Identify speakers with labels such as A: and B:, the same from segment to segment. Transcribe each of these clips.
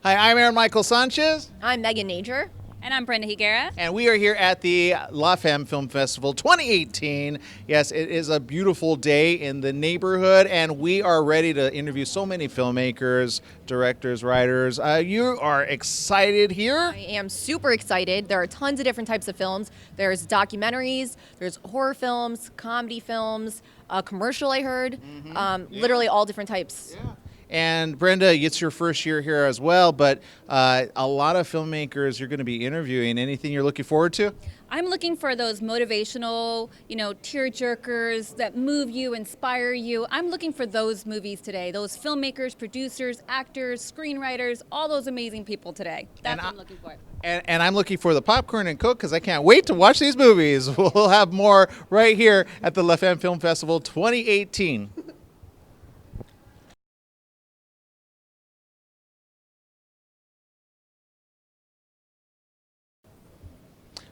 A: Hi, I'm Aaron Michael Sanchez.
B: I'm Megan Nager.
C: And I'm Brenda Higuera.
A: And we are here at the La Femme Film Festival 2018. Yes, it is a beautiful day in the neighborhood, and we are ready to interview so many filmmakers, directors, writers. You are excited here?
B: I am super excited. There are tons of different types of films. There's documentaries, there's horror films, comedy films, a commercial I heard, literally all different types.
A: Yeah. And Brenda, it's your first year here as well, but a lot of filmmakers you're going to be interviewing. Anything you're looking forward to?
C: I'm looking for those motivational, tear-jerkers that move you, inspire you. I'm looking for those movies today, those filmmakers, producers, actors, screenwriters, all those amazing people today. That's what I'm looking for.
A: And I'm looking for the popcorn and Coke because I can't wait to watch these movies. We'll have more right here at the La Femme Film Festival 2018.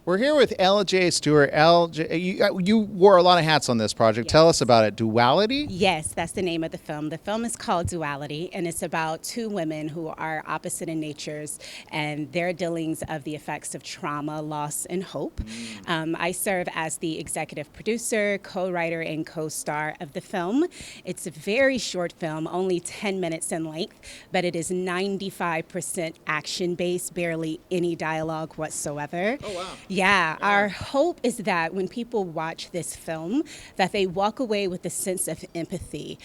A: We're here with LJ Stewart. LJ, you wore a lot of hats on this project.
D: Yes.
A: Tell us about it. Duality?
D: Yes, that's the name of the film. The film is called Duality, and it's about two women who are opposite in natures and their dealings of the effects of trauma, loss, and hope. I serve as the executive producer, co-writer, and co-star of the film. It's a very short film, only 10 minutes in length, but it is 95% action-based, barely any dialogue whatsoever.
A: Oh, wow.
D: Yeah, our hope is that when people watch this film, that they walk away with a sense of empathy,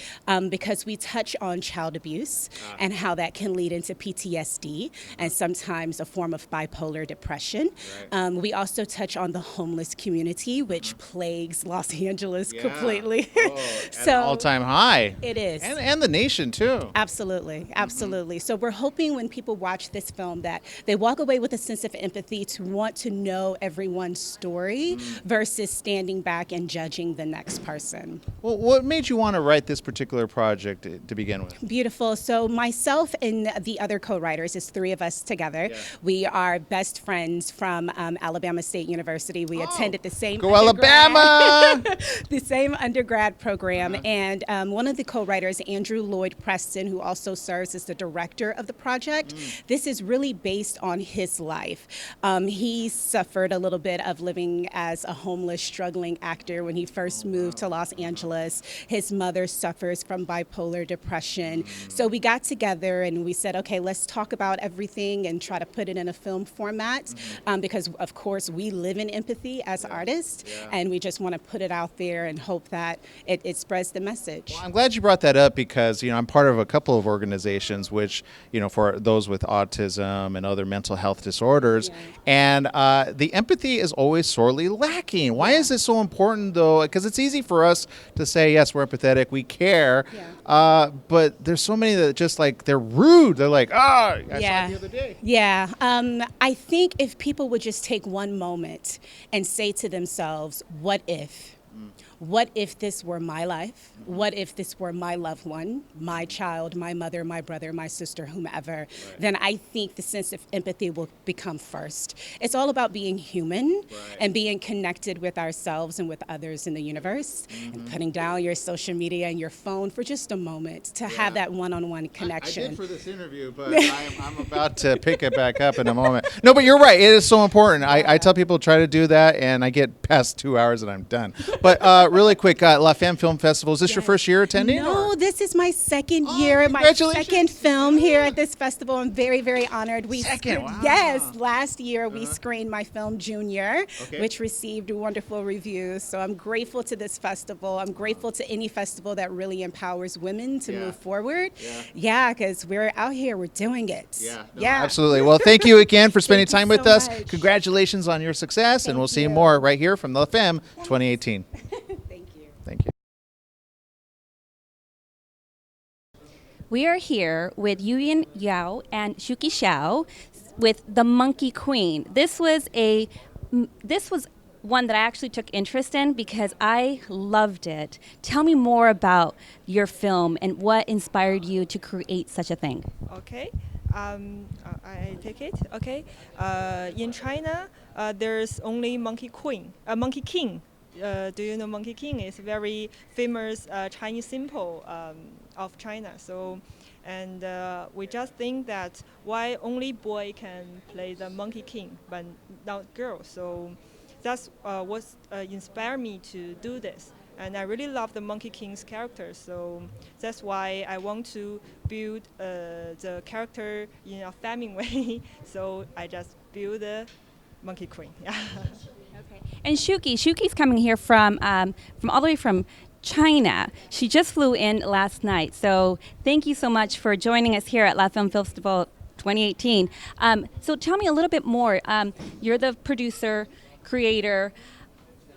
D: because we touch on child abuse and how that can lead into PTSD and sometimes a form of bipolar depression.
A: Right.
D: We also touch on the homeless community, which plagues Los Angeles completely.
A: At an all-time high.
D: It is.
A: And the nation, too.
D: Absolutely, absolutely. So we're hoping when people watch this film that they walk away with a sense of empathy to want to know everyone's story versus standing back and judging the next person.
A: Well, what made you want to write this particular project to begin with?
D: Beautiful. So myself and the other co-writers, is three of us together. Yeah. We are best friends from Alabama State University. We attended the same
A: Go Alabama!
D: the same undergrad program. And one of the co-writers, Andrew Lloyd Preston, who also serves as the director of the project, this is really based on his life. He suffered a little bit of living as a homeless, struggling actor when he first moved to Los Angeles. His mother suffers from bipolar depression. So we got together and we said, okay, let's talk about everything and try to put it in a film format, because, of course, we live in empathy as artists, and we just want to put it out there and hope that it spreads the message.
A: Well, I'm glad you brought that up because, I'm part of a couple of organizations which, for those with autism and other mental health disorders, and the empathy is always sorely lacking. Why is this so important, though? Because it's easy for us to say, yes, we're empathetic, we care, but there's so many that just they're rude. They're like, I saw it the other day.
D: Yeah. I think if people would just take one moment and say to themselves, what if? What if this were my life? What if this were my loved one, my child, my mother, my brother, my sister, whomever? Then I think the sense of empathy will become first. It's all about being human and being connected with ourselves and with others in the universe, and putting down your social media and your phone for just a moment to have that one-on-one connection.
A: I did for this interview, but I'm about to pick it back up in a moment. No, but you're right. It is so important. I tell people try to do that, and I get past 2 hours and I'm done. But really quick, La Femme Film Festival, is this your first year attending?
D: No, this is my second year, my second film here at this festival. I'm very, very honored. Yes, last year we screened my film Junior, which received wonderful reviews. So I'm grateful to this festival. I'm grateful to any festival that really empowers women to move forward. Yeah, because we're out here, we're doing it. Yeah,
A: absolutely. Well, thank you again for spending time with us. Congratulations on your success, and we'll see more right here from La Femme 2018. Thank you.
C: We are here with Yuyin Yao and Shuki Xiao with The Monkey Queen. This was one that I actually took interest in because I loved it. Tell me more about your film and what inspired you to create such a thing.
E: Okay. I take it. Okay. In China, there's only Monkey King. Do you know Monkey King? It's a very famous Chinese symbol of China. So and we just think that why only boy can play the Monkey King, but not girl. So that's what inspired me to do this. And I really love the Monkey King's character, so that's why I want to build the character in a feminine way. So I just build the Monkey Queen.
F: Okay. And Shuki's coming here from all the way from China. She just flew in last night. So thank you so much for joining us here at La Film Festival 2018. So tell me a little bit more. You're the producer, creator.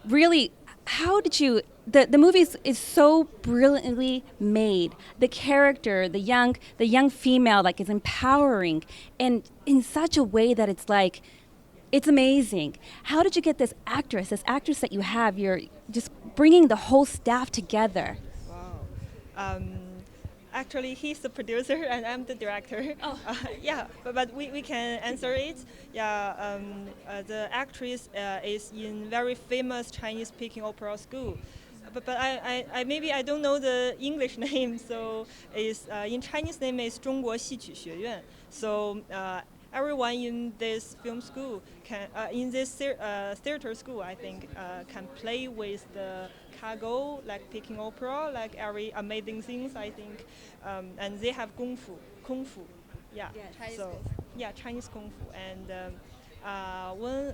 F: Really, how did you? The movie is so brilliantly made. The character, the young female, like, is empowering, and in such a way that it's like, it's amazing. How did you get this actress that you have? You're just bringing the whole staff together.
E: Wow. Actually, he's the producer and I'm the director.
F: Oh.
E: Yeah, but we can answer it. Yeah, the actress is in very famous Chinese-speaking opera school. But I maybe I don't know the English name, so is in Chinese name is 中国戏曲学院. So everyone in this film school can in this theater school, I think, can play with the cargo, like picking opera, like every amazing things, I think, and they have kung fu, yeah.
B: Chinese
E: so
B: kung fu.
E: yeah, Chinese kung fu. And when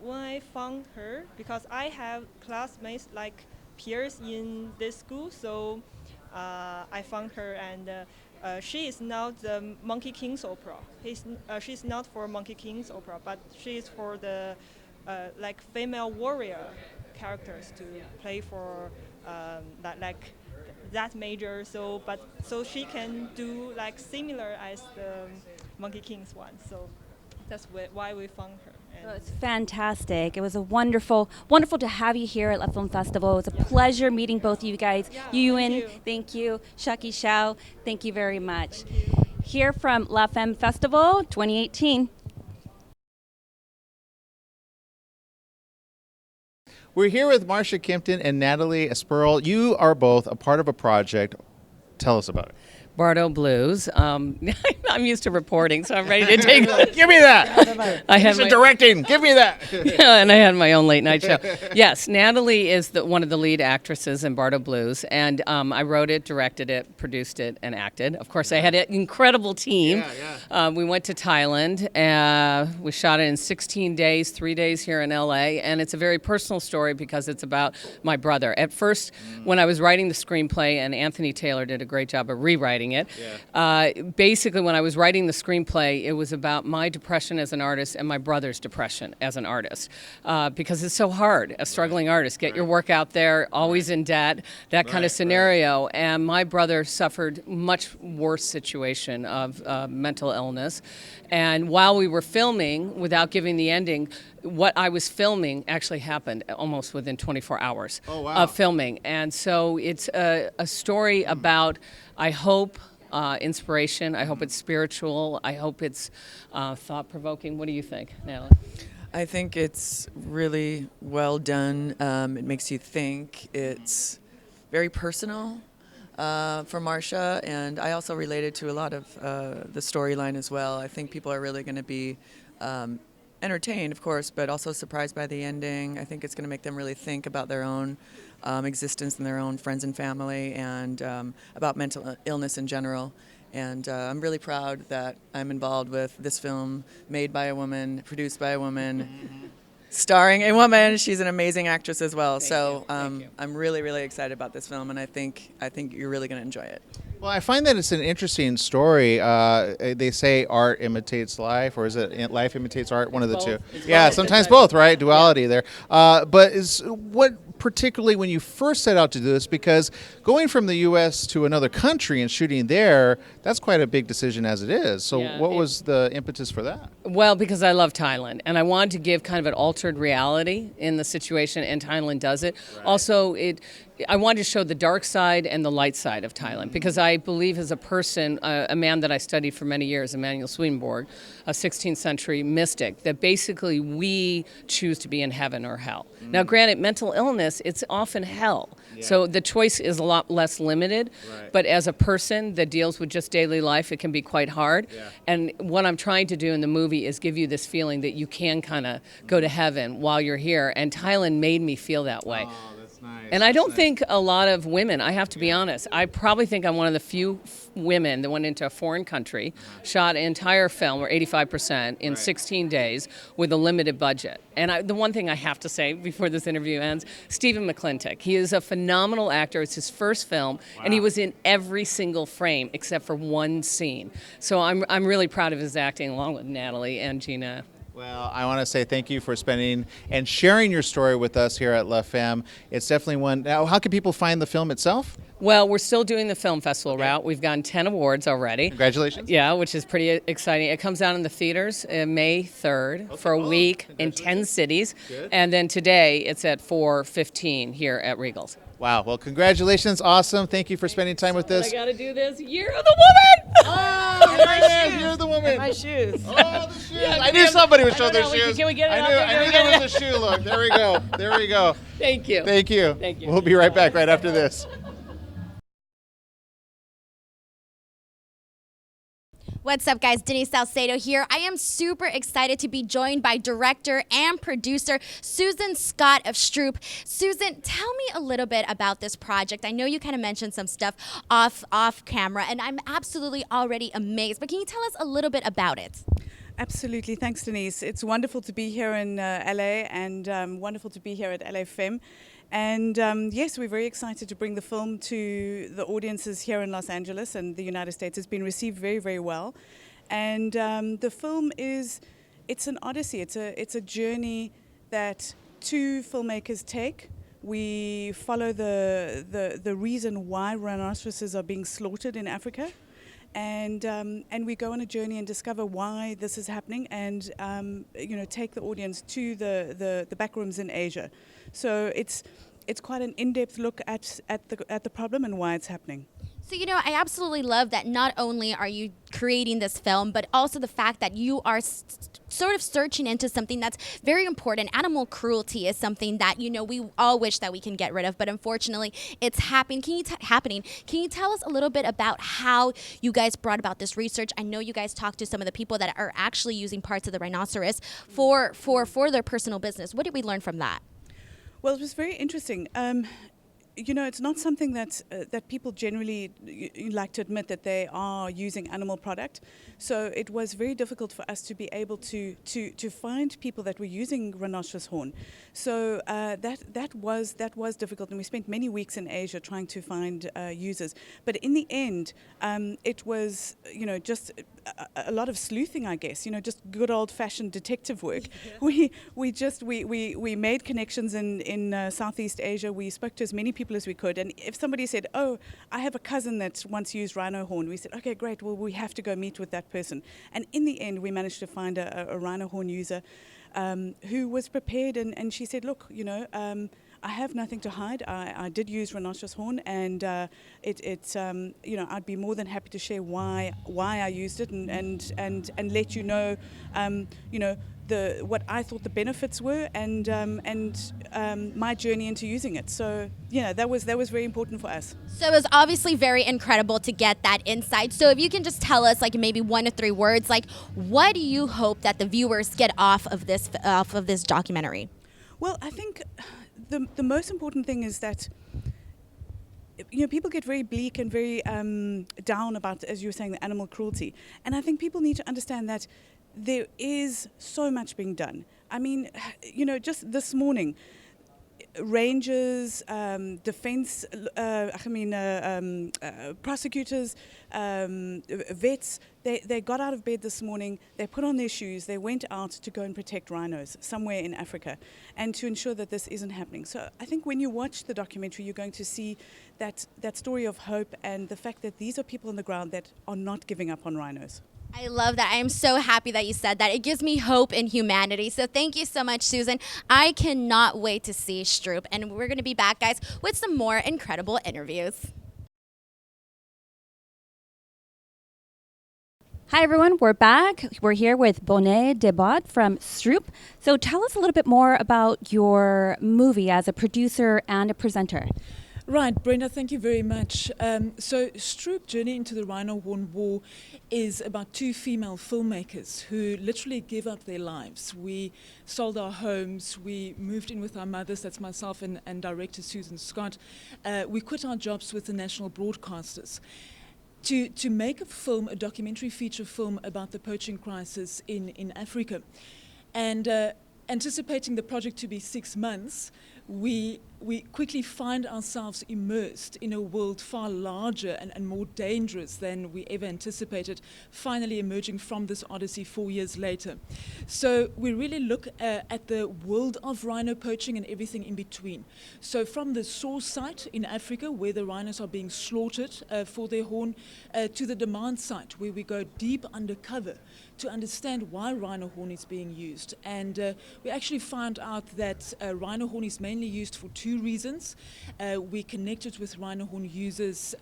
E: I found her, because I have classmates like peers in this school, so I found her, and she is not the Monkey King's opera. She's not for Monkey King's opera, but she is for the like female warrior characters to play for that major. So she can do like similar as the Monkey King's one. So that's why we found her.
F: Well, it's fantastic. It was a wonderful to have you here at La Film Festival. It was a pleasure meeting both of you guys.
E: Yeah,
F: Yuan, thank you. Shaki Xiao, thank you very much. Here from La Femme Festival 2018.
A: We're here with Marcia Kimpton and Natalie Esperl. You are both a part of a project. Tell us about it.
G: Bardot Blues. I'm used to reporting, so I'm ready to take.
A: Give me that.
G: I have
A: Directing. Give me that.
G: Yeah, and I had my own late night show. Yes, Natalie is one of the lead actresses in Bardot Blues, and I wrote it, directed it, produced it, and acted. Of course, I had an incredible team. We went to Thailand. We shot it in 16 days, 3 days here in LA, and it's a very personal story because it's about my brother. At first, when I was writing the screenplay, and Anthony Taylor did a great job of rewriting it. Basically, when I was writing the screenplay, it was about my depression as an artist and my brother's depression as an artist, because it's so hard, a struggling artist. Get your work out there, always in debt, that kind of scenario. And my brother suffered much worse situation of mental illness. And while we were filming, without giving the ending, what I was filming actually happened almost within 24 hours of filming. And so it's a story about, I hope, inspiration. I hope it's spiritual. I hope it's thought-provoking. What do you think, Natalie?
H: I think it's really well done. It makes you think. It's very personal for Marcia, and I also related to a lot of the storyline as well. I think people are really going to be entertained, of course, but also surprised by the ending. I think it's going to make them really think about their own existence and their own friends and family, and about mental illness in general. And I'm really proud that I'm involved with this film, made by a woman, produced by a woman, starring a woman. She's an amazing actress as well. I'm really, really excited about this film, and I think you're really going to enjoy it.
A: Well, I find that it's an interesting story. They say art imitates life, or is it life imitates art? One of the two. Yeah, sometimes both, right? Duality there. But what particularly when you first set out to do this, because going from the U.S. to another country and shooting there, that's quite a big decision as it is. So what was the impetus for that?
G: Well, because I love Thailand, and I wanted to give kind of an altered reality in the situation, and Thailand does it. Right. Also, I wanted to show the dark side and the light side of Thailand, because I believe as a person, a man that I studied for many years, Emanuel Swedenborg, a 16th century mystic, that basically we choose to be in heaven or hell. Now, granted, mental illness, it's often hell. So the choice is a lot less limited, but as a person that deals with just daily life, it can be quite hard. And what I'm trying to do in the movie is give you this feeling that you can kind of go to heaven while you're here, and Thailand made me feel that way.
A: Nice.
G: And I don't think a lot of women, I have to be honest, I probably think I'm one of the few women that went into a foreign country, shot an entire film, or 85%, in 16 days with a limited budget. And the one thing I have to say before this interview ends, Stephen McClintock, he is a phenomenal actor. It's his first film, and he was in every single frame except for one scene. So I'm really proud of his acting, along with Natalie and Gina.
A: Well, I want to say thank you for spending and sharing your story with us here at La Femme. It's definitely one. Now, how can people find the film itself?
G: Well, we're still doing the film festival route. We've gotten 10 awards already.
A: Congratulations.
G: Yeah, which is pretty exciting. It comes out in the theaters May 3rd for a week in 10 cities.
A: Good.
G: And then today it's at 4:15 here at Regal's.
A: Wow. Well, congratulations. Awesome. Thank you for spending time with us.
G: I got to do this. Year of the Woman!
A: Oh, there it is. You're the woman.
H: My shoes.
A: Oh, the shoes. I knew somebody would show their shoes.
G: Can we get it out
A: I
G: there?
A: knew there was a shoe look. There we go. There we go.
G: Thank you.
A: Thank you.
G: Thank you.
A: We'll be right back right after this.
I: What's up, guys? Denise Salcedo here. I am super excited to be joined by director and producer Susan Scott of Stroop. Susan, tell me a little bit about this project. I know you kind of mentioned some stuff off camera, and I'm absolutely already amazed. But can you tell us a little bit about it?
J: Absolutely. Thanks, Denise. It's wonderful to be here in LA, and wonderful to be here at LA Femme. And yes, we're very excited to bring the film to the audiences here in Los Angeles and the United States. It's been received very, very well. And the film it's an odyssey. It's a journey that two filmmakers take. We follow the reason why rhinoceroses are being slaughtered in Africa. And we go on a journey and discover why this is happening, and take the audience to the back rooms in Asia. So it's quite an in-depth look at the problem and why it's happening.
I: So, I absolutely love that not only are you creating this film, but also the fact that you are sort of searching into something that's very important. Animal cruelty is something that, we all wish that we can get rid of, but unfortunately it's happening. Can you tell us a little bit about how you guys brought about this research? I know you guys talked to some of the people that are actually using parts of the rhinoceros for their personal business. What did we learn from that?
J: Well, it was very interesting. It's not something that people generally like to admit that they are using animal product. So it was very difficult for us to be able to find people that were using rhinoceros horn. So that was difficult, and we spent many weeks in Asia trying to find users. But in the end, it was just a lot of sleuthing, I guess. Just good old-fashioned detective work. Yeah. We made connections in Southeast Asia. We spoke to as many people as we could, and if somebody said, "Oh, I have a cousin that once used rhino horn," we said, "Okay, great. Well, we have to go meet with that person." And in the end, we managed to find a rhino horn user who was prepared, and she said, "Look, I have nothing to hide. I did use rhinoceros horn, and I'd be more than happy to share why I used it and let you know, what I thought the benefits were, and my journey into using it." So that was very important for us.
I: So it was obviously very incredible to get that insight. So if you can just tell us, like, maybe 1 to 3 words, like, what do you hope that the viewers get off of this documentary?
J: Well, I think the most important thing is that people get very bleak and very down about, as you were saying, the animal cruelty. And I think people need to understand that there is so much being done. I mean, just this morning, rangers, defense, prosecutors, vets, they got out of bed this morning, they put on their shoes, they went out to go and protect rhinos somewhere in Africa and to ensure that this isn't happening. So I think when you watch the documentary, you're going to see that story of hope and the fact that these are people on the ground that are not giving up on rhinos.
I: I love that. I am so happy that you said that. It gives me hope in humanity. So thank you so much, Susan. I cannot wait to see Stroop. And we're going to be back, guys, with some more incredible interviews.
F: Hi, everyone. We're back. We're here with Bonet, Debat from Stroop. So tell us a little bit more about your movie as a producer and a presenter.
J: Right, Brenda, thank you very much. So Stroop, Journey into the Rhino Horn War, is about two female filmmakers who literally give up their lives. We sold our homes, we moved in with our mothers, that's myself and director Susan Scott. We quit our jobs with the national broadcasters to make a film, a documentary feature film about the poaching crisis in Africa. And anticipating the project to be 6 months, we quickly find ourselves immersed in a world far larger and more dangerous than we ever anticipated, finally emerging from this odyssey 4 years later. So we really look at the world of rhino poaching and everything in between. So from the source site in Africa, where the rhinos are being slaughtered for their horn, to the demand site, where we go deep undercover to understand why rhino horn is being used. And we actually found out that rhino horn is mainly used for two reasons. We connected with rhino horn users,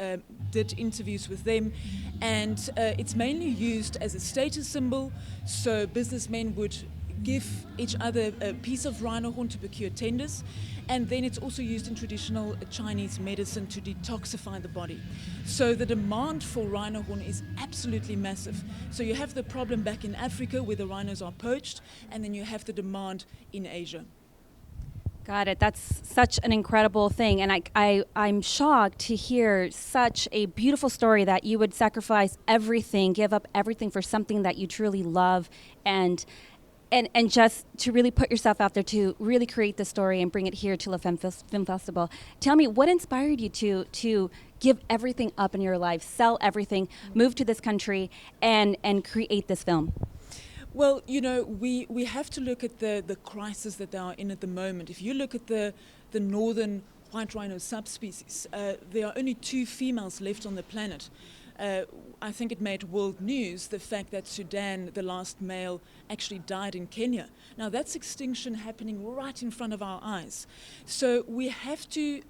J: did interviews with them, and it's mainly used as a status symbol, so businessmen would give each other a piece of rhino horn to procure tenders, and then it's also used in traditional Chinese medicine to detoxify the body. So the demand for rhino horn is absolutely massive. So you have the problem back in Africa where the rhinos are poached, and then you have the demand in Asia.
F: Got it. That's such an incredible thing. And I'm shocked to hear such a beautiful story that you would sacrifice everything, give up everything for something that you truly love, and just to really put yourself out there to really create the story and bring it here to La Femme Film Festival. Tell me, what inspired you to give everything up in your life, sell everything, move to this country, and create this film?
J: Well, you know, we have to look at the crisis that they are in at the moment. If you look at the northern white rhino subspecies, there are only 2 females left on the planet. I think it made world news, the fact that Sudan, the last male, actually died in Kenya. Now that's extinction happening right in front of our eyes. So we have to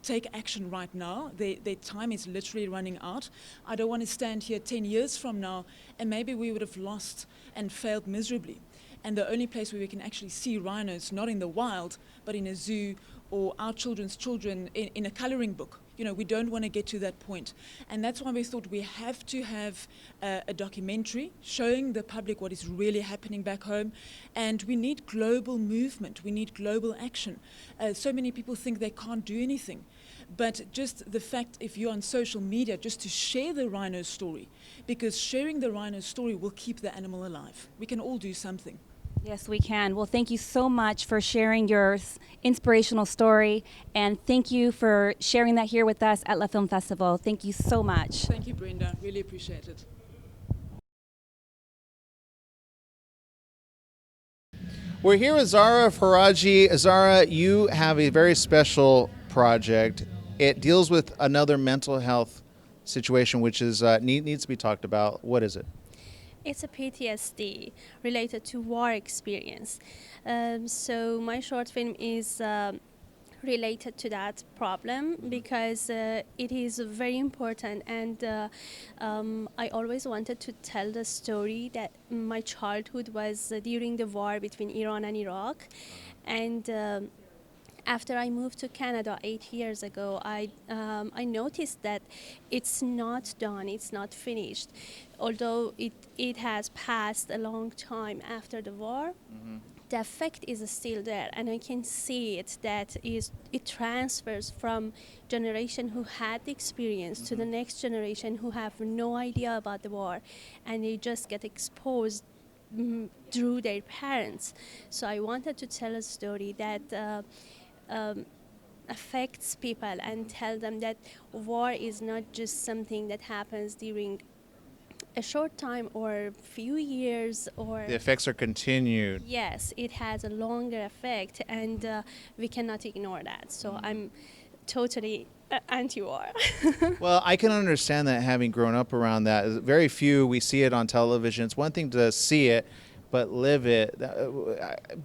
J: take action right now. Their time is literally running out. I don't want to stand here 10 years from now and maybe we would have lost and failed miserably. And the only place where we can actually see rhinos, not in the wild, but in a zoo or our children's children in a coloring book. You know, we don't want to get to that point. And that's why we thought we have to have a documentary showing the public what is really happening back home. And we need global movement. We need global action. So many people think they can't do anything. But just the fact, if you're on social media, just to share the rhino story, because sharing the rhino story will keep the animal alive. We can all do something.
F: Yes, we can. Well, thank you so much for sharing your inspirational story, and thank you for sharing that here with us at La Film Festival. Thank you so much.
J: Thank you, Brenda. Really appreciate it.
A: We're here with Zara Faraci. Zara, you have a very special project. It deals with another mental health situation, which is needs to be talked about. What is it?
K: It's a PTSD related to war experience. So my short film is related to that problem because it is very important, and I always wanted to tell the story that my childhood was during the war between Iran and Iraq, and after I moved to Canada 8 years ago, I noticed that it's not done, it's not finished. Although it has passed a long time after the war, the effect is still there, and I can see it that it transfers from generation who had the experience to the next generation who have no idea about the war, and they just get exposed through their parents. So I wanted to tell a story that affects people and tell them that war is not just something that happens during a short time or few years, or
A: The effects are continued.
K: yes, it has a longer effect, and we cannot ignore that. So I'm totally anti-war.
A: Well, I can understand that, having grown up around that. Very few, we see it on television. It's one thing to see it, but live it.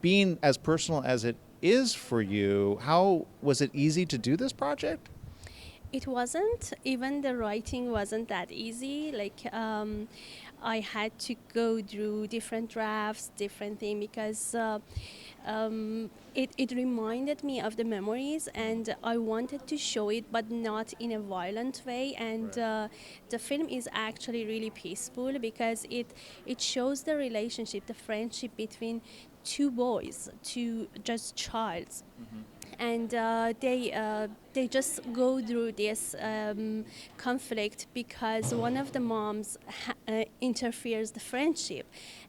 A: Being as personal as it is for you, how was it easy to do this project?
K: It wasn't. Even the writing wasn't that easy. I had to go through different drafts, different things, because it reminded me of the memories, and I wanted to show it, but not in a violent way. And the film is actually really peaceful because it shows the relationship, the friendship between two boys, two just childs. And they just go through this conflict because one of the moms interferes the friendship,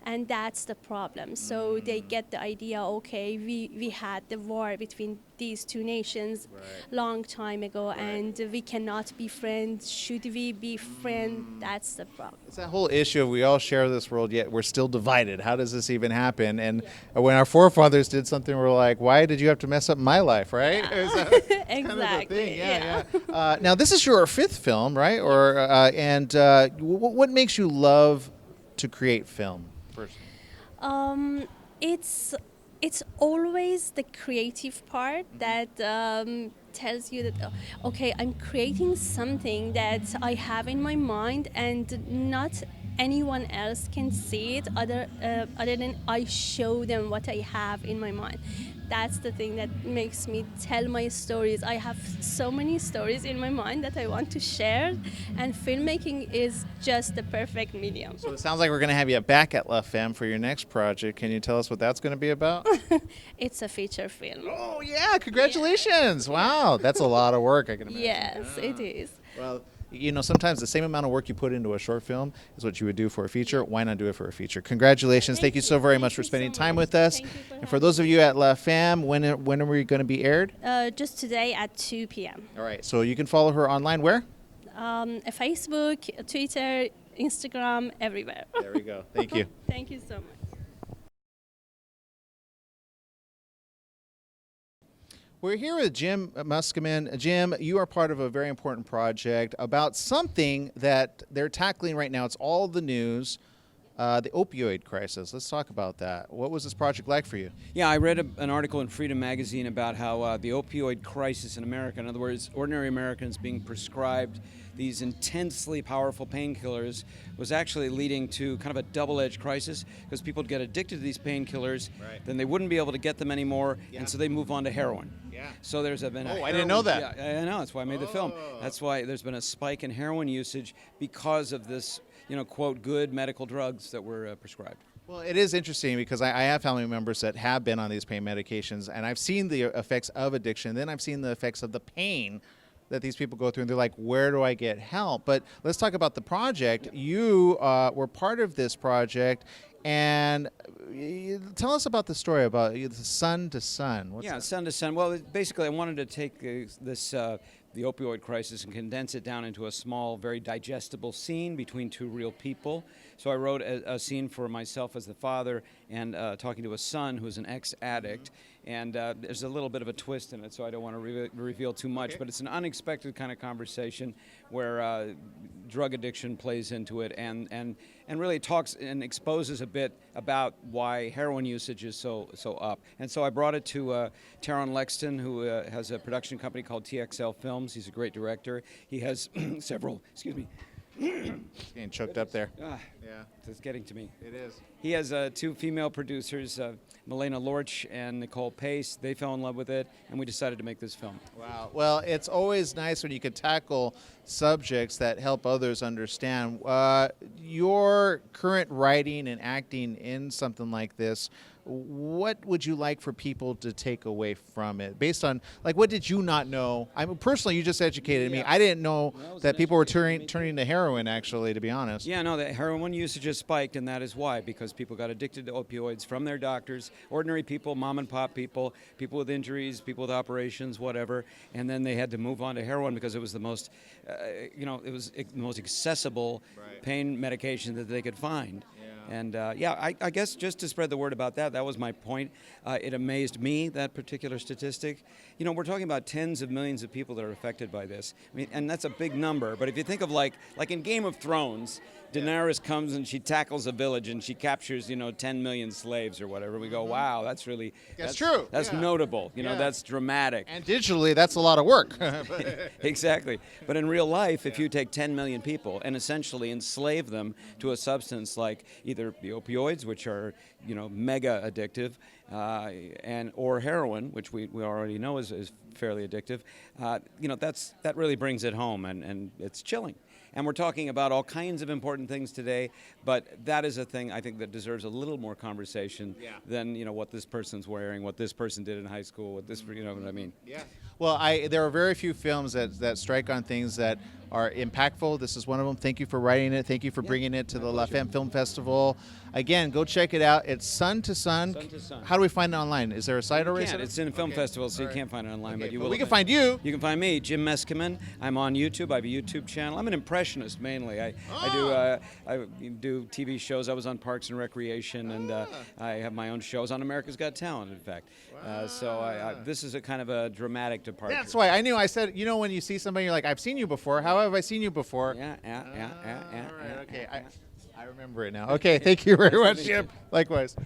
K: and that's the problem. So they get the idea, okay, we had the war between these two nations long time ago, and we cannot be friends. Should we be friends? That's the problem.
A: It's that whole issue of we all share this world, yet we're still divided. How does this even happen? And when our forefathers did something, we're like, why did you have to mess up my life, right?
K: Exactly.
A: Kind of the thing. Yeah. Now, this is your fifth film, right? What makes you love to create film? First.
K: It's always the creative part that tells you that, okay, I'm creating something that I have in my mind, and not anyone else can see it other than I show them what I have in my mind. That's the thing that makes me tell my stories. I have so many stories in my mind that I want to share, and filmmaking is just the perfect medium.
A: So it sounds like we're going to have you back at La Femme for your next project. Can you tell us what that's going to be about?
K: It's a feature film.
A: Oh, yeah. Congratulations. Yeah. Wow. That's a lot of work, I can imagine.
K: Yes, it is.
A: Well, you know, sometimes the same amount of work you put into a short film is what you would do for a feature. Why not do it for a feature? Congratulations. Thank you so very much for spending time with us. And for those of you at La Femme, when are we going to be aired?
K: Just today at 2 p.m.
A: All right. So you can follow her online where?
K: Facebook, Twitter, Instagram, everywhere.
A: There we go. Thank you.
K: Thank you so much.
A: We're here with Jim Muskaman. Jim, you are part of a very important project about something that they're tackling right now. It's all the news, the opioid crisis. Let's talk about that. What was this project like for you?
L: Yeah, I read an article in Freedom Magazine about how the opioid crisis in America, in other words, ordinary Americans being prescribed these intensely powerful painkillers, was actually leading to kind of a double-edged crisis, because people would get addicted to these painkillers, then they wouldn't be able to get them anymore, and so they move on to heroin.
A: Yeah.
L: So there's been a
A: I didn't know that.
L: Yeah, I know. That's why I made the film. That's why there's been a spike in heroin usage because of this, quote, good medical drugs that were prescribed.
A: Well, it is interesting because I have family members that have been on these pain medications, and I've seen the effects of addiction. Then I've seen the effects of the pain that these people go through, and they're like, where do I get help? But let's talk about the project. You were part of this project, and tell us about the story about the Son to Son. What's that?
L: Son to Son. Well, basically, I wanted to take the opioid crisis and condense it down into a small, very digestible scene between two real people. So I wrote a scene for myself as the father and talking to a son who's an ex-addict. And there's a little bit of a twist in it, so I don't want to reveal too much. Okay. But it's an unexpected kind of conversation where drug addiction plays into it and really talks and exposes a bit about why heroin usage is so up. And so I brought it to Taron Lexton, who has a production company called TXL Films. He's a great director. He has several, excuse me.
A: Getting choked up there.
L: Yeah, it's getting to me.
A: It is.
L: He has two female producers, Milena Lorch and Nicole Pace. They fell in love with it, and we decided to make this film.
A: Wow. Well, it's always nice when you can tackle subjects that help others understand. Your current writing and acting in something like this, what would you like for people to take away from it? Based on, what did you not know? I mean, personally, you just educated me. I didn't know that people were turning to heroin, actually, to be honest.
L: Yeah, no, the heroin usage has spiked, and that is why, because people got addicted to opioids from their doctors, ordinary people, mom and pop people, people with injuries, people with operations, whatever, and then they had to move on to heroin because it was the most, it was the most accessible pain medication that they could find. And I guess just to spread the word about that was my point. It amazed me, that particular statistic. You know, we're talking about tens of millions of people that are affected by this. I mean, and that's a big number. But if you think of like in Game of Thrones, Daenerys comes and she tackles a village and she captures, 10 million slaves or whatever. We go, wow, that's really...
A: That's true.
L: That's notable. That's dramatic.
A: And digitally, that's a lot of work.
L: Exactly. But in real life, if you take 10 million people and essentially enslave them to a substance like either the opioids, which are, mega addictive, or heroin, which we already know is fairly addictive, that really brings it home, and it's chilling. And we're talking about all kinds of important things today, but that is a thing I think that deserves a little more conversation than what this person's wearing, what this person did in high school, what this, you know what I mean?
A: Yeah. Well, there are very few films that strike on things that are impactful. This is one of them. Thank you for writing it. Thank you for bringing it to the La Femme Film Festival. Again, go check it out. It's Sun to Sun.
L: Sun to Sun.
A: How do we find it online? Is there a site already?
L: It's in a film festival, so you can't find it online, but you will.
A: We can find you.
L: You can find me, Jim Meskimen. I'm on YouTube. I have a YouTube channel. I'm an impressionist mainly. I do TV shows. I was on Parks and Recreation, and I have my own shows on America's Got Talent, in fact. So this is a kind of a dramatic departure.
A: That's why I knew. I said, when you see somebody, you're like, I've seen you before. How have I seen you before?
L: Yeah.
A: Okay, I remember it now. Okay, thank you very much, Jim. Likewise.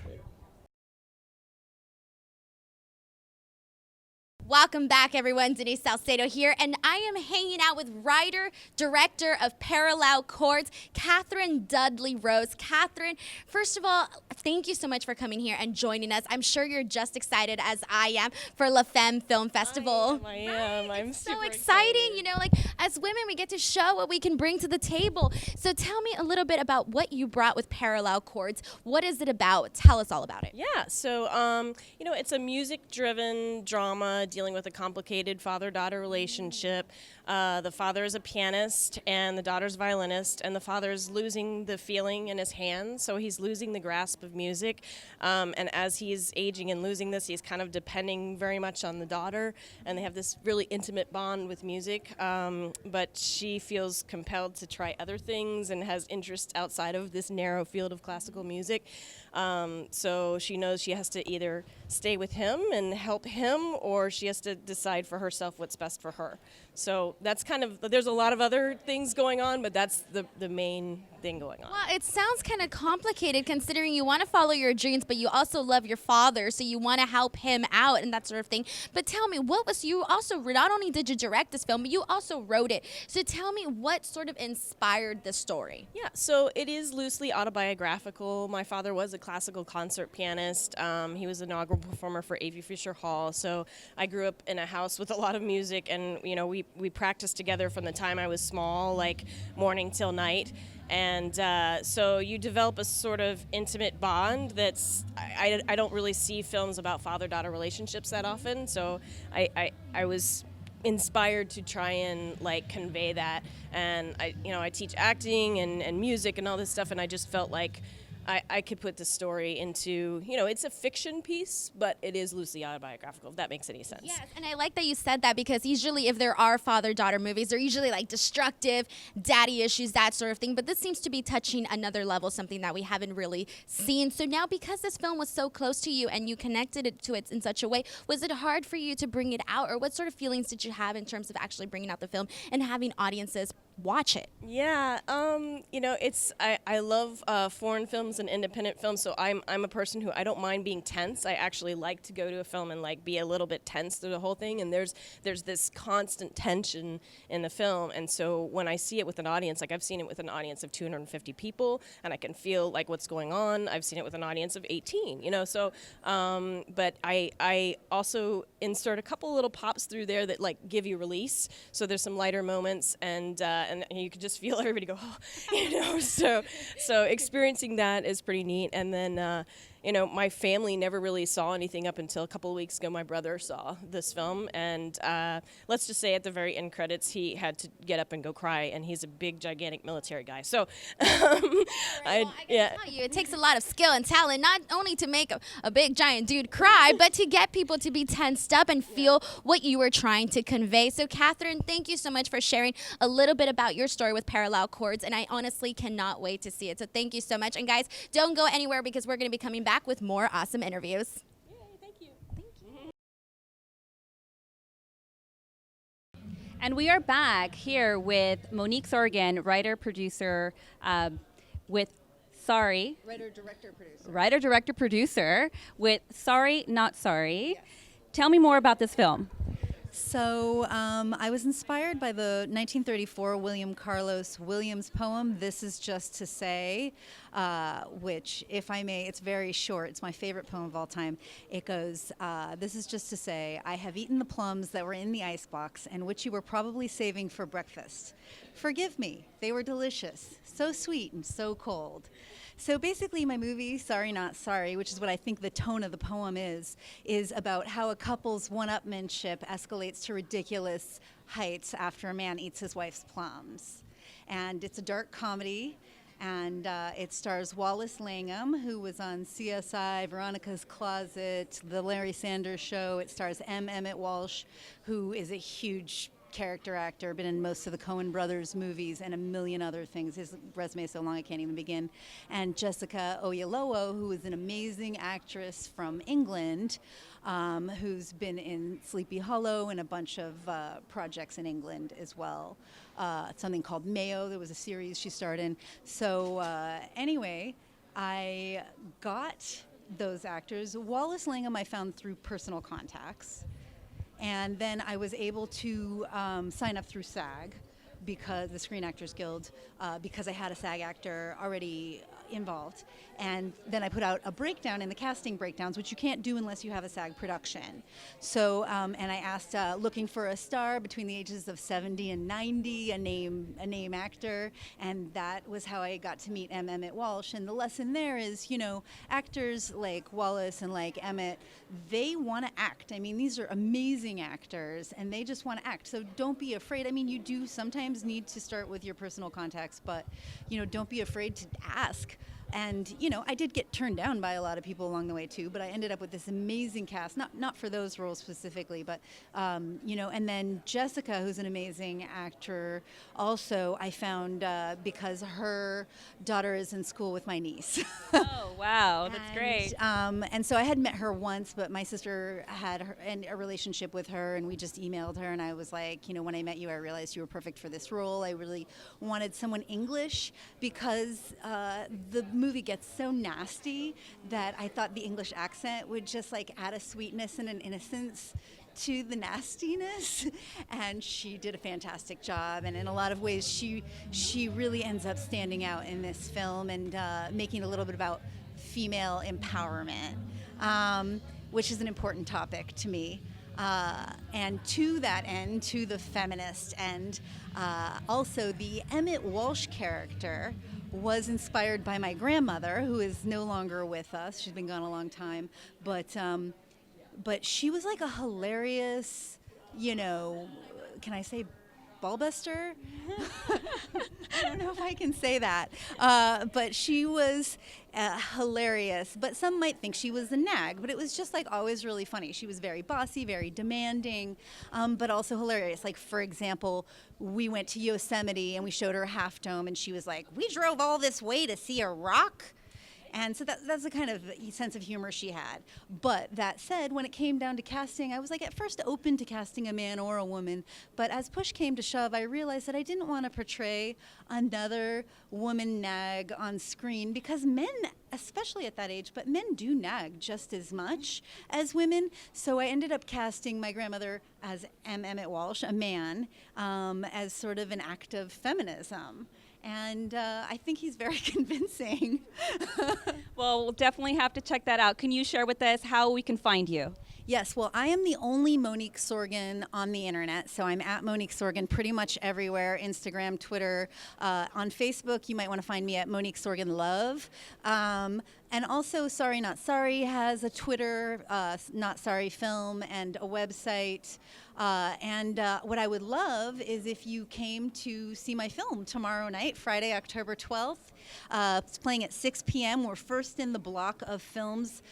I: Welcome back, everyone. Denise Salcedo here, and I am hanging out with writer, director of Parallel Chords, Catherine Dudley Rose. Catherine, first of all, thank you so much for coming here and joining us. I'm sure you're just excited as I am for La Femme Film Festival.
M: I am. I'm
I: so
M: super
I: exciting. As women, we get to show what we can bring to the table. So tell me a little bit about what you brought with Parallel Chords. What is it about? Tell us all about it.
M: Yeah, so, it's a music-driven drama dealing with a complicated father-daughter relationship. The father is a pianist and the daughter's violinist, and the father is losing the feeling in his hands, so he's losing the grasp of music. And as he's aging and losing this, he's kind of depending very much on the daughter, and they have this really intimate bond with music. But she feels compelled to try other things and has interest outside of this narrow field of classical music. So she knows she has to either stay with him and help him, or she has to decide for herself what's best for her. So that's kind of, there's a lot of other things going on, but that's the main thing going on.
I: Well, it sounds kind of complicated considering you want to follow your dreams, but you also love your father, so you want to help him out and that sort of thing. But tell me, you also, not only did you direct this film, but you also wrote it. So tell me what sort of inspired the story.
M: Yeah, so it is loosely autobiographical. My father was a classical concert pianist. He was an inaugural performer for A.V. Fisher Hall. So I grew up in a house with a lot of music, and we practiced together from the time I was small, like morning till night. And so you develop a sort of intimate bond that's, I don't really see films about father-daughter relationships that often. So I was inspired to try and convey that. And I teach acting and music and all this stuff, and I just felt like I could put the story into, it's a fiction piece, but it is loosely autobiographical, if that makes any sense.
I: Yes, and I like that you said that, because usually if there are father-daughter movies, they're usually destructive, daddy issues, that sort of thing. But this seems to be touching another level, something that we haven't really seen. So now, because this film was so close to you and you connected it to it in such a way, was it hard for you to bring it out? Or what sort of feelings did you have in terms of actually bringing out the film and having audiences watch it?
M: Yeah, I love foreign films and independent films, so I'm a person who, I don't mind being tense. I actually like to go to a film and be a little bit tense through the whole thing, and there's this constant tension in the film. And so when I see it with an audience, I've seen it with an audience of 250 people, and I can feel what's going on. I've seen it with an audience of 18, so but I also insert a couple little pops through there that give you release. So there's some lighter moments, and you can just feel everybody go, oh, so experiencing that is pretty neat. And then my family never really saw anything up until a couple of weeks ago. My brother saw this film, and let's just say at the very end credits, he had to get up and go cry, and he's a big, gigantic military guy. So,
I: I gotta tell you, it takes a lot of skill and talent, not only to make a big, giant dude cry, but to get people to be tensed up and feel what you were trying to convey. So, Catherine, thank you so much for sharing a little bit about your story with Parallel Chords, and I honestly cannot wait to see it. So thank you so much. And guys, don't go anywhere because we're going to be coming back with more awesome interviews.
M: Yay, thank you.
F: And we are back here with Monique Sorgan, writer, producer, with Sorry.
B: Writer, director, producer.
F: Writer, director, producer with Sorry, Not Sorry. Yes. Tell me more about this film.
N: So I was inspired by the 1934 William Carlos Williams poem, This Is Just to Say, which, if I may, it's very short. It's my favorite poem of all time. It goes, this is just to say, I have eaten the plums that were in the icebox and which you were probably saving for breakfast. Forgive me, they were delicious, so sweet and so cold. So basically my movie, Sorry Not Sorry, which is what I think the tone of the poem is about how a couple's one-upmanship escalates to ridiculous heights after a man eats his wife's plums. And it's a dark comedy, and it stars Wallace Langham, who was on CSI, Veronica's Closet, The Larry Sanders Show. It stars M. Emmett Walsh, who is a huge character actor, been in most of the Coen Brothers movies and a million other things. His resume is so long I can't even begin. And Jessica Oyelowo, who is an amazing actress from England, who's been in Sleepy Hollow and a bunch of projects in England as well. Something called Mayo, there was a series she starred in. So anyway, I got those actors. Wallace Langham I found through personal contacts. And then I was able to sign up through SAG, because the Screen Actors Guild, because I had a SAG actor already involved. And then I put out a breakdown in the casting breakdowns, which you can't do unless you have a SAG production. So, and I asked, looking for a star between the ages of 70 and 90, a name actor, and that was how I got to meet M. Emmett Walsh. And the lesson there is, actors like Wallace and like Emmett, they want to act. I mean, these are amazing actors, and they just want to act. So don't be afraid. I mean, you do sometimes need to start with your personal contacts, but, don't be afraid to ask. And, I did get turned down by a lot of people along the way, too, but I ended up with this amazing cast, not for those roles specifically, but, and then Jessica, who's an amazing actor, also I found because her daughter is in school with my niece.
F: Oh, wow, that's great.
N: And so I had met her once, but my sister had a relationship with her, and we just emailed her, and I was like, when I met you, I realized you were perfect for this role. I really wanted someone English because the movie gets so nasty that I thought the English accent would just add a sweetness and an innocence to the nastiness, and she did a fantastic job, and in a lot of ways she really ends up standing out in this film and making a little bit about female empowerment, which is an important topic to me. And to that end, to the feminist end, also the Emmett Walsh character was inspired by my grandmother, who is no longer with us. She's been gone a long time, but she was like a hilarious, can I say ballbuster? I don't know if I can say that, but she was hilarious. But some might think she was a nag, but it was just always really funny. She was very bossy, very demanding, but also hilarious. For example, we went to Yosemite and we showed her Half Dome, and she was like, "We drove all this way to see a rock?" And so that's the kind of sense of humor she had. But that said, when it came down to casting, I was at first open to casting a man or a woman. But as push came to shove, I realized that I didn't want to portray another woman nag on screen, because men, especially at that age, but men do nag just as much as women. So I ended up casting my grandmother as M. Emmett Walsh, a man, as sort of an act of feminism. And I think he's very convincing.
F: Well, we'll definitely have to check that out. Can you share with us how we can find you?
N: Yes, well, I am the only Monique Sorgan on the internet, so I'm at Monique Sorgan pretty much everywhere, Instagram, Twitter. On Facebook, you might want to find me at Monique Sorgan Love. And also, Sorry Not Sorry has a Twitter, Not Sorry Film, and a website. What I would love is if you came to see my film tomorrow night, Friday, October 12th. It's playing at 6 p.m. We're first in the block of films,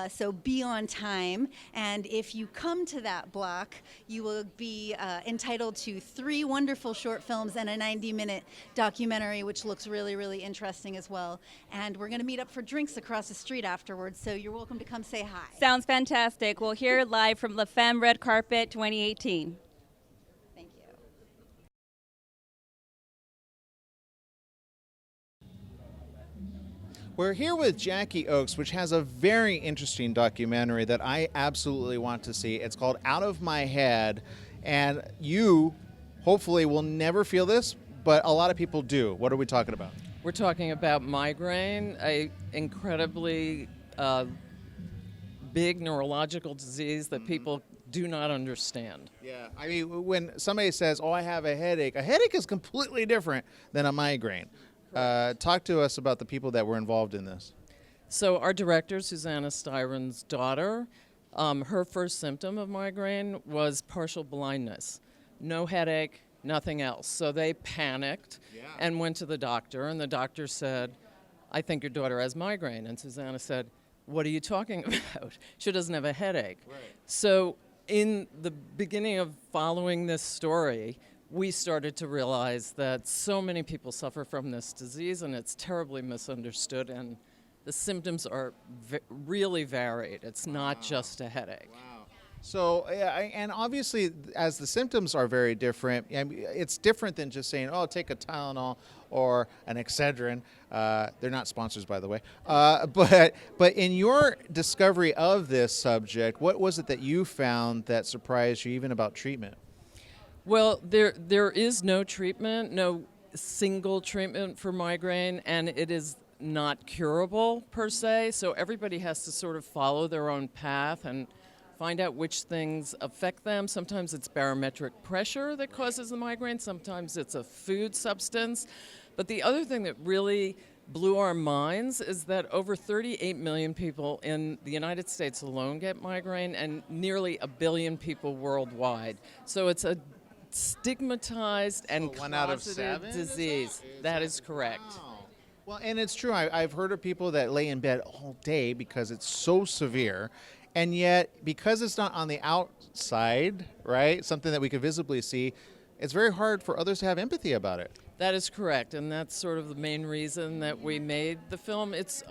N: so be on time. And if you come to that block, you will be entitled to 3 wonderful short films and a 90-minute documentary, which looks really, really interesting as well. And we're going to meet up for drinks across the street afterwards, so you're welcome to come say hi.
F: Sounds fantastic. We'll hear live from La Femme Red Carpet 2018.
N: Thank you.
A: We're here with Jackie Oakes, which has a very interesting documentary that I absolutely want to see. It's called Out of My Head, and you hopefully will never feel this, but a lot of people do. What are we talking about?
G: We're talking about migraine, a incredibly big neurological disease that people do not understand.
A: Yeah, I mean, when somebody says, "Oh, I have a headache," is completely different than a migraine. Talk to us about the people that were involved in this.
G: So our director, Susanna Styron's daughter, her first symptom of migraine was partial blindness. No headache, nothing else. So they panicked and went to the doctor, and the doctor said, "I think your daughter has migraine." And Susanna said, "What are you talking about? She doesn't have a headache." Right. So in the beginning of following this story, we started to realize that so many people suffer from this disease, and it's terribly misunderstood, and the symptoms are really varied. It's not just a headache.
A: Wow. So, and obviously, as the symptoms are very different, it's different than just saying, "Oh, take a Tylenol or an Excedrin." They're not sponsors, by the way. But in your discovery of this subject, what was it that you found that surprised you, even about treatment?
G: Well, there is no treatment, no single treatment for migraine, and it is not curable per se. So everybody has to sort of follow their own path and find out which things affect them. Sometimes it's barometric pressure that causes the migraine. Sometimes it's a food substance. But the other thing that really blew our minds is that over 38 million people in the United States alone get migraine, and nearly 1 billion people worldwide. So it's a stigmatized and
A: one out of
G: closeted
A: 7
G: disease. That is correct.
A: Wow. Well, and it's true. I've heard of people that lay in bed all day because it's so severe, and yet because it's not on the outside, right, something that we could visibly see, it's very hard for others to have empathy about it.
G: That is correct, and that's sort of the main reason that we made the film. It's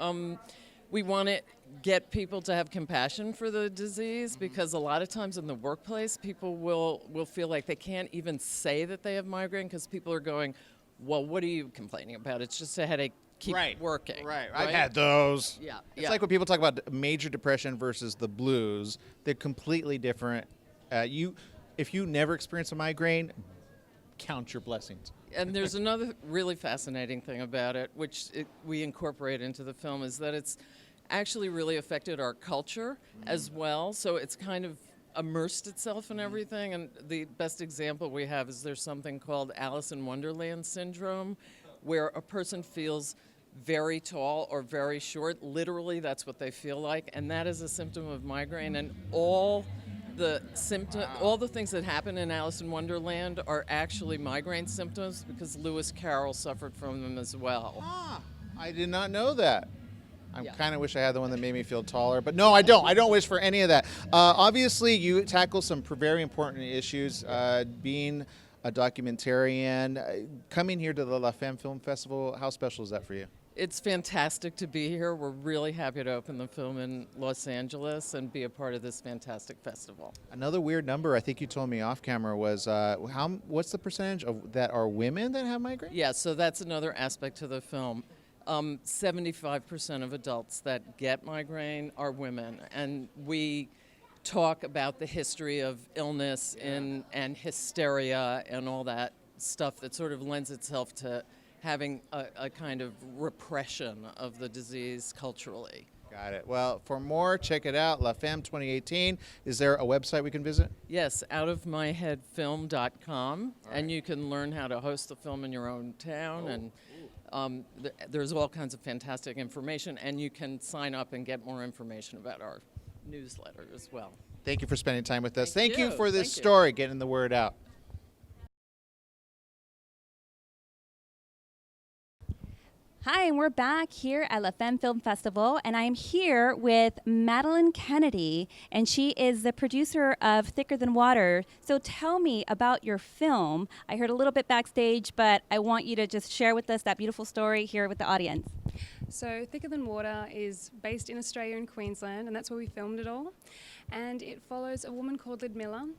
G: we want to get people to have compassion for the disease, because a lot of times in the workplace, people will feel like they can't even say that they have migraine because people are going, "Well, what are you complaining about? It's just a headache. Keep working."
A: Right. I've had those.
G: Yeah.
A: It's like when people talk about major depression versus the blues. They're completely different. If you never experience a migraine, count your blessings.
G: And there's another really fascinating thing about it, which we incorporate into the film, is that it's actually really affected our culture as well. So it's kind of immersed itself in everything. And the best example we have is there's something called Alice in Wonderland syndrome, where a person feels very tall or very short. Literally, that's what they feel like. And that is a symptom of migraine. And all the things that happen in Alice in Wonderland are actually migraine symptoms, because Lewis Carroll suffered from them as well.
A: I did not know that. I kind of wish I had the one that made me feel taller, but no, I don't. I don't wish for any of that. Obviously, you tackle some very important issues. Being a documentarian, coming here to the La Femme Film Festival, how special is that for you?
G: It's fantastic to be here. We're really happy to open the film in Los Angeles and be a part of this fantastic festival.
A: Another weird number I think you told me off camera was what's the percentage of that are women that have migraine?
G: Yeah, so that's another aspect to the film. 75% of adults that get migraine are women, and we talk about the history of illness and hysteria and all that stuff that sort of lends itself to having a kind of repression of the disease culturally.
A: Got it. Well, for more, check it out. La Femme 2018. Is there a website we can visit?
G: Yes, outofmyheadfilm.com, and you can learn how to host the film in your own town, and there's all kinds of fantastic information, and you can sign up and get more information about our newsletter as well.
A: Thank you for spending time with us. Thank
G: you.
A: you for this
G: Thank you.
A: story, getting the word out.
F: Hi, and we're back here at La Femme Film Festival, and I'm here with Madeline Kennedy, and she is the producer of Thicker Than Water. So tell me about your film. I heard a little bit backstage, but I want you to just share with us that beautiful story here with the audience.
O: So Thicker Than Water is based in Australia and Queensland, and that's where we filmed it all. And it follows a woman called Ludmilla,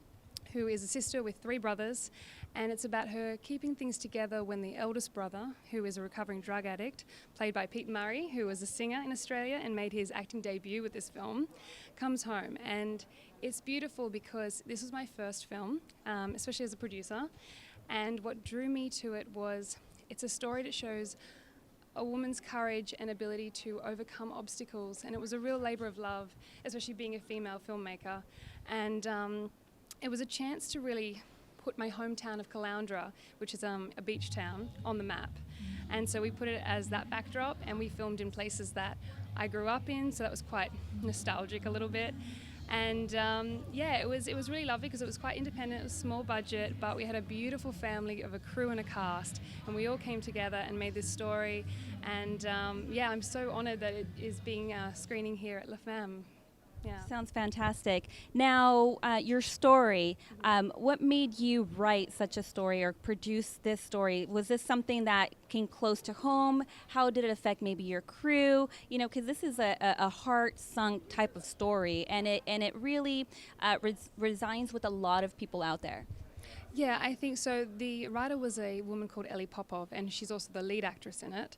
O: who is a sister with 3 brothers, and it's about her keeping things together when the eldest brother, who is a recovering drug addict, played by Pete Murray, who was a singer in Australia and made his acting debut with this film, comes home. And it's beautiful because this was my first film, especially as a producer, and what drew me to it was it's a story that shows a woman's courage and ability to overcome obstacles, and it was a real labour of love, especially being a female filmmaker. And it was a chance to really put my hometown of Caloundra, which is a beach town, on the map. And so we put it as that backdrop, and we filmed in places that I grew up in, so that was quite nostalgic a little bit. And yeah, it was really lovely because it was quite independent, it was small budget, but we had a beautiful family of a crew and a cast, and we all came together and made this story. And yeah, I'm so honoured that it is being screening here at La Femme. Yeah.
F: Sounds fantastic. Now, your story, what made you write such a story or produce this story? Was this something that came close to home? How did it affect maybe your crew? You know, because this is a heart-sunk type of story, and it really resonates with a lot of people out there.
O: Yeah, I think so. The writer was a woman called Ellie Popov, and she's also the lead actress in it.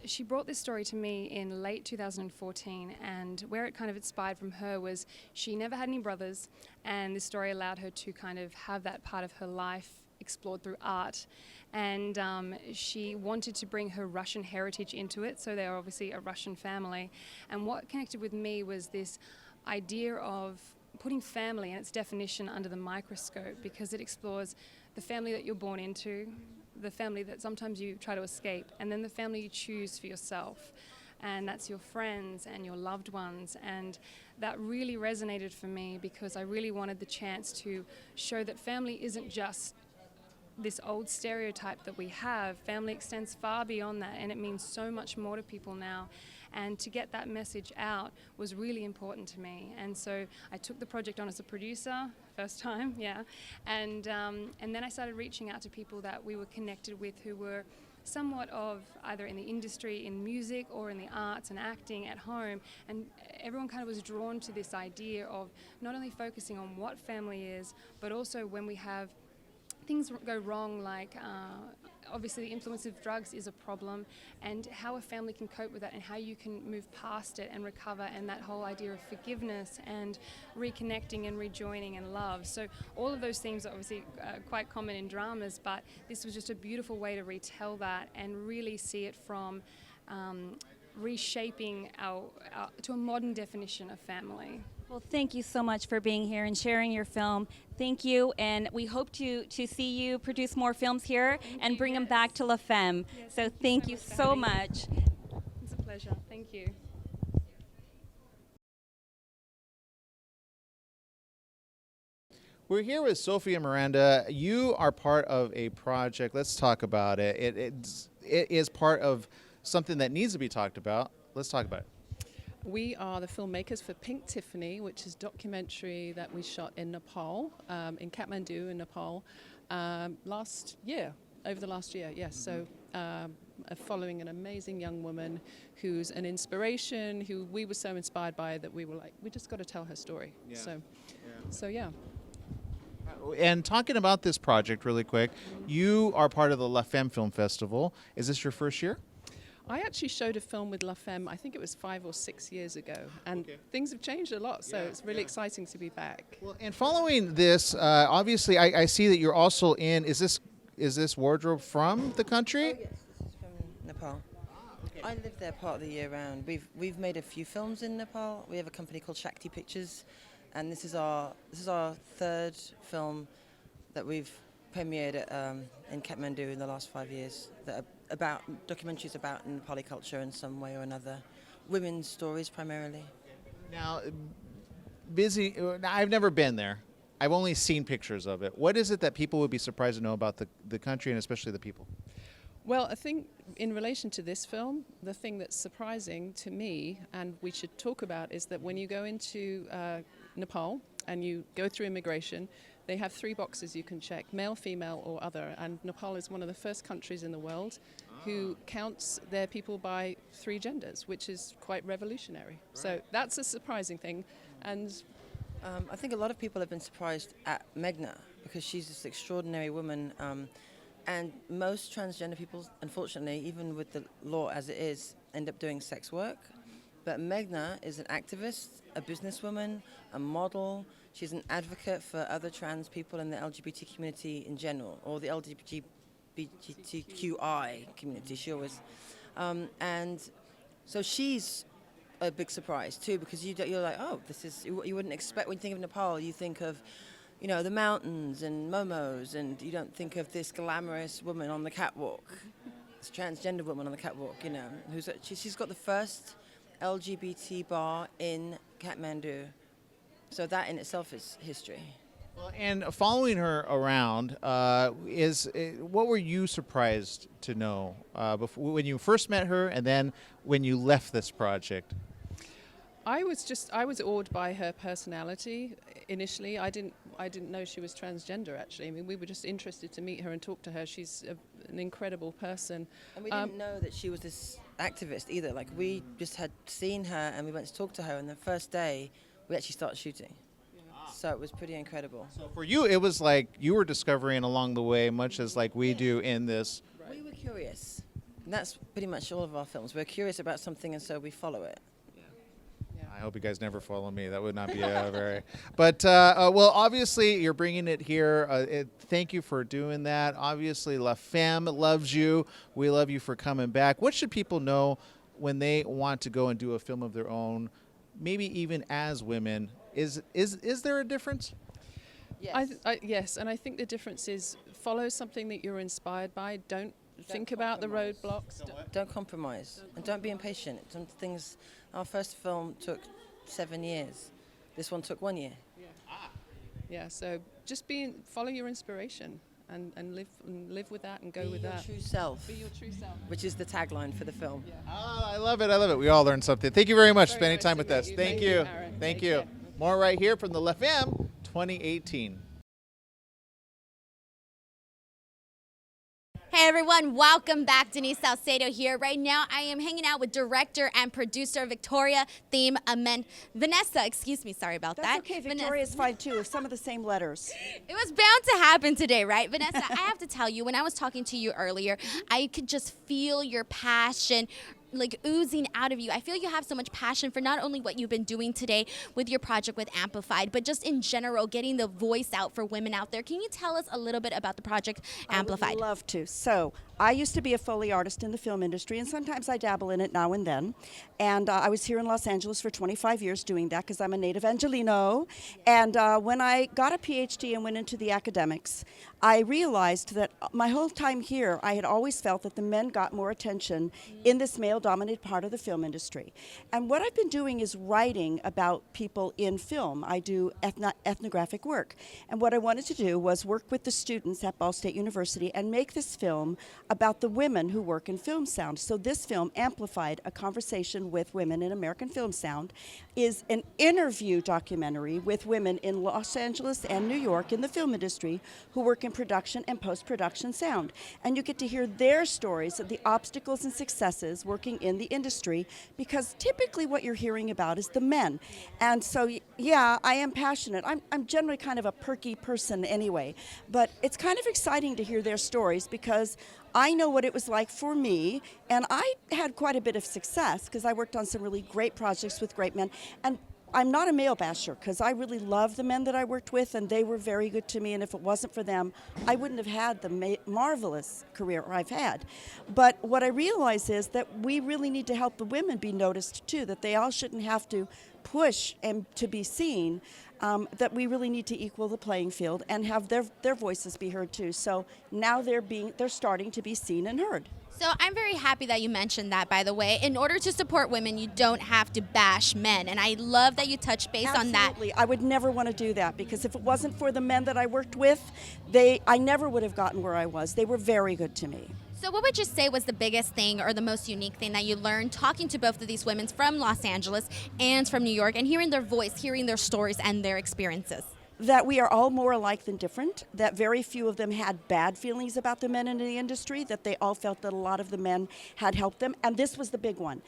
O: She brought this story to me in late 2014, and where it kind of inspired from her was she never had any brothers, and this story allowed her to kind of have that part of her life explored through art. And she wanted to bring her Russian heritage into it, so they're obviously a Russian family. And what connected with me was this idea of putting family and its definition under the microscope, because it explores the family that you're born into, the family that sometimes you try to escape, and then the family you choose for yourself. And that's your friends and your loved ones. And that really resonated for me because I really wanted the chance to show that family isn't just this old stereotype that we have. Family extends far beyond that, and it means so much more to people now. And to get that message out was really important to me. And so I took the project on as a producer, first time, yeah. And then I started reaching out to people that we were connected with who were somewhat of either in the industry, in music, or in the arts and acting at home. And everyone kind of was drawn to this idea of not only focusing on what family is, but also when we have things go wrong, like obviously the influence of drugs is a problem, and how a family can cope with that and how you can move past it and recover, and that whole idea of forgiveness and reconnecting and rejoining and love. So all of those themes are obviously quite common in dramas, but this was just a beautiful way to retell that and really see it from reshaping to a modern definition of family.
F: Well, thank you so much for being here and sharing your film. Thank you, and we hope to see you produce more films here and bring them back to La Femme.
O: Yes,
F: so thank you so much.
O: It's a pleasure. Thank you.
A: We're here with Sophia Miranda. You are part of a project. Let's talk about it. It is part of something that needs to be talked about. Let's talk about it.
P: We are the filmmakers for Pink Tiffany, which is a documentary that we shot in Nepal, in Kathmandu in Nepal, over the last year, yes. So following an amazing young woman who's an inspiration, who we were so inspired by that we were like, we just got to tell her story.
A: Yeah.
P: So yeah.
A: And talking about this project really quick, you are part of the La Femme Film Festival. Is this your first year?
P: I actually showed a film with La Femme, I think it was 5 or 6 years ago, and things have changed a lot, so it's really exciting to be back.
A: Well, and following this, obviously, I see that you're also in, is this wardrobe from the country?
Q: Oh, yes, this is from Nepal. I live there part of the year round. We've made a few films in Nepal. We have a company called Shakti Pictures, and this is our third film that we've premiered in Kathmandu in the last 5 years. That are about documentaries about Nepali culture in some way or another, women's stories primarily.
A: Now, busy. I've never been there. I've only seen pictures of it. What is it that people would be surprised to know about the country and especially the people?
P: Well, I think in relation to this film, the thing that's surprising to me, and we should talk about, is that when you go into Nepal and you go through immigration, they have 3 boxes you can check: male, female, or other. And Nepal is one of the first countries in the world who counts their people by 3 genders, which is quite revolutionary. Right. So that's a surprising thing. And
Q: I think a lot of people have been surprised at Meghna because she's this extraordinary woman. And most transgender people, unfortunately, even with the law as it is, end up doing sex work. But Meghna is an activist, a businesswoman, a model. She's an advocate for other trans people in the LGBT community in general, or the LGBTQI community. She always, and so she's a big surprise too, because you're like, oh, this is, you wouldn't expect when you think of Nepal. You think of, you know, the mountains and momos, and you don't think of this glamorous woman on the catwalk, this transgender woman on the catwalk, you know, she's got the first LGBT bar in Kathmandu. So that in itself is history.
A: Well, and following her around, what were you surprised to know before, when you first met her, and then when you left this project?
P: I was awed by her personality initially. I didn't know she was transgender, actually. I mean, we were just interested to meet her and talk to her. She's an incredible person.
Q: And we didn't know that she was this activist either. Like, we just had seen her and we went to talk to her, and the first day we actually started shooting. So it was pretty incredible.
A: So for you, it was like you were discovering along the way, much as like we do in this.
Q: Right. We were curious. And that's pretty much all of our films. We're curious about something, and so we follow it.
A: I hope you guys never follow me. That would not be very. But, well, obviously, you're bringing it here. Thank you for doing that. Obviously, La Femme loves you. We love you for coming back. What should people know when they want to go and do a film of their own, maybe even as women? Is there a difference?
Q: Yes.
P: Yes, and I think the difference is follow something that you're inspired by. Don't think about the roadblocks.
Q: Don't compromise. And don't be impatient. Some things, our first film took 7 years. This one took 1 year.
P: Yeah, so just follow your inspiration and live with that and go with that.
Q: Be your true self.
P: Be your true self.
Q: Which is the tagline for the film.
P: Yeah.
A: Oh, I love it. I love it. We all learned something. Thank you very much for spending time with us. Thank you. Thank you. More right here from the La Femme 2018.
I: Hey everyone, welcome back. Denise Salcedo here. Right now I am hanging out with director and producer Victoria Vanessa, excuse me, sorry about that.
R: That's okay, Victoria's fine too, some of the same letters.
I: It was bound to happen today, right? Vanessa, I have to tell you, when I was talking to you earlier, I could just feel your passion like oozing out of you. I feel you have so much passion for not only what you've been doing today with your project with Amplified, but just in general, getting the voice out for women out there. Can you tell us a little bit about the project Amplified?
R: I would love to. So, I used to be a Foley artist in the film industry, and sometimes I dabble in it now and then. And I was here in Los Angeles for 25 years doing that because I'm a native Angelino. And when I got a PhD and went into the academics, I realized that my whole time here, I had always felt that the men got more attention in this male-dominated part of the film industry. And what I've been doing is writing about people in film. I do ethnographic work. And what I wanted to do was work with the students at Ball State University and make this film about the women who work in film sound. So this film, Amplified, a conversation with women in American film sound, is an interview documentary with women in Los Angeles and New York in the film industry who work in production and post-production sound. And you get to hear their stories of the obstacles and successes working in the industry, because typically what you're hearing about is the men. And so, yeah, I am passionate. I'm generally kind of a perky person anyway, but it's kind of exciting to hear their stories because I know what it was like for me, and I had quite a bit of success because I worked on some really great projects with great men. And I'm not a male basher because I really love the men that I worked with, and they were very good to me. And if it wasn't for them, I wouldn't have had the marvelous career I've had. But what I realize is that we really need to help the women be noticed too, that they all shouldn't have to push and to be seen, that we really need to equal the playing field and have their voices be heard too. So now they're starting to be seen and heard.
I: So I'm very happy that you mentioned that, by the way. In order to support women, you don't have to bash men. And I love that you touched base on that.
R: Absolutely. I would never want to do that because if it wasn't for the men that I worked with, I never would have gotten where I was. They were very good to me.
I: So what would you say was the biggest thing or the most unique thing that you learned talking to both of these women from Los Angeles and from New York and hearing their voice, hearing their stories and their experiences?
R: That we are all more alike than different, that very few of them had bad feelings about the men in the industry, that they all felt that a lot of the men had helped them, and this was the big one.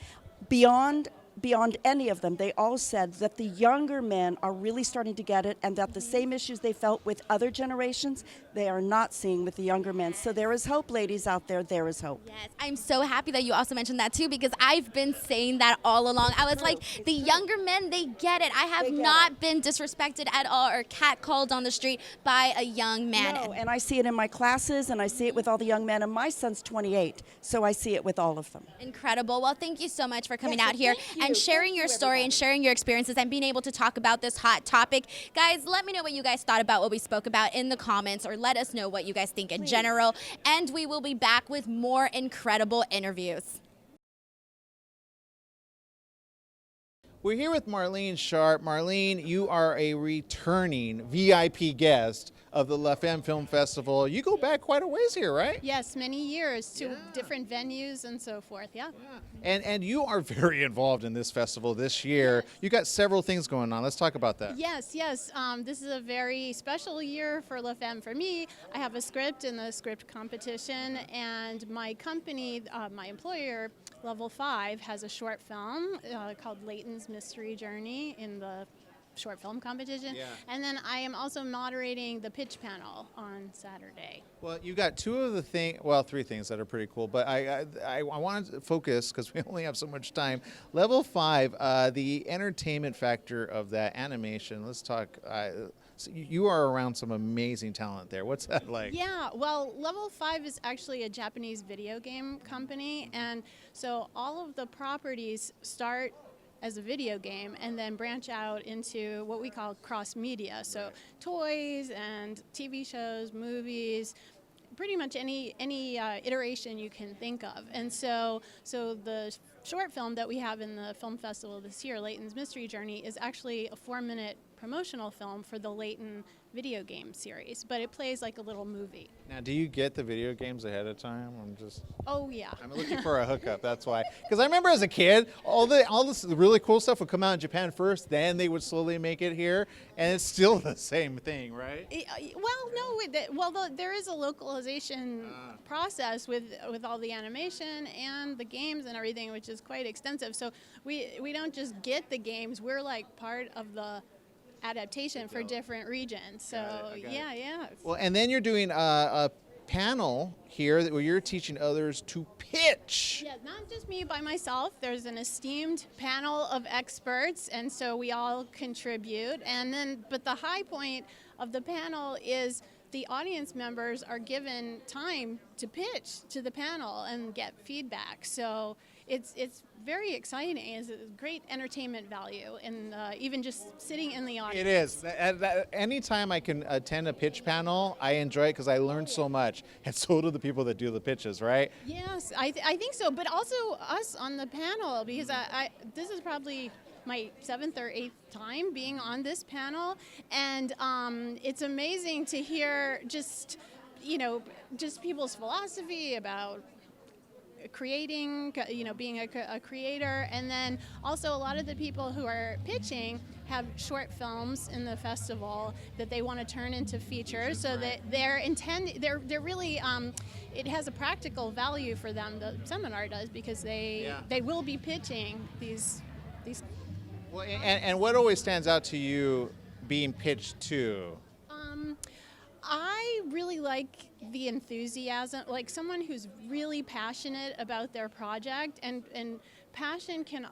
R: Beyond any of them, they all said that the younger men are really starting to get it, and that the same issues they felt with other generations, they are not seeing with the younger men. So there is hope, ladies out there, there is hope.
I: Yes, I'm so happy that you also mentioned that too, because I've been saying that all along. I was like, the younger men, they get it. I have not been disrespected at all or catcalled on the street by a young man.
R: No, and I see it in my classes, and I see it with all the young men, and my son's 28, so I see it with all of them.
I: Incredible. Well, thank you so much for coming out here and sharing your story and sharing your experiences and being able to talk about this hot topic. Guys, let me know what you guys thought about what we spoke about in the comments, or let us know what you guys think in general, and we will be back with more incredible interviews.
A: We're here with Marlene Sharp. Marlene, you are a returning VIP guest of the La Femme Film Festival. You go back quite a ways here, right?
S: Yes, many years to different venues and so forth, yeah.
A: And you are very involved in this festival this year. You got several things going on. Let's talk about that.
S: Yes. This is a very special year for La Femme for me. I have a script in the script competition, and my company, my employer, Level 5, has a short film called Leighton's Mystery Journey in the short film competition. And then I am also moderating the pitch panel on Saturday.
A: Well, you got three things that are pretty cool, but I wanted to focus, because we only have so much time. Level 5, the entertainment factor of that animation. Let's talk. So you are around some amazing talent there. What's that like?
S: Yeah, well, Level 5 is actually a Japanese video game company, and so all of the properties start as a video game and then branch out into what we call cross media. So toys and TV shows, movies, pretty much any iteration you can think of. And so the short film that we have in the film festival this year, Leighton's Mystery Journey, is actually a 4-minute promotional film for the Leighton video game series, but it plays like a little movie.
A: Now, do you get the video games ahead of time?
S: Oh yeah.
A: I'm looking for a hookup. That's why. Because I remember as a kid, all this really cool stuff would come out in Japan first, then they would slowly make it here, and it's still the same thing, right?
S: There is a localization process with all the animation and the games and everything, which is quite extensive. So we don't just get the games; we're like part of the adaptation for different regions. So yeah.
A: Well, and then you're doing a panel here where you're teaching others to pitch.
S: Yeah, not just me by myself. There's an esteemed panel of experts, and so we all contribute. But the high point of the panel is the audience members are given time to pitch to the panel and get feedback. So it's very exciting. It's a great entertainment value, and even just sitting in the audience.
A: It is. Anytime I can attend a pitch panel, I enjoy it because I learn so much, and so do the people that do the pitches, right?
S: Yes, I think so. But also us on the panel, because this is probably my 7th or 8th time being on this panel, and it's amazing to hear just people's philosophy about creating, being a creator, and then also a lot of the people who are pitching have short films in the festival that they want to turn into features, so that they're really it has a practical value for them. The seminar does, because they will be pitching these.
A: Well, and what always stands out to you being pitched to?
S: I really like the enthusiasm, like someone who's really passionate about their project, and passion can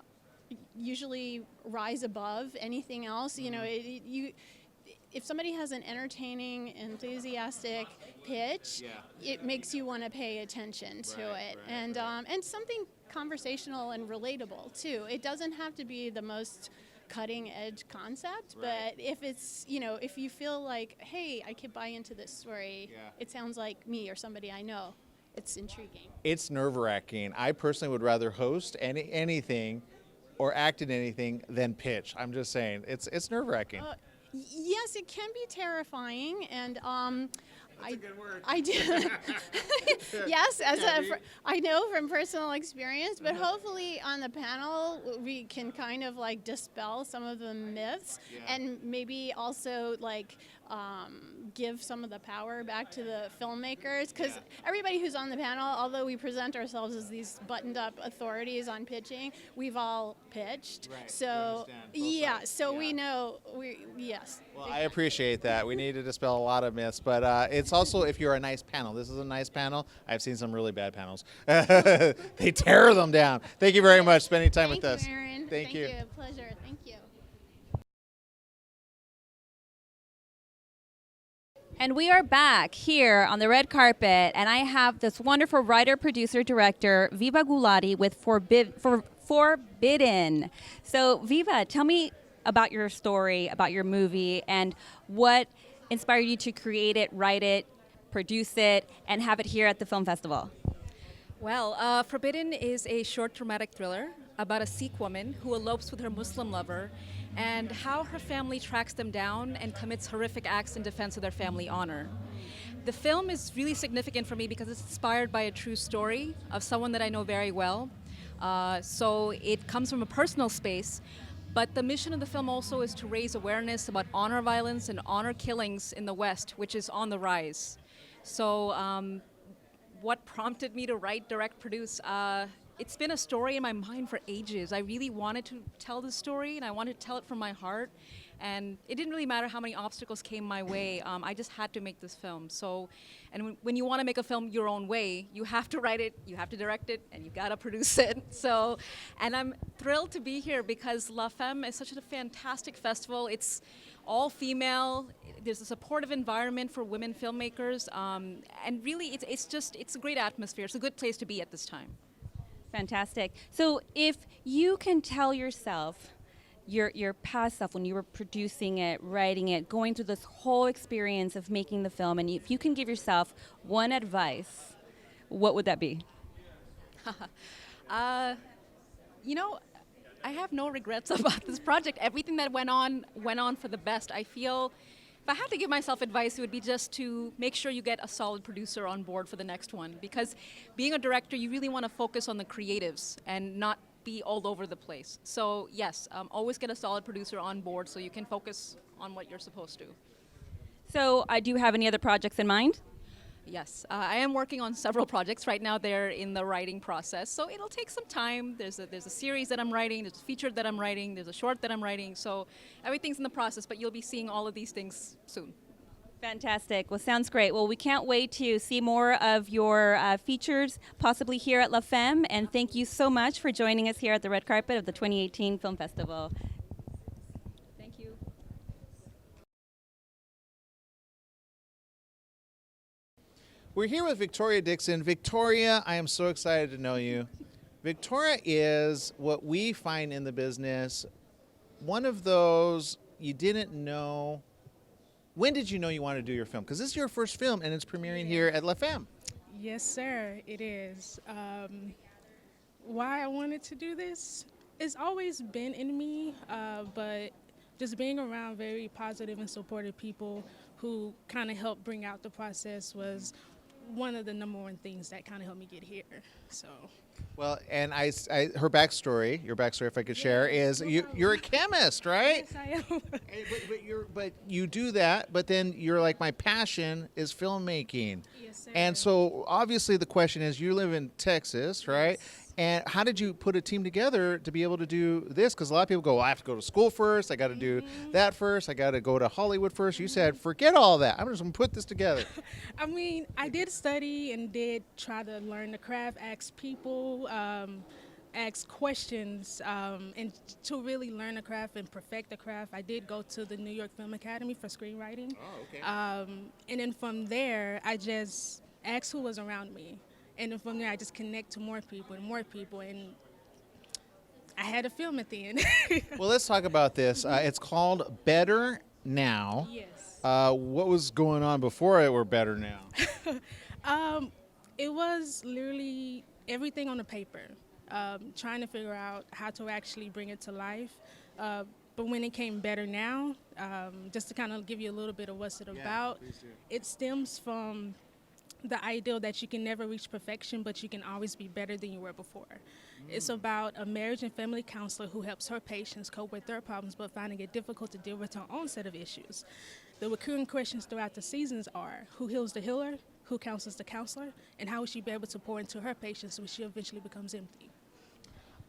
S: usually rise above anything else. You know, if somebody has an entertaining, enthusiastic pitch, it makes you want to pay attention to it, and something conversational and relatable too. It doesn't have to be the most cutting edge concept, but if it's, you know, if you feel like, hey, I could buy into this story, it sounds like me or somebody I know, it's intriguing.
A: It's nerve-wracking. I personally would rather host anything or act in anything than pitch. I'm just saying, it's nerve-wracking.
S: Yes, it can be terrifying, and
A: That's a good word.
S: I do. Yes, I know from personal experience, but hopefully on the panel we can kind of like dispel some of the myths and maybe also like give some of the power back to the filmmakers, because everybody who's on the panel, although we present ourselves as these buttoned up authorities on pitching, we've all pitched. So we know yes.
A: Well, I appreciate that. We need to dispel a lot of myths, but it's also if you're a nice panel. This is a nice panel. I've seen some really bad panels. They tear them down. Thank you very much for spending time with us.
S: Aaron.
A: Thank you.
S: Pleasure. Thank you.
F: And we are back here on the red carpet, and I have this wonderful writer, producer, director, Viva Gulati with Forbidden. So, Viva, tell me about your story, about your movie, and what inspired you to create it, write it, produce it, and have it here at the film festival.
T: Well, Forbidden is a short dramatic thriller about a Sikh woman who elopes with her Muslim lover and how her family tracks them down and commits horrific acts in defense of their family honor. The film is really significant for me because it's inspired by a true story of someone that I know very well. So it comes from a personal space, but the mission of the film also is to raise awareness about honor violence and honor killings in the West, which is on the rise. So what prompted me to write, direct, produce? It's been a story in my mind for ages. I really wanted to tell this story, and I wanted to tell it from my heart. And it didn't really matter how many obstacles came my way. I just had to make this film. So, and when you want to make a film your own way, you have to write it, you have to direct it, and you gotta produce it. So, and I'm thrilled to be here because La Femme is such a fantastic festival. It's all female. There's a supportive environment for women filmmakers, and really, it's a great atmosphere. It's a good place to be at this time.
F: Fantastic. So if you can tell yourself your past self when you were producing it, writing it, going through this whole experience of making the film, and if you can give yourself one advice, what would that be?
T: You know, I have no regrets about this project. Everything that went on for the best. I feel if I had to give myself advice, it would be just to make sure you get a solid producer on board for the next one, because being a director, you really want to focus on the creatives and not be all over the place. So yes, always get a solid producer on board so you can focus on what you're supposed to.
F: So do you have any other projects in mind?
T: Yes, I am working on several projects right now. They're in the writing process, so it'll take some time. There's a series that I'm writing, there's a feature that I'm writing, there's a short that I'm writing, so everything's in the process, but you'll be seeing all of these things soon.
F: Fantastic. Well, sounds great. Well, we can't wait to see more of your features, possibly here at La Femme, and thank you so much for joining us here at the red carpet of the 2018 Film Festival.
T: Thank you.
A: We're here with Victoria Dixon. Victoria, I am so excited to know you. Victoria is what we find in the business, one of those you didn't know. When did you know you wanted to do your film? Because this is your first film and it's premiering here at La Femme.
U: Yes, sir, it is. Why I wanted to do this, it's always been in me, but just being around very positive and supportive people who kind of helped bring out the process was one of the number one things that kind of helped me get here. So.
A: Well, and her backstory, your backstory, if I could share, is you're a chemist, right?
U: Yes, I am.
A: But you do that, but then you're like, my passion is filmmaking.
U: Yes, sir.
A: And so obviously the question is, you live in Texas, right? Yes. And how did you put a team together to be able to do this? Because a lot of people go, well, I have to go to school first. I got to do that first. I got to go to Hollywood first. You said, forget all that. I'm just going to put this together.
U: I mean, I did study and did try to learn the craft, ask people, ask questions and to really learn the craft and perfect the craft. I did go to the New York Film Academy for screenwriting.
A: Oh, okay.
U: And then from there, I just asked who was around me. And then from there, I just connect to more people, and I had a film at the end.
A: Well, let's talk about this. It's called Better Now.
U: Yes.
A: What was going on before it were Better Now?
U: It was literally everything on the paper, trying to figure out how to actually bring it to life. But when it came Better Now, just to kind of give you a little bit of what's it about, it stems from the ideal that you can never reach perfection, but you can always be better than you were before. It's about a marriage and family counselor who helps her patients cope with their problems, but finding it difficult to deal with her own set of issues. The recurring questions throughout the seasons are, who heals the healer, who counsels the counselor, and how will she be able to pour into her patients when she eventually becomes empty?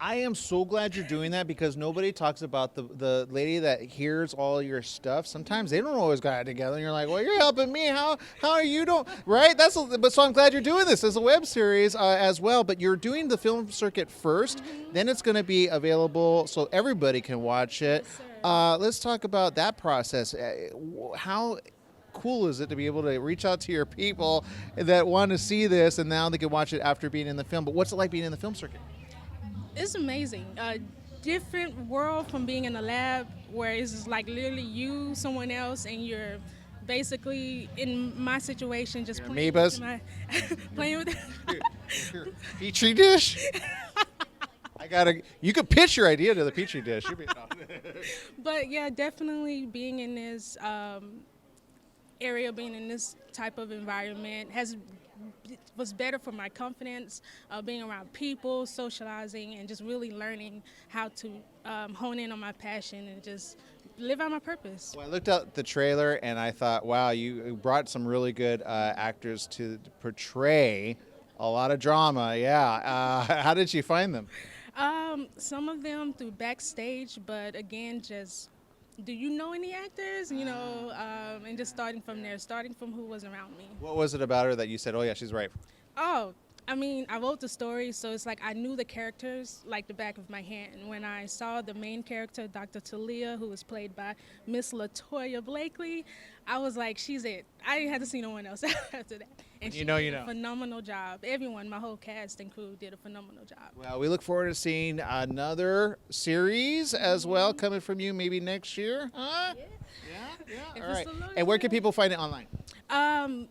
A: I am so glad you're doing that, because nobody talks about the lady that hears all your stuff. Sometimes they don't always got it together, and you're like, well, you're helping me. How are you doing? Right? But so I'm glad you're doing this as a web series as well. But you're doing the film circuit first, then it's going to be available so everybody can watch it. Let's talk about that process. How cool is it to be able to reach out to your people that want to see this, and now they can watch it after being in the film? But what's it like being in the film circuit?
U: It's amazing. A different world from being in a lab where it's just like literally you, someone else, and you're basically, in my situation, just playing
A: amoebas?
U: playing with
A: Petri dish? You could pitch your idea to the Petri dish.
U: But yeah, definitely being in this area, being in this type of environment was better for my confidence, being around people, socializing, and just really learning how to hone in on my passion and just live out my purpose.
A: Well, I looked at the trailer and I thought, wow, you brought some really good actors to portray a lot of drama. Yeah. How did you find them?
U: Some of them through backstage, but again, just do you know any actors? And just starting from there, starting from who was around me.
A: What was it about her that you said, oh yeah, she's right?
U: Oh, I mean, I wrote the story, so it's like I knew the characters like the back of my hand. When I saw the main character, Dr. Talia, who was played by Miss LaToya Blakely, I was like, she's it. I had to see no one else after that. And she did a phenomenal job. Everyone, my whole cast and crew did a phenomenal job.
A: Well, we look forward to seeing another series as well coming from you maybe next year. Huh? Yeah. All right. And where can people find it online?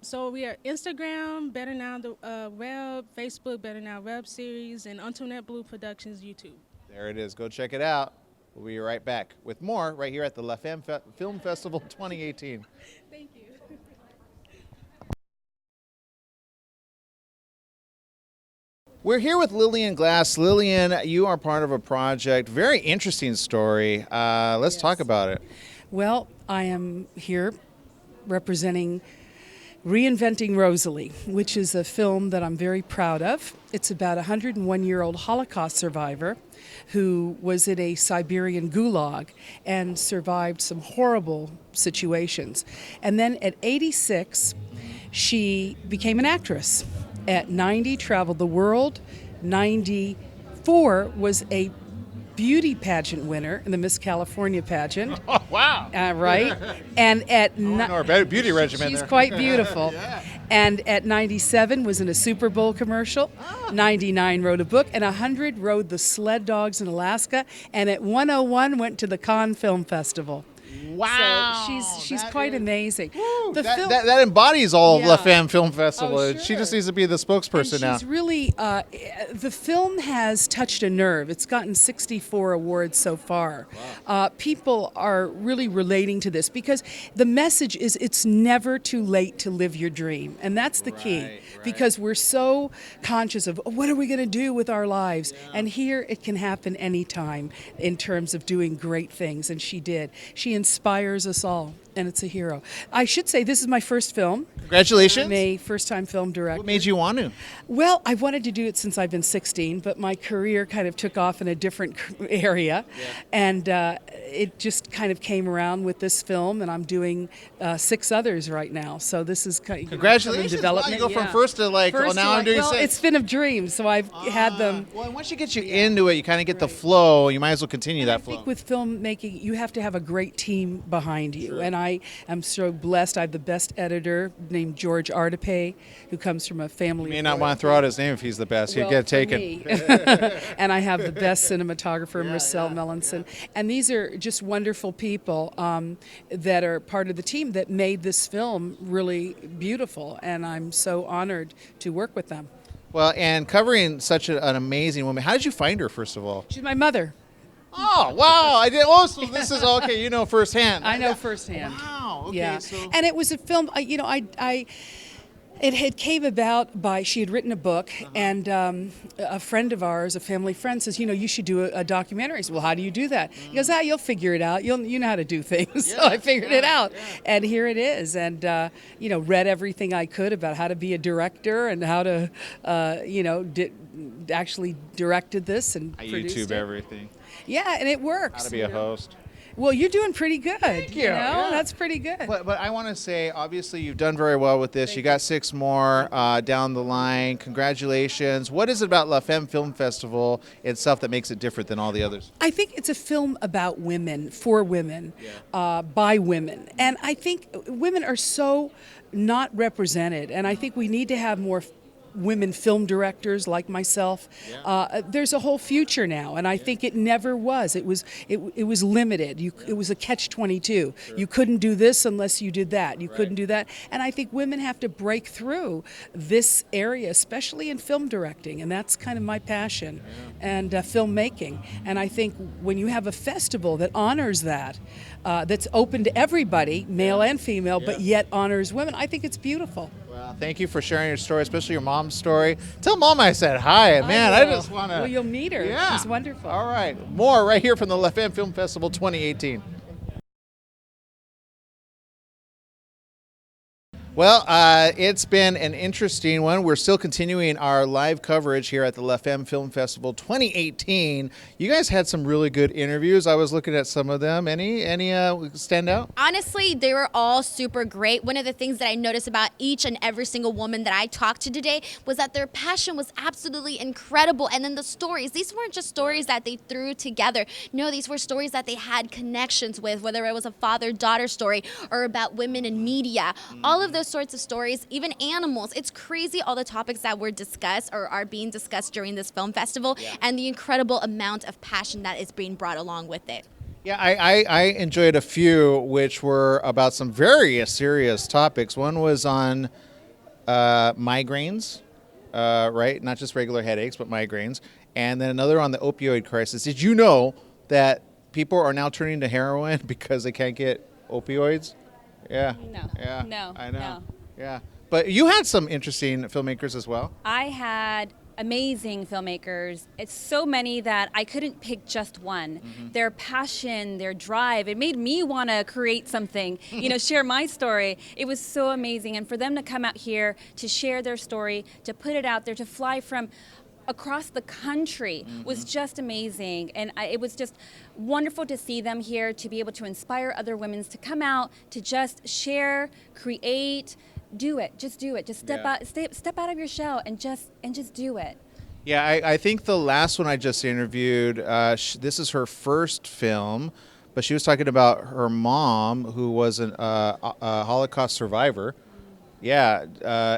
U: So we are Instagram, Better Now the web, Facebook, Better Now web series, and Antoinette Blue Productions YouTube.
A: There it is. Go check it out. We'll be right back with more right here at the La Femme Film Festival 2018.
U: Thank you.
A: We're here with Lillian Glass. Lillian, you are part of a project, very interesting story. Let's talk about it.
D: Well, I am here representing Reinventing Rosalie, which is a film that I'm very proud of. It's about a 101-year-old Holocaust survivor who was in a Siberian gulag and survived some horrible situations. And then at 86, she became an actress. At 90, traveled the world. 94, was a beauty pageant winner in the Miss California pageant.
A: Oh, wow.
D: Right? And at
A: beauty regimen.
D: She's
A: there.
D: quite beautiful. Yeah. And at 97 was in a Super Bowl commercial. 99 wrote a book, and 100 rode the sled dogs in Alaska. And at 101 went to the Cannes Film Festival.
A: Wow.
D: So she's quite amazing.
A: That embodies all of La Femme Film Festival.
D: Oh, sure.
A: She just needs to be the spokesperson now.
D: She's really, the film has touched a nerve. It's gotten 64 awards so far. Wow. People are really relating to this because the message is it's never too late to live your dream. And that's the key because we're so conscious of what are we going to do with our lives? Yeah. And here it can happen anytime in terms of doing great things. And she did. She inspires us all. and it's a hero. I should say this is my first film.
A: Congratulations.
D: I'm a first-time film director.
A: What made you want to?
D: Well, I wanted to do it since I've been 16, but my career kind of took off in a different area, and it just kind of came around with this film, and I'm doing 6 others right now. So this is kind of
A: Congratulations.
D: development.
A: Wow, you go from first to like,
D: First
A: now
D: to
A: I'm doing
D: well,
A: 6.
D: it's been a dream, so I've had them.
A: Well, once you get into it, you kind of get the flow. You might as well continue that flow.
D: I think with filmmaking, you have to have a great team behind you, and I am so blessed. I have the best editor named George Artepe, who comes from a family.
A: You may not want to throw out his name if he's the best. He'll get taken.
D: And I have the best cinematographer, Marcel Melanson. And these are just wonderful people that are part of the team that made this film really beautiful, and I'm so honored to work with them.
A: Well, and covering such an amazing woman, how did you find her, first of all?
D: She's my mother.
A: Oh, wow. I did. Oh, so this is okay. You know firsthand.
D: I know firsthand.
A: Wow. Okay.
D: Yeah.
A: So.
D: And it was a film, it had came about by, she had written a book, and a friend of ours, a family friend, says, you should do a documentary. I said, well, how do you do that? He goes, you'll figure it out. You know how to do things. So I figured it out. And here it is. And, read everything I could about how to be a director and how to, actually directed this and
A: I
D: produced
A: YouTube
D: it.
A: everything.
D: Yeah, and it works.
A: How to be a host.
D: Well, you're doing pretty good. Thank
A: you.
D: Yeah. That's pretty good.
A: But I want to say, obviously, you've done very well with this. You got 6 more down the line. Congratulations. What is it about La Femme Film Festival itself that makes it different than all the others?
D: I think it's a film about women, for women, by women. And I think women are so not represented. And I think we need to have more women film directors like myself. There's a whole future now, and I think it never was. It was limited. It was a catch-22. You couldn't do this unless you did that. You couldn't do that. And I think women have to break through this area, especially in film directing, and that's kind of my passion, and filmmaking. And I think when you have a festival that honors that, that's open to everybody, male and female, but yet honors women, I think it's beautiful.
A: Well, thank you for sharing your story, especially your mom's story. Tell Mom I said hi. Man, I just want to...
D: Well, you'll meet her.
A: Yeah.
D: She's wonderful.
A: All right. More right here from the La Femme Film Festival 2018. Well, it's been an interesting one. We're still continuing our live coverage here at the La Femme Film Festival 2018. You guys had some really good interviews. I was looking at some of them. Any stand out?
I: Honestly, they were all super great. One of the things that I noticed about each and every single woman that I talked to today was that their passion was absolutely incredible. And then the stories, these weren't just stories that they threw together. No, these were stories that they had connections with, whether it was a father-daughter story or about women in media. All of those sorts of stories, even animals. It's crazy all the topics that were discussed or are being discussed during this film festival, and the incredible amount of passion that is being brought along with it.
A: Yeah, I enjoyed a few which were about some very serious topics. One was on migraines, right? Not just regular headaches, but migraines. And then another on the opioid crisis. Did you know that people are now turning to heroin because they can't get opioids? Yeah.
F: No.
A: Yeah.
F: No.
A: I know.
F: No.
A: Yeah. But you had some interesting filmmakers as well.
F: I had amazing filmmakers. It's so many that I couldn't pick just one. Their passion, their drive, it made me want to create something, share my story. It was so amazing. And for them to come out here to share their story, to put it out there, to fly from across the country was just amazing. And it was just wonderful to see them here, to be able to inspire other women to come out, to just share, create, do it. Just do it. Just step out of your shell and just do it.
A: Yeah, I think the last one I just interviewed, this is her first film, but she was talking about her mom, who was a Holocaust survivor. Yeah,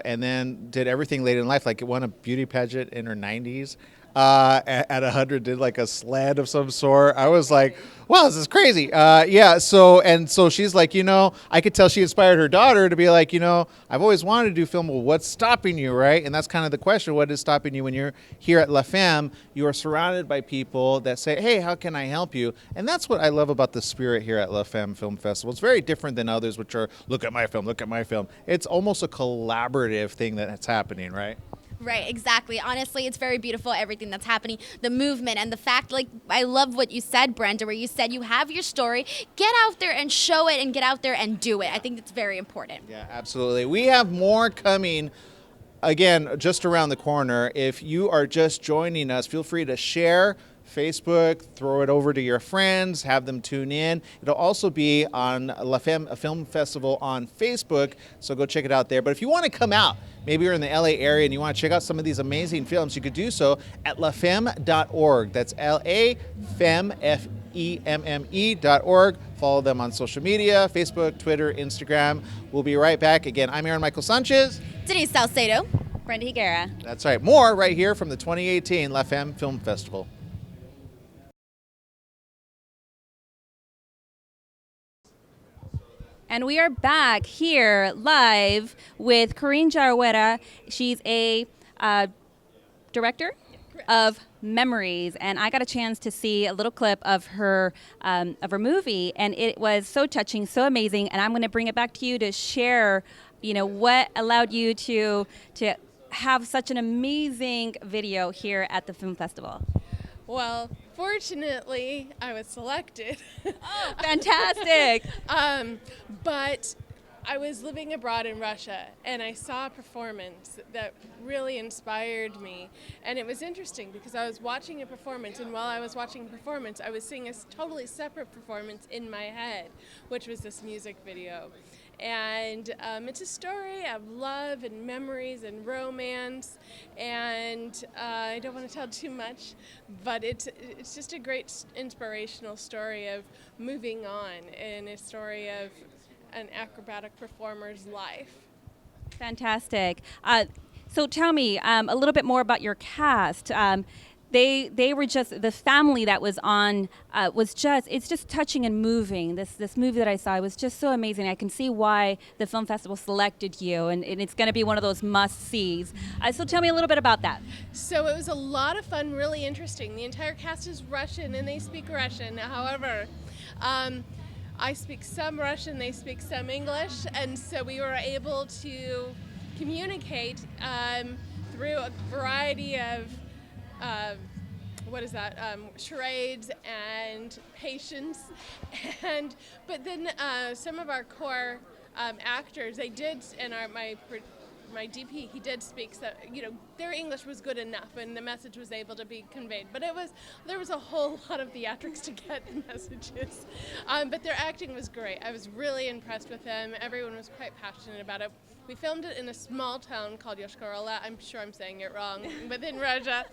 A: and then did everything late in life, like it won a beauty pageant in her 90s. At 100, did like a sled of some sort. I was like, wow, this is crazy. So she's like, I could tell she inspired her daughter to be like, I've always wanted to do film. Well, what's stopping you, right? And that's kind of the question. What is stopping you when you're here at La Femme? You are surrounded by people that say, hey, how can I help you? And that's what I love about the spirit here at La Femme Film Festival. It's very different than others, which are, look at my film, look at my film. It's almost a collaborative thing that's happening, right?
I: Right, exactly. Honestly, it's very beautiful, everything that's happening, the movement, and the fact, like, I love what you said, Brenda, where you said you have your story, get out there and show it, and get out there and do it. I think it's very important.
A: Yeah, absolutely. We have more coming. Again, just around the corner. If you are just joining us, feel free to share Facebook, throw it over to your friends, have them tune in. It'll also be on La Femme, a film festival on Facebook, so go check it out there. But if you want to come out, maybe you're in the LA area and you want to check out some of these amazing films, you could do so at lafemme.org. That's L-A-Femme, F-E-M-M-E.org. Follow them on social media, Facebook, Twitter, Instagram. We'll be right back. Again, I'm Aaron Michael Sanchez.
I: Denise Salcedo.
F: Brenda Higuera.
A: That's right. More right here from the 2018 La Femme Film Festival.
F: And we are back here live with Corinne Jarawera. She's a director of Memories, and I got a chance to see a little clip of her movie, and it was so touching, so amazing. And I'm going to bring it back to you to share, what allowed you to have such an amazing video here at the film festival.
C: Well, fortunately, I was selected.
F: Oh, fantastic!
C: But I was living abroad in Russia, and I saw a performance that really inspired me. And it was interesting because I was watching a performance, and while I was watching a performance, I was seeing a totally separate performance in my head, which was this music video. And it's a story of love and memories and romance, and I don't want to tell too much, but it's just a great inspirational story of moving on, and a story of an acrobatic performer's life.
F: Fantastic. So tell me a little bit more about your cast. They were just, the family that was on it's just touching and moving. This movie that I saw, it was just so amazing. I can see why the film festival selected you, and it's going to be one of those must-sees. So tell me a little bit about that.
C: So it was a lot of fun, really interesting. The entire cast is Russian, and they speak Russian. However, I speak some Russian, they speak some English, and so we were able to communicate through a variety of charades and patience, but then some of our core actors, they did, and my DP, he did speak, so their English was good enough, and the message was able to be conveyed. But there was a whole lot of theatrics to get messages, but their acting was great. I was really impressed with them. Everyone was quite passionate about it. We filmed it in a small town called Yoshkar-Ola. I'm sure I'm saying it wrong, within Russia,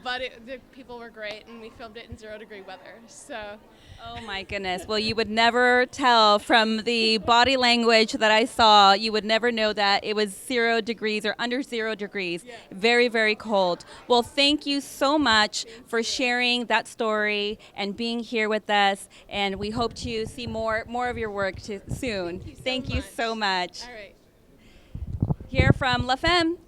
C: but the people were great, and we filmed it in 0-degree weather. So.
F: Oh my goodness. Well, you would never tell from the body language that I saw. You would never know that it was 0 degrees or under 0 degrees. Yeah. Very, very cold. Well, thank you so much for sharing that story and being here with us. And we hope to see more of your work soon. Thank you so much.
C: All right.
F: Here from La Femme.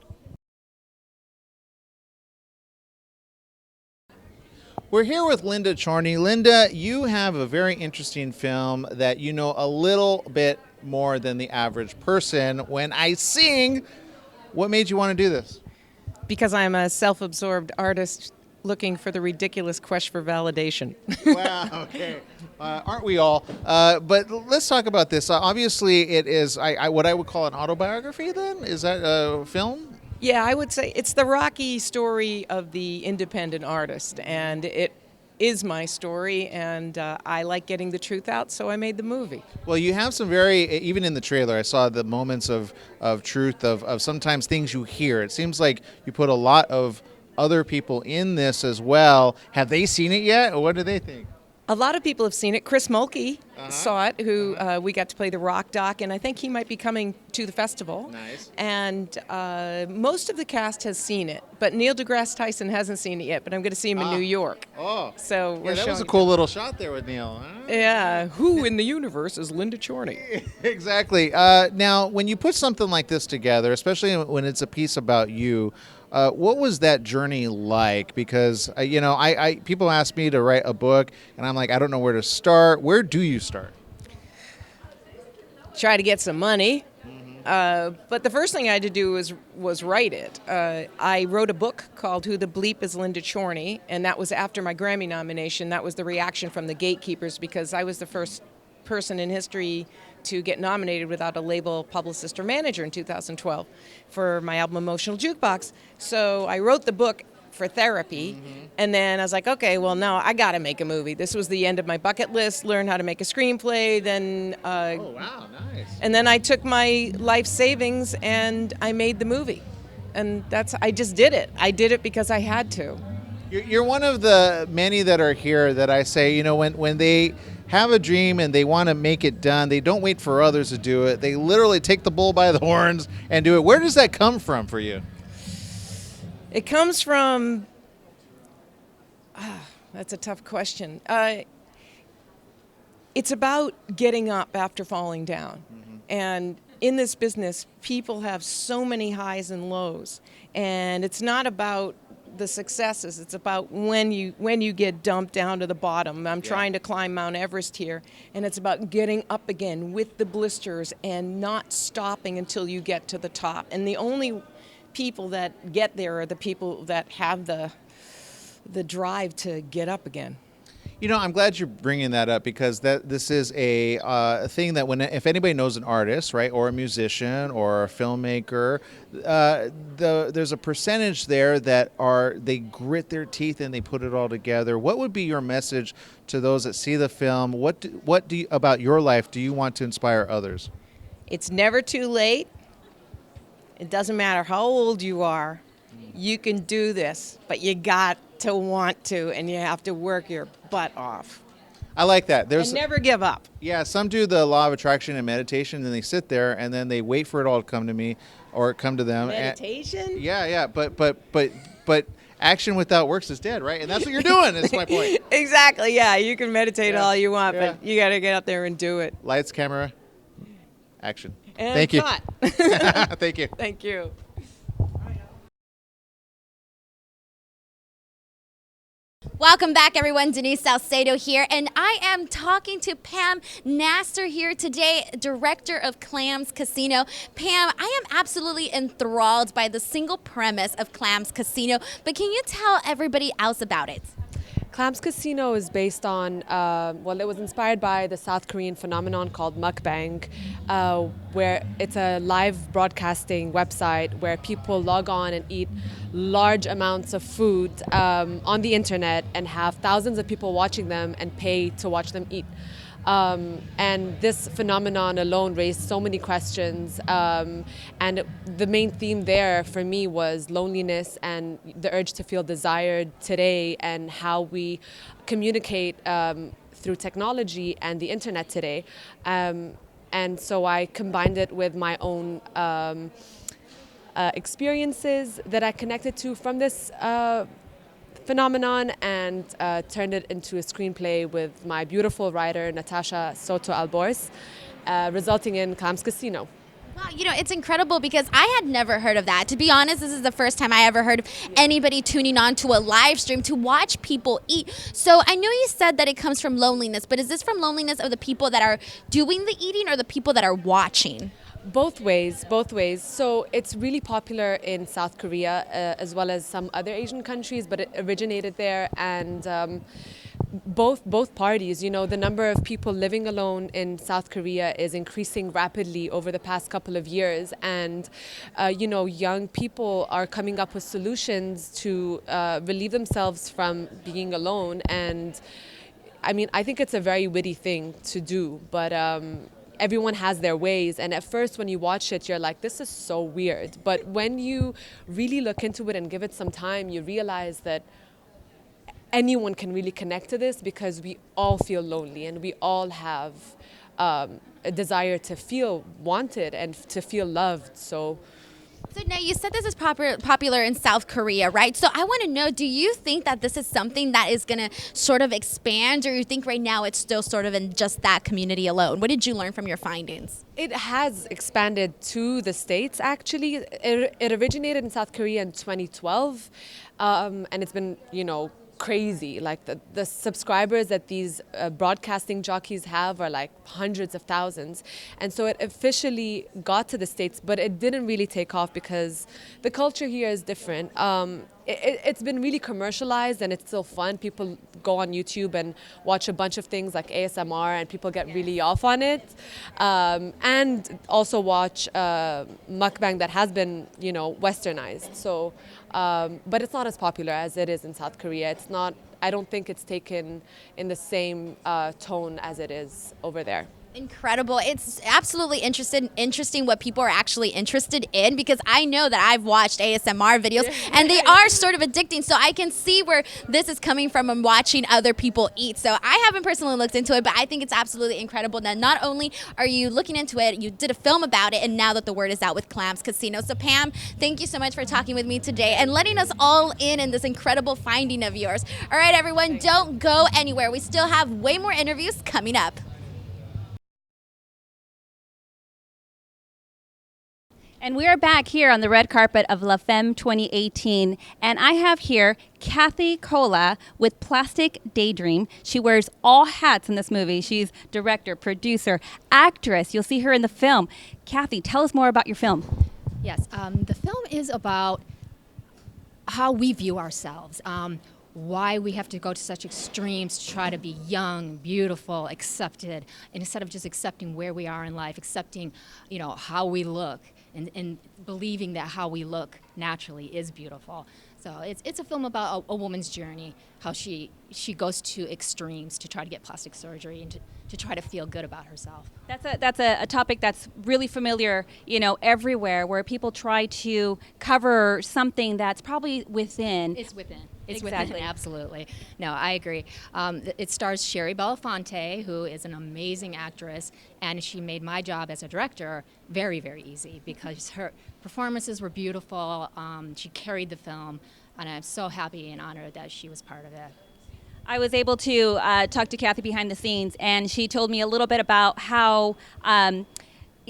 A: We're here with Linda Chorney. Linda, you have a very interesting film that you know a little bit more than the average person. When I sing, what made you want to do this?
V: Because I'm a self-absorbed artist looking for the ridiculous quest for validation.
A: Wow, okay. Aren't we all? But let's talk about this. Obviously, it is what I would call an autobiography then? Is that a film?
V: Yeah, I would say it's the rocky story of the independent artist, and it is my story, and I like getting the truth out, so I made the movie.
A: Well, you have some even in the trailer, I saw the moments of truth, of sometimes things you hear. It seems like you put a lot of other people in this as well. Have they seen it yet, or what do they think?
V: A lot of people have seen it. Chris Mulkey saw it, who we got to play the rock doc, and I think he might be coming to the festival.
A: Nice.
V: And most of the cast has seen it, but Neil deGrasse Tyson hasn't seen it yet, but I'm going to see him in New York.
A: Oh.
V: So we're
A: that was a
V: showing
A: cool little shot there with Neil. Huh?
V: Yeah. Who in the universe is Linda Chorney?
A: Exactly. Now, when you put something like this together, especially when it's a piece about you, what was that journey like? Because, people ask me to write a book, and I'm like, I don't know where to start. Where do you start?
V: Try to get some money. But the first thing I had to do was write it. I wrote a book called Who the Bleep is Linda Chorney, and that was after my Grammy nomination. That was the reaction from the gatekeepers because I was the first person in history to get nominated without a label, publicist, or manager in 2012 for my album Emotional Jukebox. So I wrote the book for therapy, and then I was like, okay, well, now I got to make a movie. This was the end of my bucket list, learn how to make a screenplay, then
A: Oh, wow, nice.
V: and then I took my life savings and I made the movie. And I just did it. I did it because I had to.
A: You're one of the many that are here that I say, you know, when they have a dream and they want to make it done, they don't wait for others to do it. They literally take the bull by the horns and do it. Where does that come from for you?
V: It comes from, that's a tough question. It's about getting up after falling down. And in this business, people have so many highs and lows. And it's not about the successes, it's about when you get dumped down to the bottom. I'm trying to climb Mount Everest here, and it's about getting up again with the blisters and not stopping until you get to the top. And the only people that get there are the people that have the drive to get up again.
A: You know, I'm glad you're bringing that up because this is a thing that if anybody knows an artist, right, or a musician or a filmmaker, there's a percentage there that they grit their teeth and they put it all together. What would be your message to those that see the film? What do you, about your life do you want to inspire others?
V: It's never too late. It doesn't matter how old you are. You can do this, but you got to want to, and you have to work your butt off.
A: I like that.
V: And never give up.
A: Yeah, some do the law of attraction and meditation, and they sit there and then they wait for it all to come to me or come to them.
V: Meditation?
A: Yeah, but action without works is dead, right? And that's what you're doing. That's my point.
V: Exactly. Yeah, you can meditate all you want, but you got to get up there and do it.
A: Lights, camera, action.
V: And
A: Thank you.
V: cut.
A: Thank you.
V: Thank you.
I: Welcome back, everyone. Denise Salcedo here, and I am talking to Pam Nasser here today, director of Clams Casino. Pam, I am absolutely enthralled by the single premise of Clams Casino, but can you tell everybody else about it?
E: Clams Casino is based on, it was inspired by the South Korean phenomenon called mukbang, where it's a live broadcasting website where people log on and eat large amounts of food on the internet and have thousands of people watching them and pay to watch them eat. And this phenomenon alone raised so many questions, and the main theme there for me was loneliness and the urge to feel desired today and how we communicate through technology and the internet today. And so I combined it with my own experiences that I connected to from this phenomenon and turned it into a screenplay with my beautiful writer, Natasha Soto Alborz, resulting in Clams Casino.
I: Wow, you know, it's incredible because I had never heard of that. To be honest, this is the first time I ever heard of anybody tuning on to a live stream to watch people eat. So I know you said that it comes from loneliness, but is this from loneliness of the people that are doing the eating or the people that are watching?
E: Both ways. So it's really popular in South Korea as well as some other Asian countries, but it originated there, and both parties, you know, the number of people living alone in South Korea is increasing rapidly over the past couple of years, and you know, young people are coming up with solutions to relieve themselves from being alone. And I mean, I think it's a very witty thing to do, but everyone has their ways, and at first when you watch it, you're like, this is so weird. But when you really look into it and give it some time, you realize that anyone can really connect to this because we all feel lonely and we all have a desire to feel wanted and to feel loved. So
I: now you said this is popular in South Korea, right? So I want to know, do you think that this is something that is going to sort of expand, or you think right now it's still sort of in just that community alone? What did you learn from your findings?
E: It has expanded to the States, actually. It originated in South Korea in 2012, and it's been, you know, crazy. Like the subscribers that these broadcasting jockeys have are like hundreds of thousands. And so it officially got to the States, but it didn't really take off because the culture here is different. It's been really commercialized and it's still fun. People go on YouTube and watch a bunch of things like ASMR and people get really off on it. And also watch mukbang that has been, westernized. So, but it's not as popular as it is in South Korea. It's not, I don't think it's taken in the same tone as it is over there.
I: Incredible. It's absolutely interesting what people are actually interested in, because I know that I've watched ASMR videos and they are sort of addicting. So I can see where this is coming from and watching other people eat. So I haven't personally looked into it, but I think it's absolutely incredible that not only are you looking into it, you did a film about it, and now that the word is out with Clams Casino. So Pam, thank you so much for talking with me today and letting us all in this incredible finding of yours. All right, everyone, don't go anywhere. We still have way more interviews coming up.
F: And we are back here on the red carpet of La Femme 2018. And I have here Kathy Cola with Plastic Daydream. She wears all hats in this movie. She's director, producer, actress. You'll see her in the film. Kathy, tell us more about your film.
H: Yes, the film is about how we view ourselves. Why we have to go to such extremes to try to be young, beautiful, accepted, and instead of just accepting where we are in life, accepting, how we look, and believing that how we look naturally is beautiful. So it's a film about a woman's journey, how she goes to extremes to try to get plastic surgery and to try to feel good about herself.
F: That's a topic that's really familiar, everywhere, where people try to cover something that's probably within.
H: It's within. It's
F: Exactly.
H: within, absolutely. No, I agree. It stars Sherry Belafonte, who is an amazing actress, and she made my job as a director very, very easy because her performances were beautiful. She carried the film, and I'm so happy and honored that she was part of it.
F: I was able to talk to Kathy behind the scenes, and she told me a little bit about how,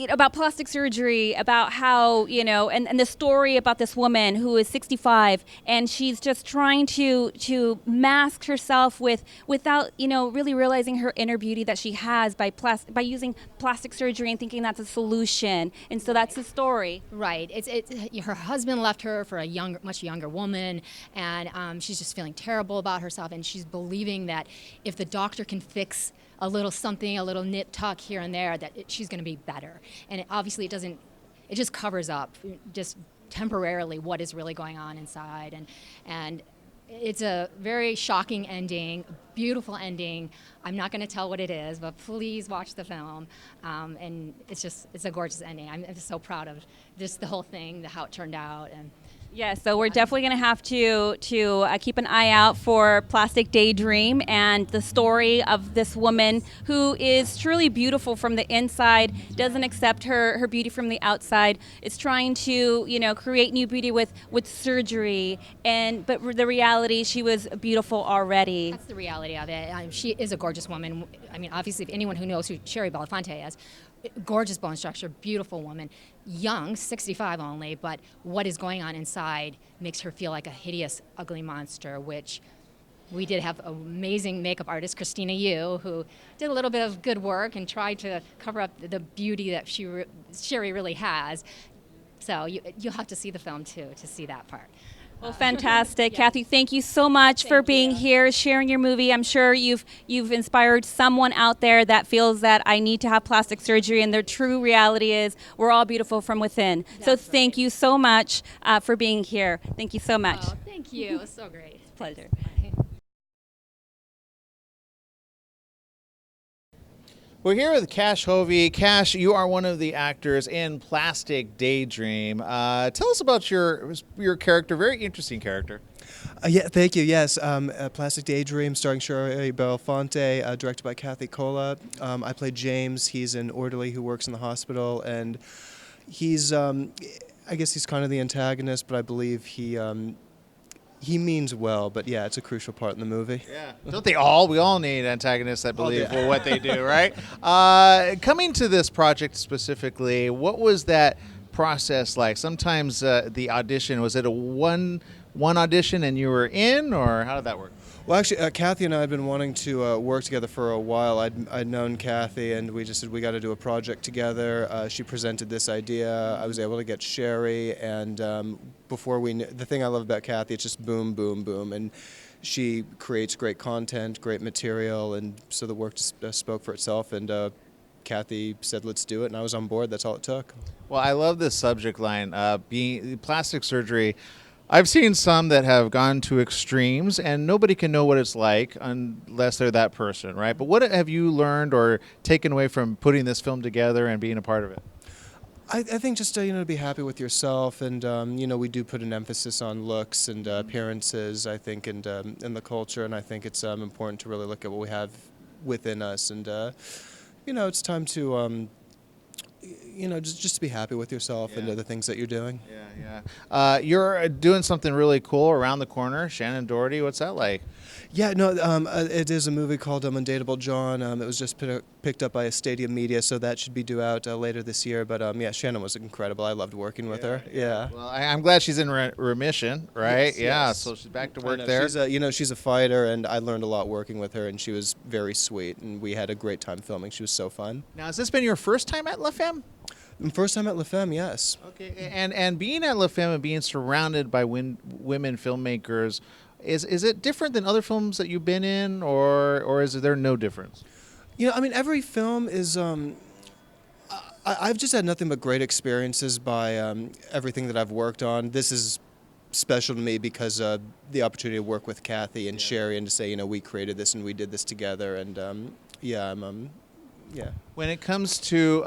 F: about plastic surgery, about how, and the story about this woman who is 65, and she's just trying to mask herself without, really realizing her inner beauty that she has by using plastic surgery and thinking that's a solution. And so that's the story.
H: Right. Her husband left her for a much younger woman, and she's just feeling terrible about herself, and she's believing that if the doctor can fix a little something, a little nip tuck here and there, that she's going to be better. And obviously it just covers up just temporarily what is really going on inside. And it's a very shocking ending, beautiful ending. I'm not going to tell what it is, but please watch the film. And it's a gorgeous ending. I'm just so proud of just the whole thing, how it turned out. And
F: Yeah, so we're definitely going to have to keep an eye out for Plastic Daydream and the story of this woman who is truly beautiful from the inside, doesn't accept her beauty from the outside, is trying to, create new beauty with surgery, but the reality, she was beautiful already.
H: That's the reality of it. She is a gorgeous woman. I mean, obviously, if anyone who knows who Sherry Belafonte is, gorgeous bone structure, beautiful woman, young, 65 only, but what is going on inside makes her feel like a hideous, ugly monster, which we did have an amazing makeup artist, Christina Yu, who did a little bit of good work and tried to cover up the beauty that Sherry really has. So you'll have to see the film, too, to see that part.
F: Well, fantastic. Kathy, thank you so much for being here, sharing your movie. I'm sure you've inspired someone out there that feels that I need to have plastic surgery, and their true reality is we're all beautiful from within. So thank you so much for being here. Thank you so much.
H: Oh, thank you. It was so great.
F: Pleasure.
A: We're here with Cash Hovey. Cash, you are one of the actors in Plastic Daydream. Tell us about your character. Very interesting character.
J: Yeah, thank you. Yes, Plastic Daydream, starring Sherry Belafonte, directed by Kathy Cola. I played James. He's an orderly who works in the hospital, and he's, I guess he's kind of the antagonist, but I believe he means well, but yeah, it's a crucial part in the movie.
A: Yeah. Don't they all? We all need antagonists that believe what they do, right? Coming to this project specifically, what was that process like? Sometimes the audition, was it a one one audition and you were in, or how did that work?
J: Well, actually, Kathy and I had been wanting to work together for a while. I'd known Kathy, and we just said we got to do a project together. She presented this idea. I was able to get Sherry, and before we knew, the thing I love about Kathy, it's just boom, boom, boom, and she creates great content, great material, and so the work just spoke for itself. And Kathy said, "Let's do it," and I was on board. That's all it took.
A: Well, I love this subject line, being plastic surgery. I've seen some that have gone to extremes, and nobody can know what it's like unless they're that person, right? But what have you learned or taken away from putting this film together and being a part of it?
J: I think just to be happy with yourself, and we do put an emphasis on looks and appearances. I think, and in the culture, and I think it's important to really look at what we have within us, and it's time to. Just to be happy with yourself and the things that you're doing.
A: Yeah. You're doing something really cool around the corner. Shannon Doherty, what's that like?
J: Yeah, no, it is a movie called Undateable John. It was just picked up by a Stadium Media, so that should be due out later this year. But yeah, Shannon was incredible. I loved working with her. Yeah.
A: Well, I'm glad she's in remission, right?
J: Yes.
A: So she's back to work
J: know,
A: there.
J: She's a fighter, and I learned a lot working with her, and she was very sweet, and we had a great time filming. She was so fun.
A: Now, has this been your first time at La Femme?
J: First time at La Femme, yes.
A: Okay, and being at La Femme and being surrounded by women filmmakers, is it different than other films that you've been in, or is there no difference?
J: Every film is. I've just had nothing but great experiences by everything that I've worked on. This is special to me because the opportunity to work with Kathy and Sherry and to say, we created this and we did this together, and yeah.
A: When it comes to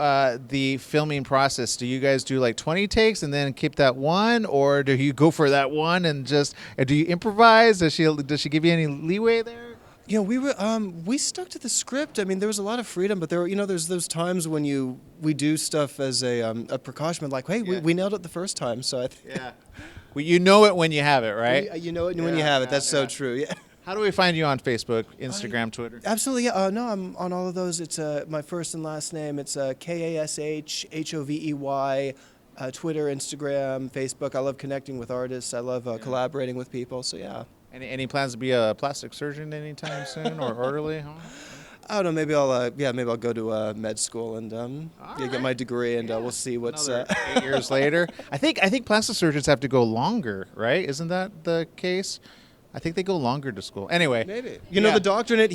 A: the filming process, do you guys do like 20 takes and then keep that one, or do you go for that one and just do you improvise? Does she give you any leeway there?
J: We stuck to the script. I mean, there was a lot of freedom, but there's those times when we do stuff as a precaution, like, hey, we nailed it the first time. So
A: Well, you know it when you have it, right?
J: You know it when you have it. That's so true. Yeah.
A: How do we find you on Facebook, Instagram, Twitter?
J: Absolutely, yeah. No, I'm on all of those. It's my first and last name. It's KASHHOVEY. Twitter, Instagram, Facebook. I love connecting with artists. I love collaborating with people. So yeah.
A: Any plans to be a plastic surgeon anytime soon, or orderly? Huh?
J: I don't know. Maybe I'll go to med school and get my degree, and we'll see what's
A: 8 years later. I think plastic surgeons have to go longer, right? Isn't that the case? I think they go longer to school. Anyway,
J: maybe the doctor in it.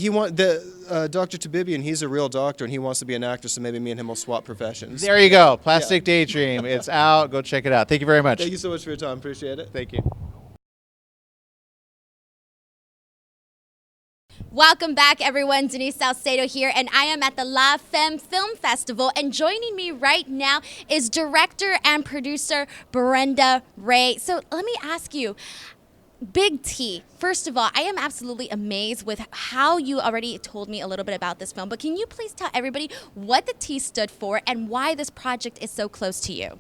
J: Dr. Tabibian. He's a real doctor, and he wants to be an actor. So maybe me and him will swap professions.
A: There you go. Plastic Daydream. It's out. Go check it out. Thank you very much.
J: Thank you so much for your time. Appreciate it.
A: Thank you.
I: Welcome back, everyone. Denise Salcedo here, and I am at the La Femme Film Festival. And joining me right now is director and producer Brenda Ray. So let me ask you, Big T, first of all, I am absolutely amazed with how you already told me a little bit about this film, but can you please tell everybody what the T stood for and why this project is so close to you?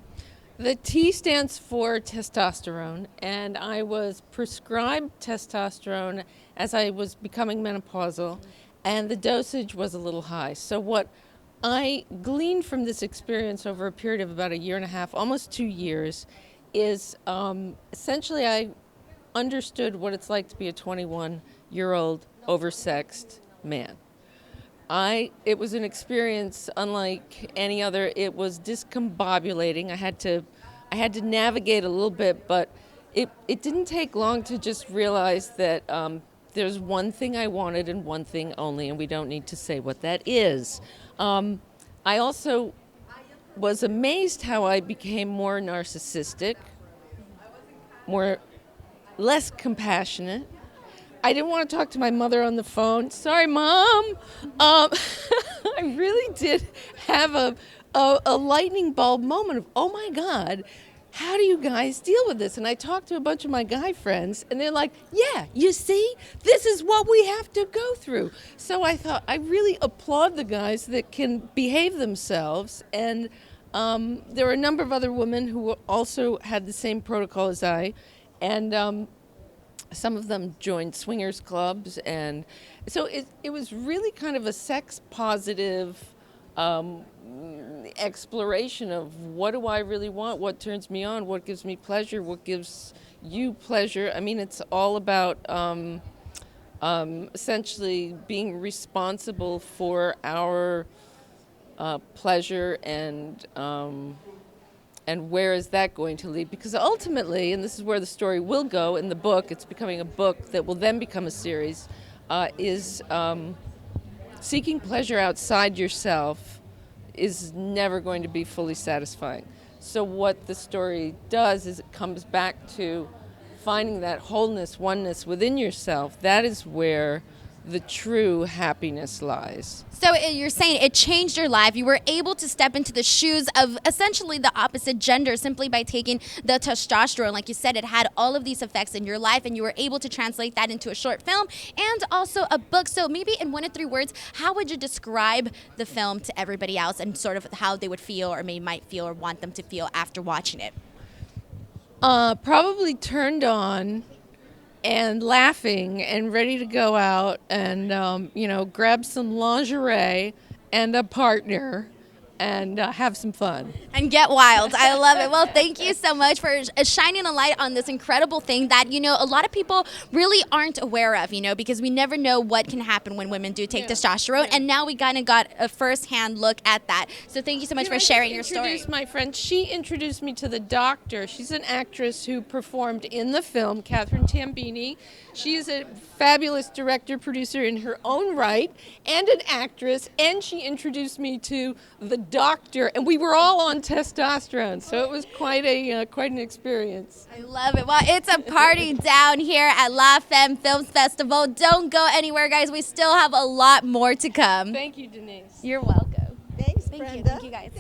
K: The T stands for testosterone, and I was prescribed testosterone as I was becoming menopausal, and the dosage was a little high. So what I gleaned from this experience over a period of about 1.5 years, almost 2 years, is essentially I understood what it's like to be a 21-year-old oversexed man. It was an experience unlike any other. It was discombobulating. I had to navigate a little bit, but it didn't take long to just realize that there's one thing I wanted and one thing only, and we don't need to say what that is. I also was amazed how I became more narcissistic, less compassionate. I didn't want to talk to my mother on the phone. Sorry, Mom. I really did have a lightning bulb moment of, oh my God, how do you guys deal with this? And I talked to a bunch of my guy friends, and they're like, yeah, you see, this is what we have to go through. So I thought, I really applaud the guys that can behave themselves. And there were a number of other women who also had the same protocol as I. And some of them joined swingers clubs, and so it was really kind of a sex positive exploration of what do I really want, what turns me on, what gives me pleasure, what gives you pleasure. I mean, it's all about essentially being responsible for our pleasure and where is that going to lead? Because ultimately, and this is where the story will go in the book, it's becoming a book that will then become a series, is seeking pleasure outside yourself is never going to be fully satisfying. So what the story does is it comes back to finding that wholeness, oneness within yourself. That is where the true happiness lies.
I: So you're saying it changed your life. You were able to step into the shoes of essentially the opposite gender simply by taking the testosterone. Like you said, it had all of these effects in your life, and you were able to translate that into a short film and also a book. So maybe in 1 to 3 words, how would you describe the film to everybody else and sort of how they would feel or maybe might feel or want them to feel after watching it?
K: Probably turned on and laughing and ready to go out and, grab some lingerie and a partner and have some fun.
I: And get wild. I love it. Well, thank you so much for shining a light on this incredible thing that, a lot of people really aren't aware of, because we never know what can happen when women do take testosterone. And now we kind of got a first-hand look at that. So thank you so much for sharing your story.
K: Introduce my friend. She introduced me to the doctor. She's an actress who performed in the film, Catherine Tambini. She is a fabulous director, producer in her own right, and an actress. And she introduced me to the doctor, and we were all on testosterone, so it was quite an experience.
I: I love it. Well, it's a party down here at La Femme Films Festival. Don't go anywhere, guys. We still have a lot more to come.
K: Thank you, Denise.
I: You're welcome.
N: Thanks,
I: Thank
N: Brenda.
I: you. Thank you, guys.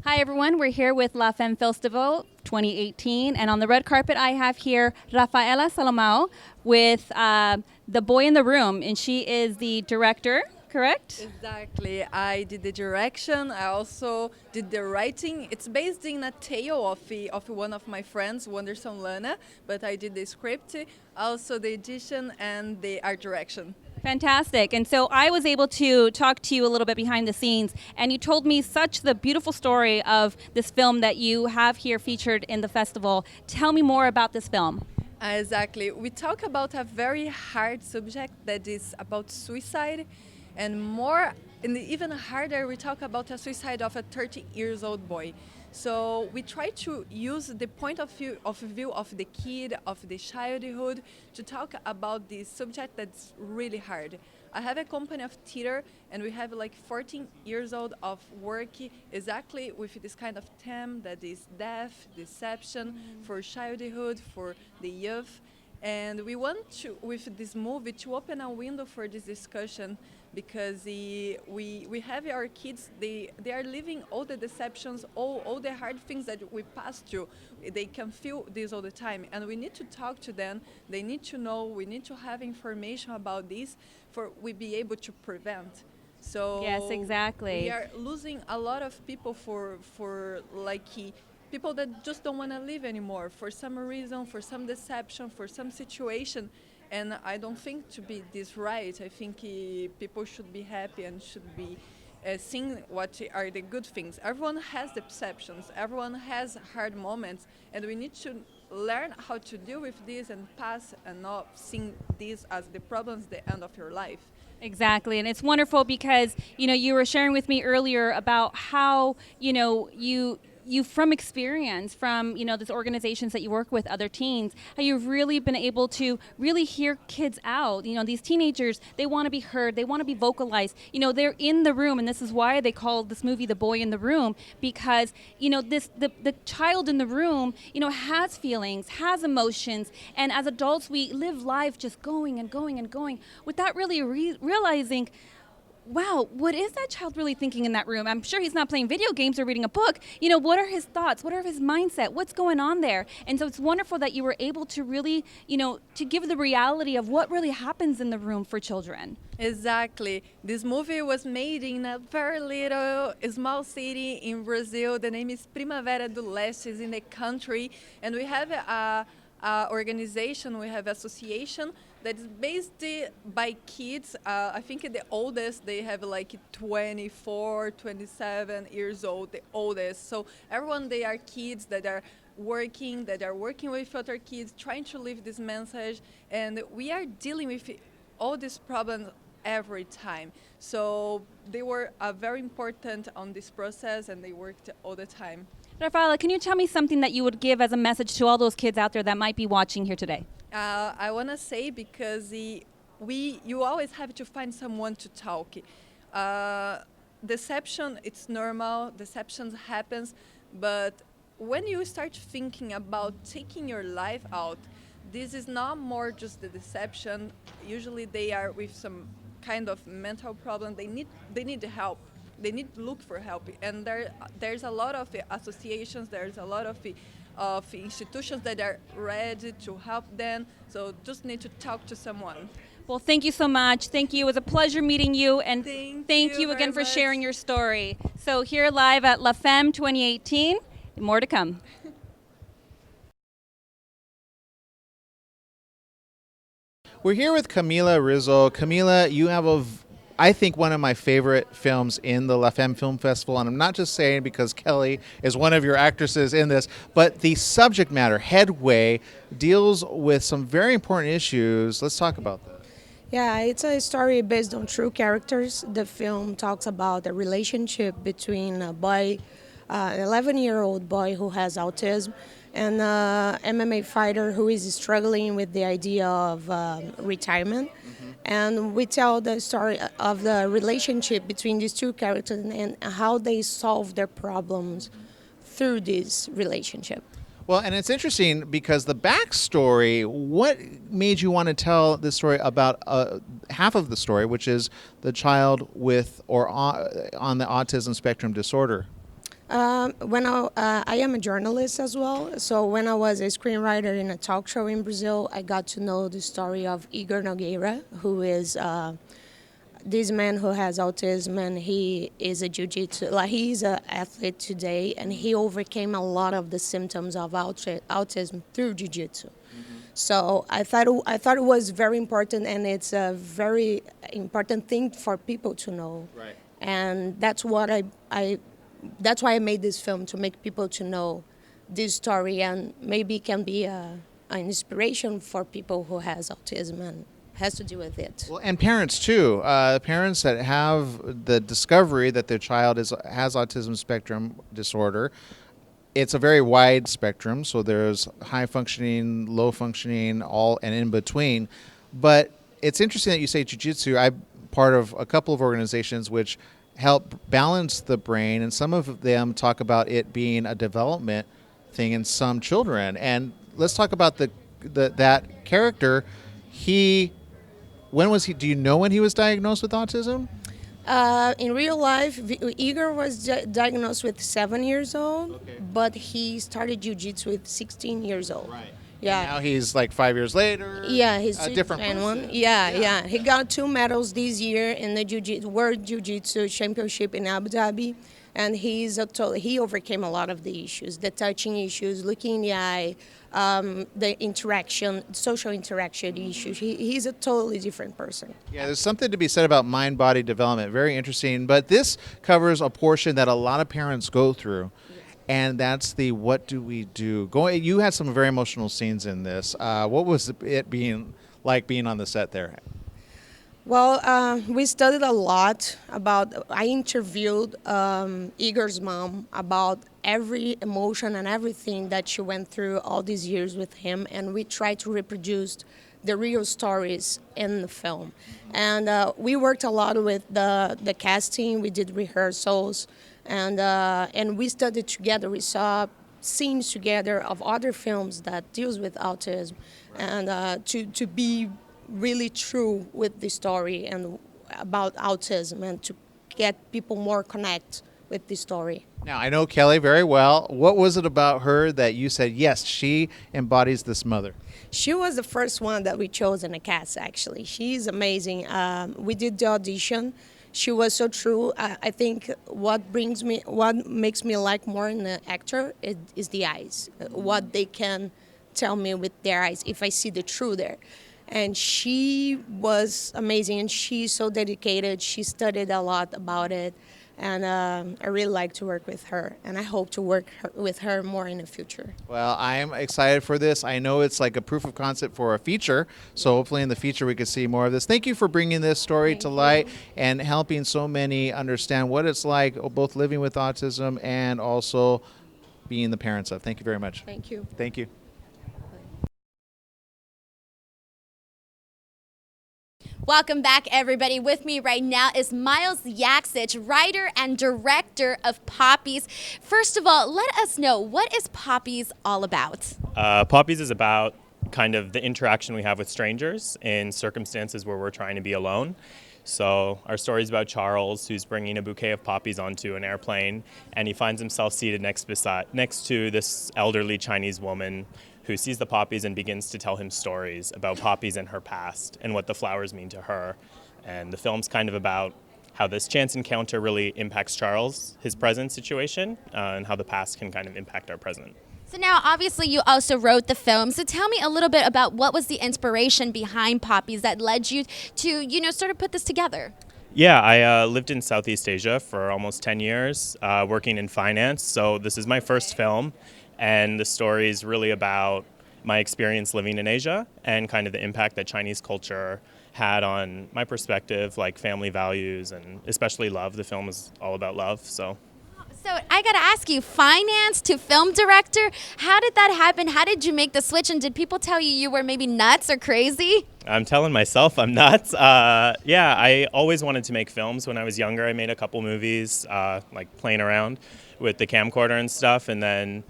F: Hi, everyone. We're here with La Femme Festival 2018. And on the red carpet, I have here Rafaela Salomao with The Boy in the Room. And she is the director, correct?
L: Exactly. I did the direction. I also did the writing. It's based in a tale of one of my friends, Wanderson Lana. But I did the script, also the edition and the art direction.
F: Fantastic. And so I was able to talk to you a little bit behind the scenes, and you told me such the beautiful story of this film that you have here featured in the festival. Tell me more about this film.
L: Exactly. We talk about a very hard subject that is about suicide, and even harder, we talk about a suicide of a 30-year-old boy. So we try to use the point of view of the kid, of the childhood, to talk about this subject that's really hard. I have a company of theater, and we have like 14 years old of work exactly with this kind of theme that is death, deception, for childhood, for the youth. And we want to, with this movie, to open a window for this discussion, because we have our kids, they are living all the deceptions, all the hard things that we pass through. They can feel this all the time, and we need to talk to them. They need to know, we need to have information about this for we be able to prevent. So
F: yes, exactly.
L: We are losing a lot of people for people that just don't want to live anymore for some reason, for some deception, for some situation. And I don't think to be this right. I think people should be happy and should be seeing what are the good things. Everyone has deceptions. Everyone has hard moments. And we need to learn how to deal with this and pass and not seeing this as the problems, the end of your life.
F: Exactly. And it's wonderful because, you were sharing with me earlier about how, you from experience, from, these organizations that you work with, other teens, how you've really been able to really hear kids out. These teenagers, they want to be heard, they want to be vocalized. They're in the room, and this is why they call this movie The Boy in the Room, because, the child in the room, has feelings, has emotions, and as adults, we live life just going and going and going without really realizing, wow, what is that child really thinking in that room? I'm sure he's not playing video games or reading a book. What are his thoughts? What are his mindset? What's going on there? And so it's wonderful that you were able to really, to give the reality of what really happens in the room for children.
L: Exactly. This movie was made in a very little, small city in Brazil. The name is Primavera do Leste, is in the country. And we have a organization, we have association that is based by kids. I think the oldest, they have like 24, 27 years old, the oldest. So everyone, they are kids that are working with other kids, trying to live this message. And we are dealing with all these problems every time. So they were very important on this process, and they worked all the time.
F: Rafaela, can you tell me something that you would give as a message to all those kids out there that might be watching here today?
L: I want to say, because you always have to find someone to talk. Deception, it's normal. Deception happens, but when you start thinking about taking your life out, this is not more just the deception. Usually, they are with some kind of mental problem. They need help. They need to look for help, and there's a lot of associations. There's a lot of institutions that are ready to help them. So just need to talk to someone.
F: Well, thank you so much. Thank you. It was a pleasure meeting you, and thank you again for
L: much.
F: sharing your story. So here live at La Femme 2018, more to come.
A: We're here with Camila Rizzo. Camila, you have I think one of my favorite films in the La Femme Film Festival, and I'm not just saying because Kelly is one of your actresses in this, but the subject matter, Headway, deals with some very important issues. Let's talk about that.
B: Yeah, it's a story based on true characters. The film talks about the relationship between a boy, an 11-year-old boy who has autism, and an MMA fighter who is struggling with the idea of retirement. And we tell the story of the relationship between these two characters and how they solve their problems through this relationship.
A: Well, and it's interesting because the backstory, what made you want to tell this story about half of the story, which is the child with or on the autism spectrum disorder?
B: I am a journalist as well, so when I was a screenwriter in a talk show in Brazil, I got to know the story of Igor Nogueira, who is this man who has autism, and he is a jiu-jitsu, he's an athlete today, and he overcame a lot of the symptoms of autism through jiu-jitsu. So I thought it was very important, and it's a very important thing for people to know.
A: Right.
B: And that's what that's why I made this film, to make people to know this story, and maybe it can be an inspiration for people who has autism and has to deal with it.
A: Well, and parents too. Parents that have the discovery that their child has autism spectrum disorder. It's a very wide spectrum, so there's high functioning, low functioning, all and in between. But it's interesting that you say jiu-jitsu. I'm part of a couple of organizations which help balance the brain, and some of them talk about it being a development thing in some children. And let's talk about that character. When was he? Do you know when he was diagnosed with autism?
B: In real life, Igor was diagnosed with 7 years old, but he started jiu-jitsu with 16 years old.
A: Right.
B: Yeah.
A: And now he's like 5 years later.
B: Yeah, he's
A: a different person.
B: Yeah. He got 2 medals this year in the World Jiu-Jitsu Championship in Abu Dhabi, and he overcame a lot of the issues, the touching issues, looking in the eye, the interaction, social interaction issues. He's a totally different person.
A: Yeah, there's something to be said about mind-body development. Very interesting. But this covers a portion that a lot of parents go through. And that's the what do we do? You had some very emotional scenes in this. What was it being on the set there?
B: Well, we studied a lot I interviewed Igor's mom about every emotion and everything that she went through all these years with him, and we tried to reproduce the real stories in the film. And we worked a lot with the casting. We did rehearsals. And we studied together. We saw scenes together of other films that deals with autism, and to be really true with the story and about autism, and to get people more connect with the story.
A: Now, I know Kelly very well. What was it about her that you said, yes, she embodies this mother?
B: She was the first one that we chose in the cast, actually. She's amazing. We did the audition. She was so true. I think what makes me like more in the actor is the eyes, what they can tell me with their eyes, if I see the truth there. And she was amazing, and she's so dedicated. She studied a lot about it, and I really like to work with her, and I hope to work with her more in the future.
A: Well, I'm excited for this. I know it's like a proof of concept for a feature, so hopefully in the future we can see more of this. Thank you for bringing this story to light and helping so many understand what it's like, both living with autism and also being the parents of. Thank you very much.
B: Thank you.
A: Thank you.
I: Welcome back, everybody. With me right now is Miles Yaxich, writer and director of Poppies. First of all, let us know, what is Poppies all about?
G: Poppies is about kind of the interaction we have with strangers in circumstances where we're trying to be alone. So our story is about Charles, who's bringing a bouquet of poppies onto an airplane, and he finds himself seated next to this elderly Chinese woman who sees the poppies and begins to tell him stories about poppies and her past and what the flowers mean to her. And the film's kind of about how this chance encounter really impacts Charles, his present situation, and how the past can kind of impact our present.
I: So now, obviously, you also wrote the film. So tell me a little bit about what was the inspiration behind Poppies that led you to, sort of put this together?
G: Yeah, I lived in Southeast Asia for almost 10 years, working in finance. So this is my first film. And the story is really about my experience living in Asia and kind of the impact that Chinese culture had on my perspective, like family values and especially love. The film is all about love, so.
I: So I got to ask you, finance to film director, how did that happen? How did you make the switch? And did people tell you were maybe nuts or crazy?
G: I'm telling myself I'm nuts. Yeah, I always wanted to make films. When I was younger, I made a couple movies, like playing around with the camcorder and stuff, and then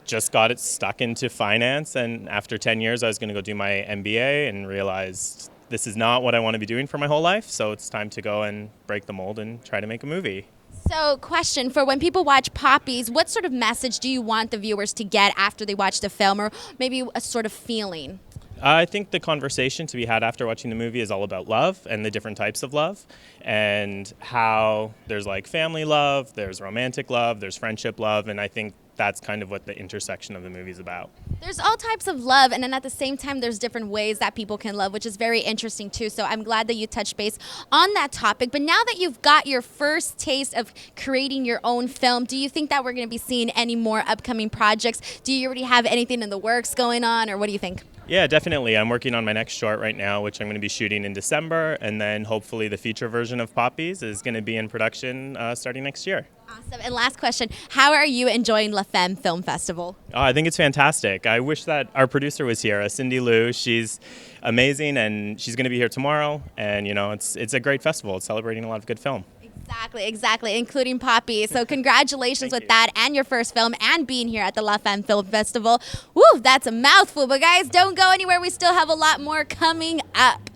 G: just got it stuck into finance. And after 10 years, I was going to go do my MBA and realized this is not what I want to be doing for my whole life. So it's time to go and break the mold and try to make a movie.
I: So question, for when people watch Poppies, what sort of message do you want the viewers to get after they watch the film, or maybe a sort of feeling?
G: I think the conversation to be had after watching the movie is all about love and the different types of love, and how there's like family love, there's romantic love, there's friendship love, and I think that's kind of what the intersection of the movie is about.
I: There's all types of love, and then at the same time, there's different ways that people can love, which is very interesting too. So I'm glad that you touched base on that topic. But now that you've got your first taste of creating your own film, do you think that we're going to be seeing any more upcoming projects? Do you already have anything in the works going on, or what do you think?
G: Yeah, definitely. I'm working on my next short right now, which I'm going to be shooting in December, and then hopefully the feature version of Poppies is going to be in production starting next year.
I: Awesome. And last question, how are you enjoying La Femme Film Festival?
G: Oh, I think it's fantastic. I wish that our producer was here, Cindy Lou. She's amazing, and she's going to be here tomorrow. And, it's a great festival. It's celebrating a lot of good film.
I: Exactly, including Poppy. So congratulations with that and your first film and being here at the La Femme Film Festival. Woo, that's a mouthful. But guys, don't go anywhere. We still have a lot more coming up.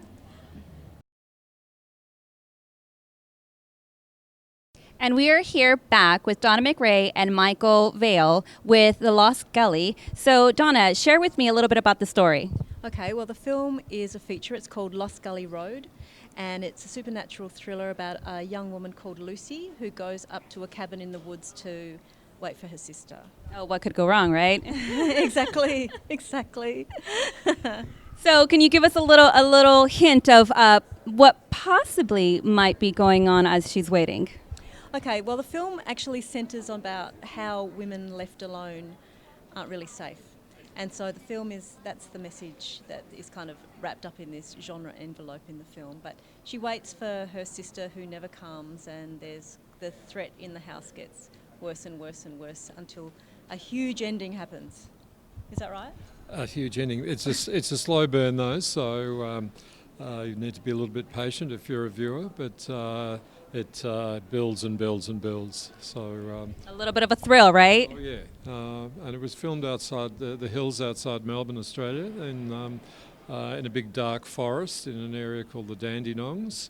F: And we are here back with Donna McRae and Michael Vale with The Lost Gully. So Donna, share with me a little bit about the story.
M: Okay, well the film is a feature. It's called Lost Gully Road, and it's a supernatural thriller about a young woman called Lucy who goes up to a cabin in the woods to wait for her sister.
F: Oh, what could go wrong, right?
M: Exactly.
F: So can you give us a little hint of what possibly might be going on as she's waiting?
M: Okay, well the film actually centres on about how women left alone aren't really safe. And so the film that's the message that is kind of wrapped up in this genre envelope in the film. But she waits for her sister who never comes, and there's the threat in the house gets worse and worse and worse until a huge ending happens. Is that right?
W: A huge ending. It's a slow burn though, so you need to be a little bit patient if you're a viewer, but it builds and builds and builds. So
F: a little bit of a thrill, right?
W: Oh yeah, and it was filmed outside the hills outside Melbourne, Australia, in a big dark forest in an area called the Dandenongs.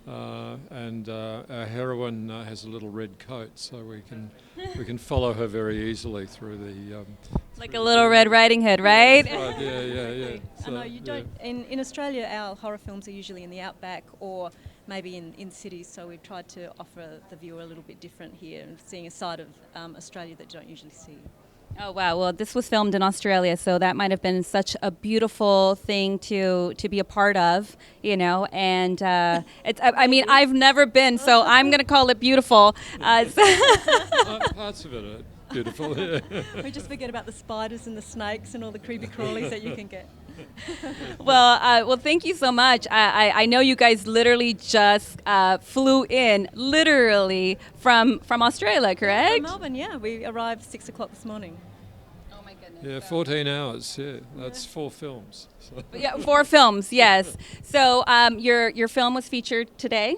W: And our heroine has a little red coat, so we can follow her very easily through the
F: like a little Red Riding Hood, right?
W: Right, yeah.
M: So, you don't. In Australia, our horror films are usually in the outback or maybe in cities. So we've tried to offer the viewer a little bit different here and seeing a side of Australia that you don't usually see.
F: Oh wow! Well, this was filmed in Australia, so that might have been such a beautiful thing to be a part of, you know. And it's, I mean, I've never been, so I'm going to call it beautiful.
W: Parts of it are beautiful. Yeah.
M: We just forget about the spiders and the snakes and all the creepy crawlies that you can get.
F: Well, thank you so much. I know you guys literally just flew in, literally from Australia, correct?
M: From Melbourne, yeah. We arrived 6 o'clock this morning.
W: Yeah, 14 hours. Yeah, that's 4 films. So.
F: Yeah, 4 films. Yes. So your film was featured today.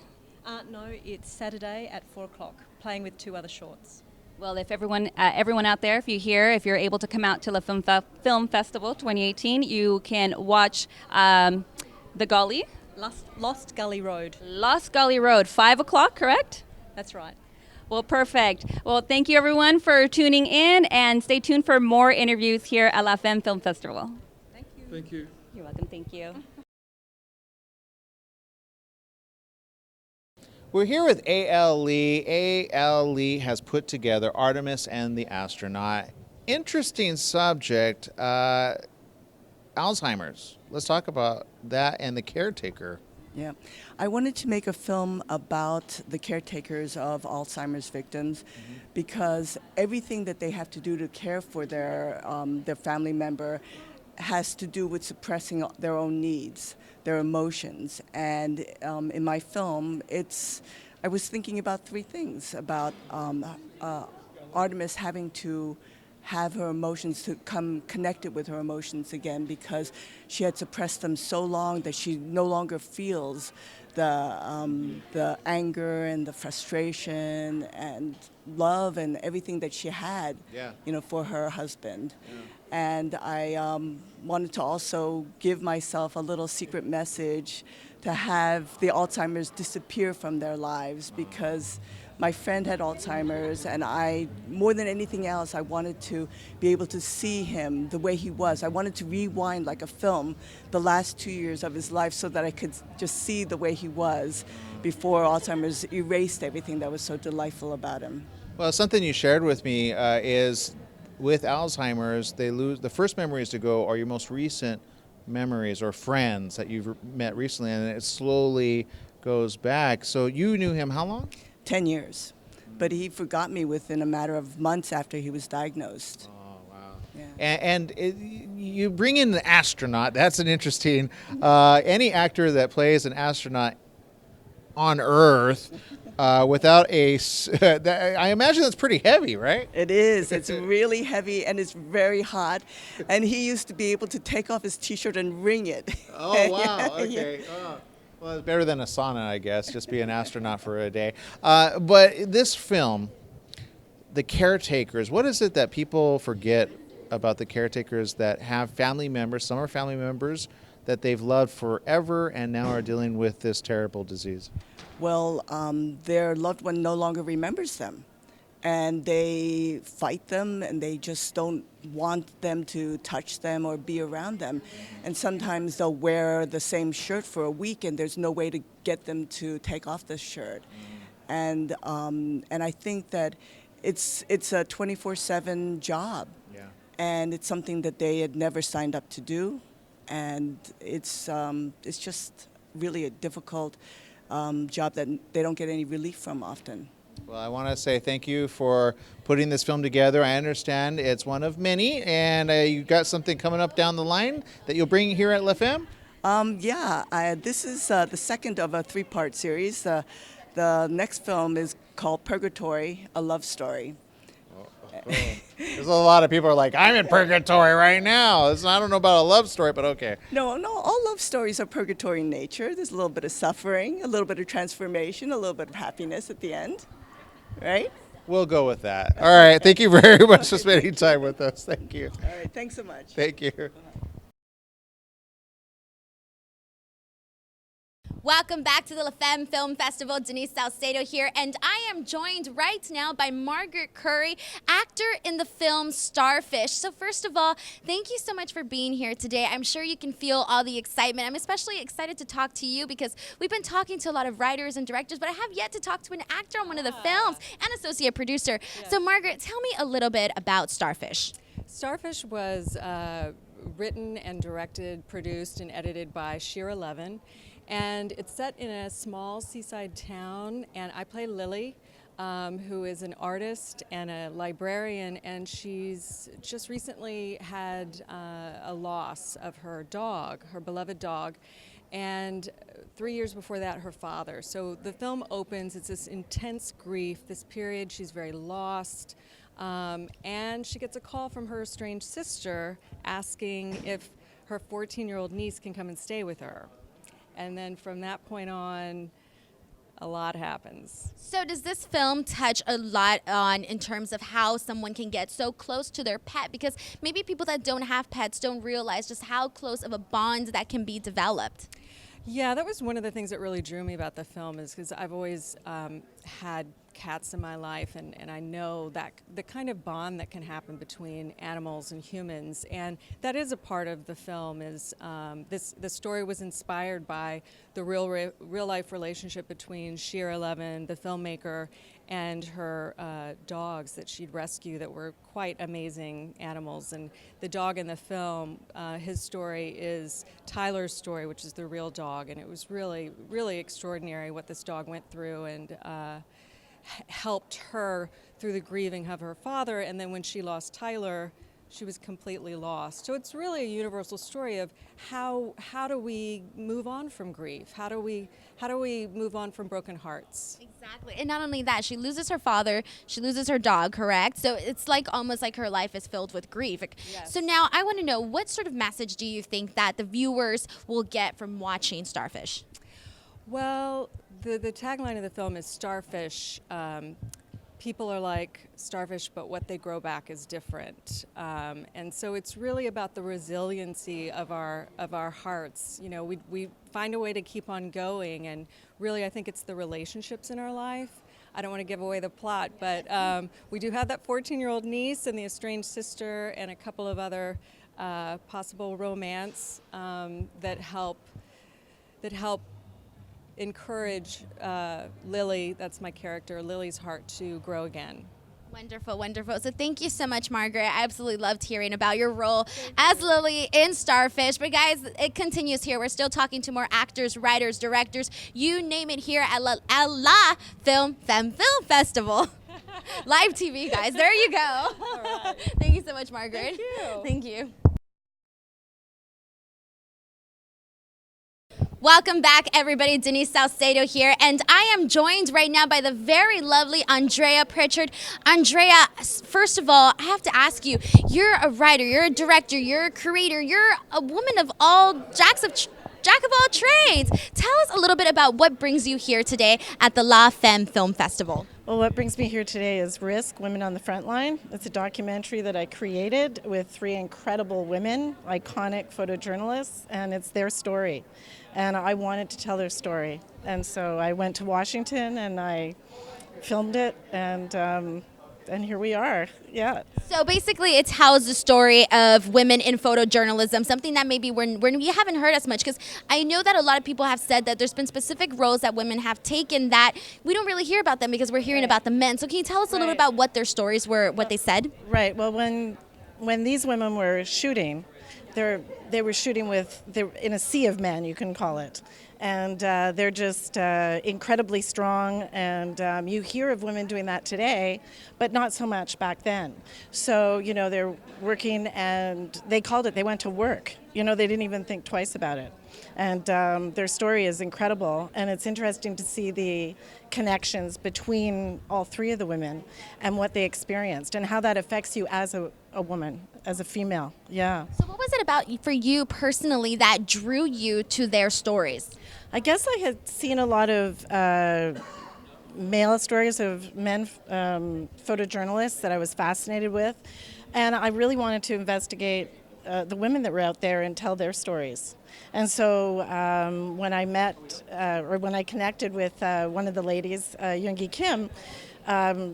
M: No, it's Saturday at 4 o'clock, playing with 2 other shorts.
F: Well, if everyone out there, if you're able to come out to the Film Festival 2018, you can watch The Gully.
M: Lost Gully Road.
F: Lost Gully Road, 5 o'clock, correct?
M: That's right.
F: Well, perfect. Well, thank you everyone for tuning in, and stay tuned for more interviews here at La Femme Film Festival.
W: Thank you.
F: You're welcome. Thank you.
A: We're here with A.L. Lee. A.L. Lee has put together Artemis and the Astronaut. Interesting subject, Alzheimer's. Let's talk about that and the caretaker.
O: Yeah, I wanted to make a film about the caretakers of Alzheimer's victims because everything that they have to do to care for their family member has to do with suppressing their own needs, their emotions. And in my film, I was thinking about 3 things, about Artemis having to have her emotions to come connected with her emotions again because she had suppressed them so long that she no longer feels the anger and the frustration and love and everything that she had, for her husband. Yeah. And I wanted to also give myself a little secret message to have the Alzheimer's disappear from their lives because my friend had Alzheimer's, and more than anything else, I wanted to be able to see him the way he was. I wanted to rewind like a film the last 2 years of his life so that I could just see the way he was before Alzheimer's erased everything that was so delightful about him.
A: Well, something you shared with me is with Alzheimer's, the first memories to go are your most recent memories or friends that you've met recently, and it slowly goes back. So you knew him how long?
O: 10 years. But he forgot me within a matter of months after he was diagnosed.
A: Oh, wow. Yeah. You bring in an astronaut. That's an interesting, any actor that plays an astronaut on Earth without I imagine that's pretty heavy, right?
O: It is. It's really heavy and it's very hot. And he used to be able to take off his T-shirt and wring it.
A: Oh, wow. Okay. Oh. Well, it's better than a sauna, I guess, just be an astronaut for a day. But this film, the caretakers, what is it that people forget about the caretakers that have family members, some are family members, that they've loved forever and now are dealing with this terrible disease?
O: Well, their loved one no longer remembers them. And they fight them, and they just don't want them to touch them or be around them. And sometimes they'll wear the same shirt for a week, and there's no way to get them to take off the shirt. And I think that it's a 24/7 job, and it's something that they had never signed up to do, and it's just really a difficult job that they don't get any relief from often.
A: Well, I want to say thank you for putting this film together. I understand it's one of many, and you've got something coming up down the line that you'll bring here at La Femme?
O: This is the second of a 3-part series. The next film is called Purgatory, a Love Story.
A: There's a lot of people are like, I'm in purgatory right now. I don't know about a love story, but okay.
O: No, all love stories are purgatory in nature. There's a little bit of suffering, a little bit of transformation, a little bit of happiness at the end. Right?
A: We'll go with that. All right. Thank you very much for spending time with us. Thank you.
O: All right. Thanks so much.
A: Thank you.
I: Welcome back to the La Femme Film Festival. Denise Salcedo here, and I am joined right now by Margaret Curry, actor in the film Starfish. So first of all, thank you so much for being here today. I'm sure you can feel all the excitement. I'm especially excited to talk to you because we've been talking to a lot of writers and directors, but I have yet to talk to an actor on one of the films and associate producer. Yeah. So Margaret, tell me a little bit about Starfish.
P: Starfish was written and directed, produced, and edited by Shira Levin. And it's set in a small seaside town, and I play Lily, who is an artist and a librarian, and she's just recently had a loss of her dog, her beloved dog, and 3 years before that, her father. So the film opens, it's this intense grief, this period, she's very lost, and she gets a call from her estranged sister asking if her 14-year-old niece can come and stay with her. And then from that point on, a lot happens.
I: So does this film touch a lot on in terms of how someone can get so close to their pet? Because maybe people that don't have pets don't realize just how close of a bond that can be developed.
P: Yeah, that was one of the things that really drew me about the film, is because I've always had cats in my life, and I know that the kind of bond that can happen between animals and humans, and that is a part of the film. Is the story was inspired by the real life relationship between Shira Levin, the filmmaker, and her dogs that she'd rescue that were quite amazing animals. And the dog in the film, his story is Tyler's story, which is the real dog, and it was really, really extraordinary what this dog went through, and helped her through the grieving of her father. And then when she lost Tyler, she was completely lost. So it's really a universal story of how do we move on from grief? How do we move on from broken hearts?
I: Exactly. And not only that, she loses her father, she loses her dog, correct? So it's like almost like her life is filled with grief.
P: Yes.
I: So now I want to know, what sort of message do you think that the viewers will get from watching Starfish?
P: Well, the tagline of the film is Starfish. People are like starfish, but what they grow back is different. And so it's really about the resiliency of our hearts. You know, we find a way to keep on going, and really I think it's the relationships in our life. I don't want to give away the plot, but we do have that 14-year-old niece and the estranged sister and a couple of other possible romance that help encourage Lily, that's my character, Lily's heart to grow again.
I: Wonderful, wonderful. So thank you so much, Margaret. I absolutely loved hearing about your role as Lily in Starfish. But guys, it continues here. We're still talking to more actors, writers, directors, you name it, here at La Femme Film Festival. Live TV, guys. There you go.
P: All right.
I: Thank you so much, Margaret.
P: Thank you.
I: Thank you. Welcome back, everybody. Denise Salcedo here, and I am joined right now by the very lovely Andrea Pritchard. Andrea, first of all, I have to ask you, you're a writer, you're a director, you're a creator, you're a woman of all, jack of all trades. Tell us a little bit about what brings you here today at the La Femme Film Festival.
Q: Well, what brings me here today is Risk, Women on the Front Line. It's a documentary that I created with 3 incredible women, iconic photojournalists, and it's their story. And I wanted to tell their story. And so I went to Washington and I filmed it, and here we are. Yeah.
I: So basically it tells the story of women in photojournalism, something that maybe we haven't heard as much, because I know that a lot of people have said that there's been specific roles that women have taken that we don't really hear about them because we're hearing about the men. So can you tell us a little bit about what their stories were, what they said?
Q: Right. Well, when these women were shooting, they were shooting in a sea of men, you can call it. And they're just incredibly strong, and you hear of women doing that today, but not so much back then. So, you know, they're working, and they called it, they went to work. You know, they didn't even think twice about it. And their story is incredible, and it's interesting to see the connections between all 3 of the women and what they experienced and how that affects you as a woman, as a female. Yeah.
I: So what was it about for you personally that drew you to their stories?
Q: I guess I had seen a lot of male stories of men photojournalists that I was fascinated with, and I really wanted to investigate the women that were out there and tell their stories. And so when I connected with one of the ladies, Yoongi Kim,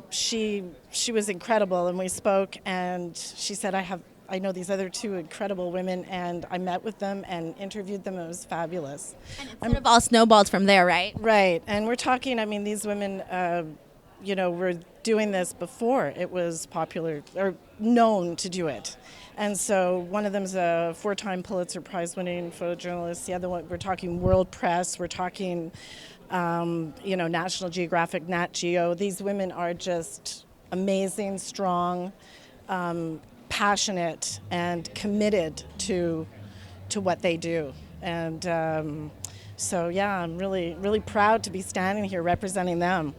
Q: she was incredible, and we spoke, and she said, I know these other 2 incredible women, and I met with them and interviewed them. It was fabulous.
I: And it sort of all snowballed from there, right?
Q: Right. And we're talking, I mean, these women, were doing this before it was popular, or known to do it. And so one of them's a 4-time Pulitzer Prize winning photojournalist. The other one, we're talking World Press, we're talking, National Geographic, Nat Geo. These women are just amazing, strong, passionate, and committed to what they do. And I'm really, really proud to be standing here representing them.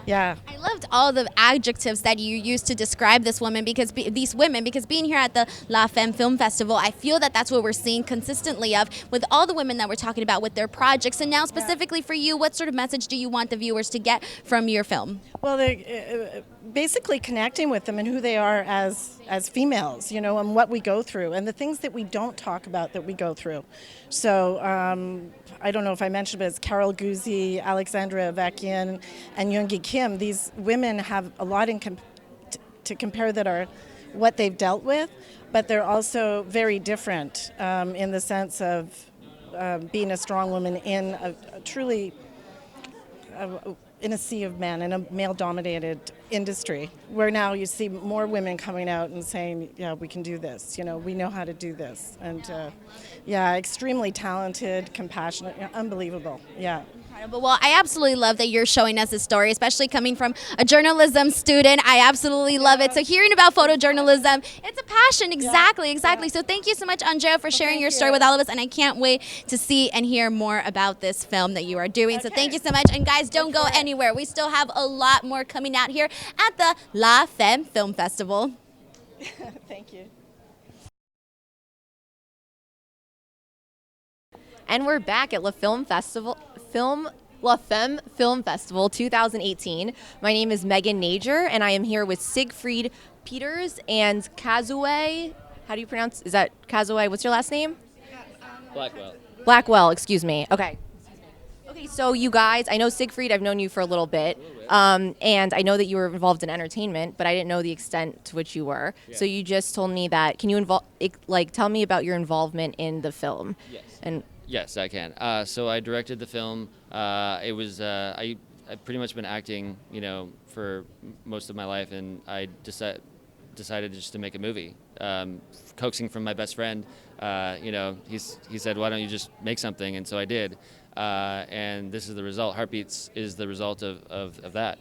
Q: Yeah.
I: I loved all the adjectives that you used to describe this woman because these women, because being here at the La Femme Film Festival, I feel that that's what we're seeing consistently of with all the women that we're talking about with their projects. And now specifically for you, what sort of message do you want the viewers to get from your film?
Q: Well, they're basically connecting with them and who they are as females, and what we go through and the things that we don't talk about that we go through. So I don't know if I mentioned, but it's Carol Guzzi, Alexandra Avakian, and Yoongi Kim. These women have a lot to compare that are what they've dealt with, but they're also very different in the sense of being a strong woman in a truly in a sea of men, in a male-dominated industry, where now you see more women coming out and saying, yeah, we can do this, we know how to do this. And extremely talented, compassionate, unbelievable, yeah.
I: Incredible. Well, I absolutely love that you're showing us this story, especially coming from a journalism student. I absolutely love it. So hearing about photojournalism, it's a passion. Exactly. So thank you so much, Andrea, for sharing your story with all of us. And I can't wait to see and hear more about this film that you are doing. So thank you so much. And guys, don't go anywhere. We still have a lot more coming out here at the La Femme Film Festival.
Q: Thank you.
R: And we're back at La Femme Film Festival 2018. My name is Megan Nager, and I am here with Siegfried Peters and Kazue. How do you pronounce? Is that Kazue? What's your last name? Blackwell. Excuse me. Okay. Okay. So you guys, I know Siegfried. I've known you for a little bit, and I know that you were involved in entertainment, but I didn't know the extent to which you were. Yeah. So you just told me that. Can you tell me about your involvement in the film?
S: Yes.
R: And
S: yes, I can. So I directed the film. I've pretty much been acting, for most of my life, and I decided just to make a movie. Coaxing from my best friend, he said, "Why don't you just make something?" And so I did. And this is the result. Heartbeats is the result of that.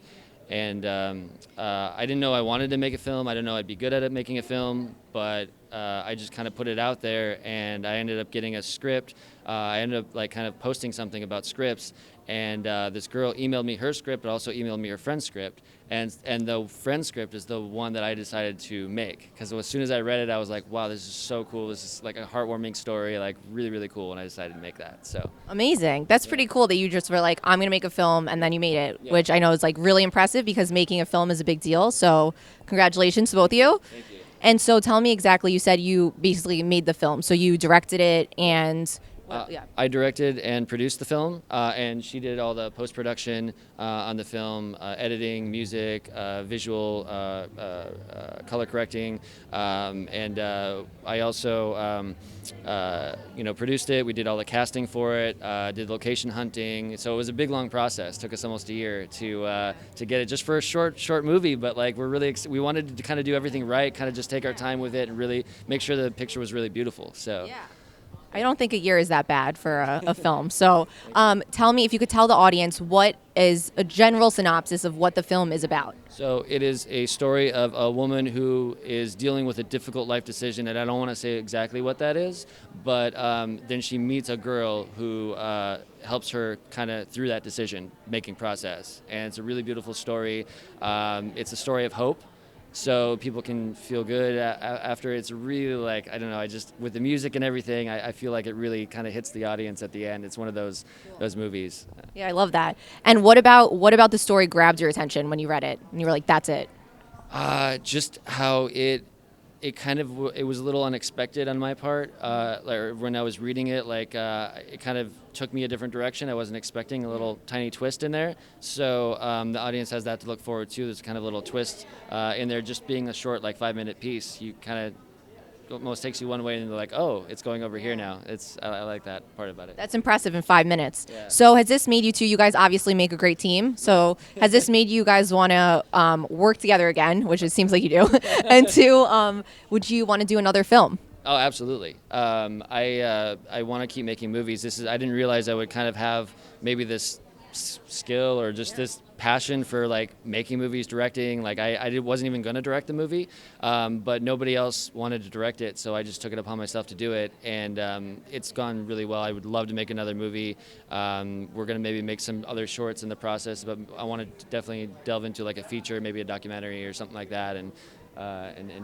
S: And I didn't know I wanted to make a film. I didn't know I'd be good at it making a film, but I just kind of put it out there, and I ended up getting a script. I ended up kind of posting something about scripts, and this girl emailed me her script, but also emailed me her friend's script, and the friend's script is the one that I decided to make, because as soon as I read it, I was like, wow, this is so cool. This is like a heartwarming story, like really, really cool, and I decided to make that. So
R: amazing. That's pretty cool that you just were like, I'm going to make a film, and then you made it, which I know is really impressive because making a film is a big deal. So congratulations to both of you.
S: Thank you.
R: And so tell me exactly, you said you basically made the film. So you directed it and...
S: I directed and produced the film, and she did all the post-production on the film, editing, music, visual, color correcting, and I also, produced it. We did all the casting for it, did location hunting. So it was a big, long process. It took us almost a year to get it, just for a short movie. But we wanted to kind of do everything right, kind of just take our time with it, and really make sure the picture was really beautiful. So.
R: Yeah. I don't think a year is that bad for a film. So tell me, if you could tell the audience, what is a general synopsis of what the film is about?
S: So it is a story of a woman who is dealing with a difficult life decision, and I don't want to say exactly what that is, but then she meets a girl who helps her kind of through that decision-making process. And it's a really beautiful story. It's a story of hope. So people can feel good after. It's really I don't know, with the music and everything, I feel like it really kind of hits the audience at the end. It's one of those movies.
R: Yeah, I love that. And what about the story grabbed your attention when you read it and you were like, that's it?
S: Just how it was a little unexpected on my part. When I was reading it, it kind of took me a different direction. I wasn't expecting a little tiny twist in there. So the audience has that to look forward to. There's kind of a little twist in there, just being a short 5-minute piece. You kind of almost takes you one way and they're like, oh, it's going over here now. I like that part about it.
R: That's impressive in 5 minutes.
S: Yeah.
R: So has this made you guys obviously make a great team. So has this made you guys want to work together again, which it seems like you do, and two, would you want to do another film?
S: Oh, absolutely. I want to keep making movies. I didn't realize I would kind of have maybe this skill or just this passion for like making movies, directing. Like I wasn't even going to direct the movie, but nobody else wanted to direct it, so I just took it upon myself to do it, and it's gone really well. I would love to make another movie. We're going to maybe make some other shorts in the process, but I want to definitely delve into like a feature, maybe a documentary or something like that, and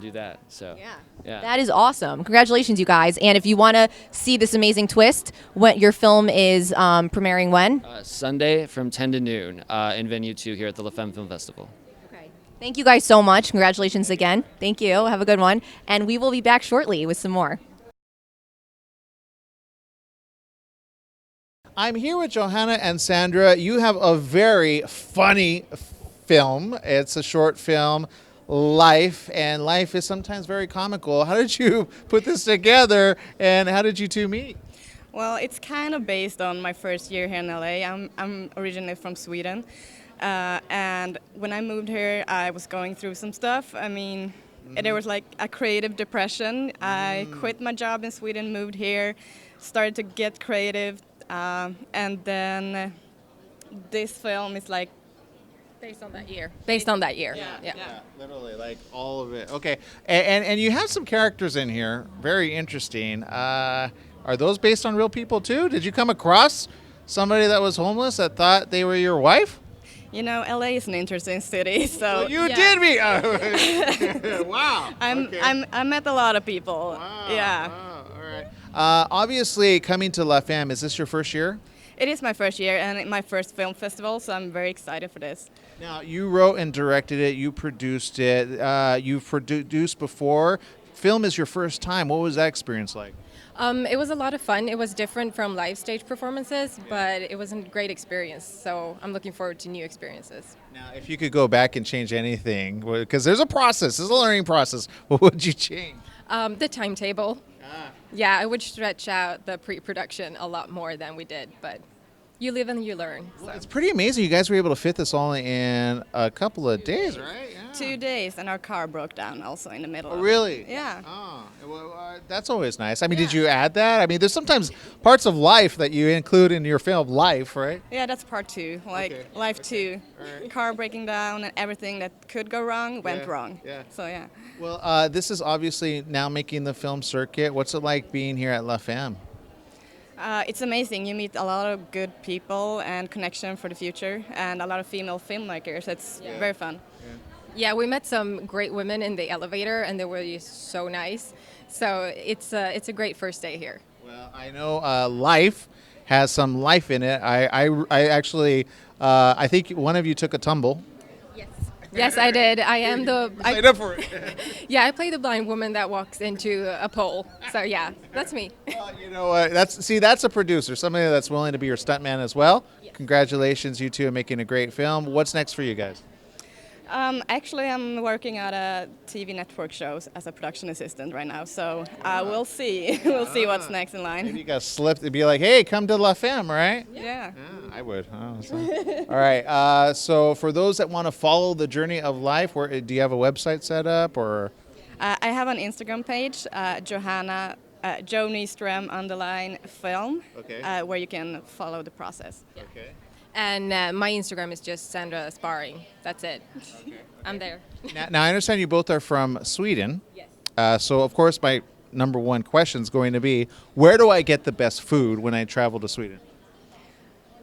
S: do that. So yeah.
R: That is awesome. Congratulations, you guys. And if you want to see this amazing twist, your film is premiering when?
S: Sunday from 10 to noon in Venue 2 here at the Femme Film Festival.
R: Thank you guys so much. Congratulations again. Thank you. Have a good one. And we will be back shortly with some more.
A: I'm here with Johanna and Sandra. You have a very funny film. It's a short film, Life, and life is sometimes very comical. How did you put this together, and how did you two meet?
D: Well, it's kind of based on my first year here in LA. I'm originally from Sweden, and when I moved here, I was going through some stuff. I mean, there was like a creative depression. I quit my job in Sweden, moved here, started to get creative, and then this film is like
R: based on that year.
A: Yeah, literally, like all of it. Okay, and you have some characters in here, very interesting. Are those based on real people too? Did you come across somebody that was homeless that thought they were your wife?
D: You know, LA is an interesting city, so
A: well, you did meet. Wow.
D: I met a lot of people.
A: Wow.
D: Yeah.
A: Wow. All right. Obviously, coming to La Femme, is this your first year?
D: It is my first year and my first film festival, so I'm very excited for this.
A: Now, you wrote and directed it. You produced it. You've produced before. Film is your first time. What was that experience like?
T: It was a lot of fun. It was different from live stage performances, but it was a great experience. So I'm looking forward to new experiences.
A: Now, if you could go back and change anything, because there's a process, there's a learning process, what would you change?
T: The timetable. Yeah, I would stretch out the pre-production a lot more than we did, but you live and you learn. So.
A: Well, it's pretty amazing you guys were able to fit this all in a couple of days, right? Yeah.
D: 2 days, and our car broke down also in the middle.
A: Oh, really?
D: Yeah.
A: Oh, well, that's always nice. I mean, did you add that? I mean, there's sometimes parts of life that you include in your film, Life, right?
D: Yeah, that's part 2, like Life 2. Right. Car breaking down and everything that could go wrong went wrong.
A: Yeah.
D: So, yeah.
A: Well, this is obviously now making the film circuit. What's it like being here at La Femme?
D: It's amazing. You meet a lot of good people and connection for the future, and a lot of female filmmakers. It's very fun.
T: Yeah, we met some great women in the elevator, and they were just so nice. So it's a great first day here.
A: Well, I know Life has some life in it. I actually, I think one of you took a tumble.
T: Yes, I did. I am the.
A: I signed up for it.
T: Yeah, I play the blind woman that walks into a pole. So yeah, that's me.
A: Well, you know what? That's a producer, somebody that's willing to be your stuntman as well. Yes. Congratulations, you two, on making a great film. What's next for you guys?
D: Actually, I'm working at a TV network show as a production assistant right now, so we'll see. We'll see what's next in line.
A: Maybe you got slipped and be like, hey, come to La Femme, right?
D: Yeah.
A: I would. Oh, all right. So for those that want to follow the journey of life, do you have a website set up or?
D: I have an Instagram page, Johanna. Joe Nyström _film, where you can follow the process.
A: Okay.
T: And my Instagram is just Sandra Sparring. That's it. Okay. I'm there.
A: Now, I understand you both are from Sweden. Yes. So, of course, my number one question is going to be, where do I get the best food when I travel to Sweden?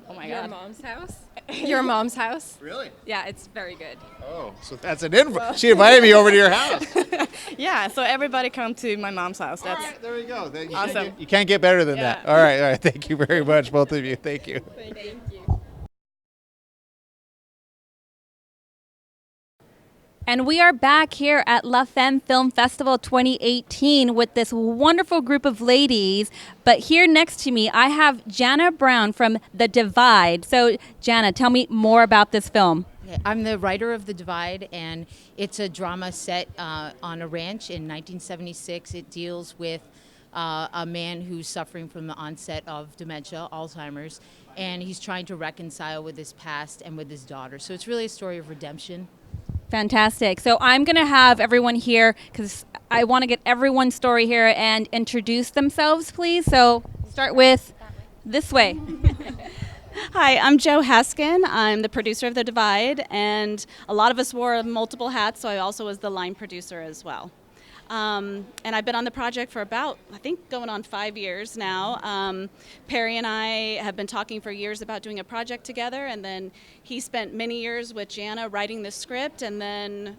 D: Oh, my
T: God.
D: God.
T: Your mom's house? Your mom's house?
A: Really?
T: Yeah, it's very good.
A: Oh, so that's an invite. She invited me over to your house.
D: Yeah, so everybody come to my mom's house.
A: All right, there we go.
D: Awesome.
A: You can't get better than that. All right. Thank you very much, both of you. Thank you.
D: Thank you.
F: And we are back here at La Femme Film Festival 2018 with this wonderful group of ladies. But here next to me, I have Jana Brown from The Divide. So, Jana, tell me more about this film.
C: I'm the writer of The Divide, and it's a drama set on a ranch in 1976. It deals with a man who's suffering from the onset of dementia, Alzheimer's, and he's trying to reconcile with his past and with his daughter. So it's really a story of redemption.
F: Fantastic. So I'm going to have everyone here, because I want to get everyone's story here, and introduce themselves, please. So start with this way.
U: Hi, I'm Jo Haskin. I'm the producer of The Divide, and a lot of us wore multiple hats, so I also was the line producer as well. And I've been on the project for about, I think, going on 5 years now. Perry and I have been talking for years about doing a project together, and then he spent many years with Jana writing the script, and then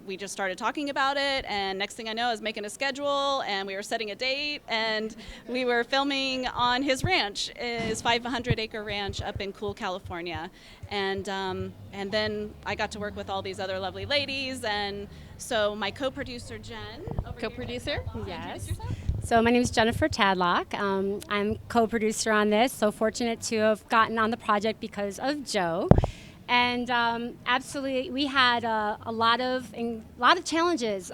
U: we just started talking about it, and next thing I know, I was making a schedule, and we were setting a date, and we were filming on his ranch, his 500-acre ranch up in Cool, California. And then I got to work with all these other lovely ladies, and so my co-producer, Jen.
V: Co-producer? Yes. So my name is Jennifer Tadlock. I'm co-producer on this, so fortunate to have gotten on the project because of Joe. And absolutely, we had a lot of challenges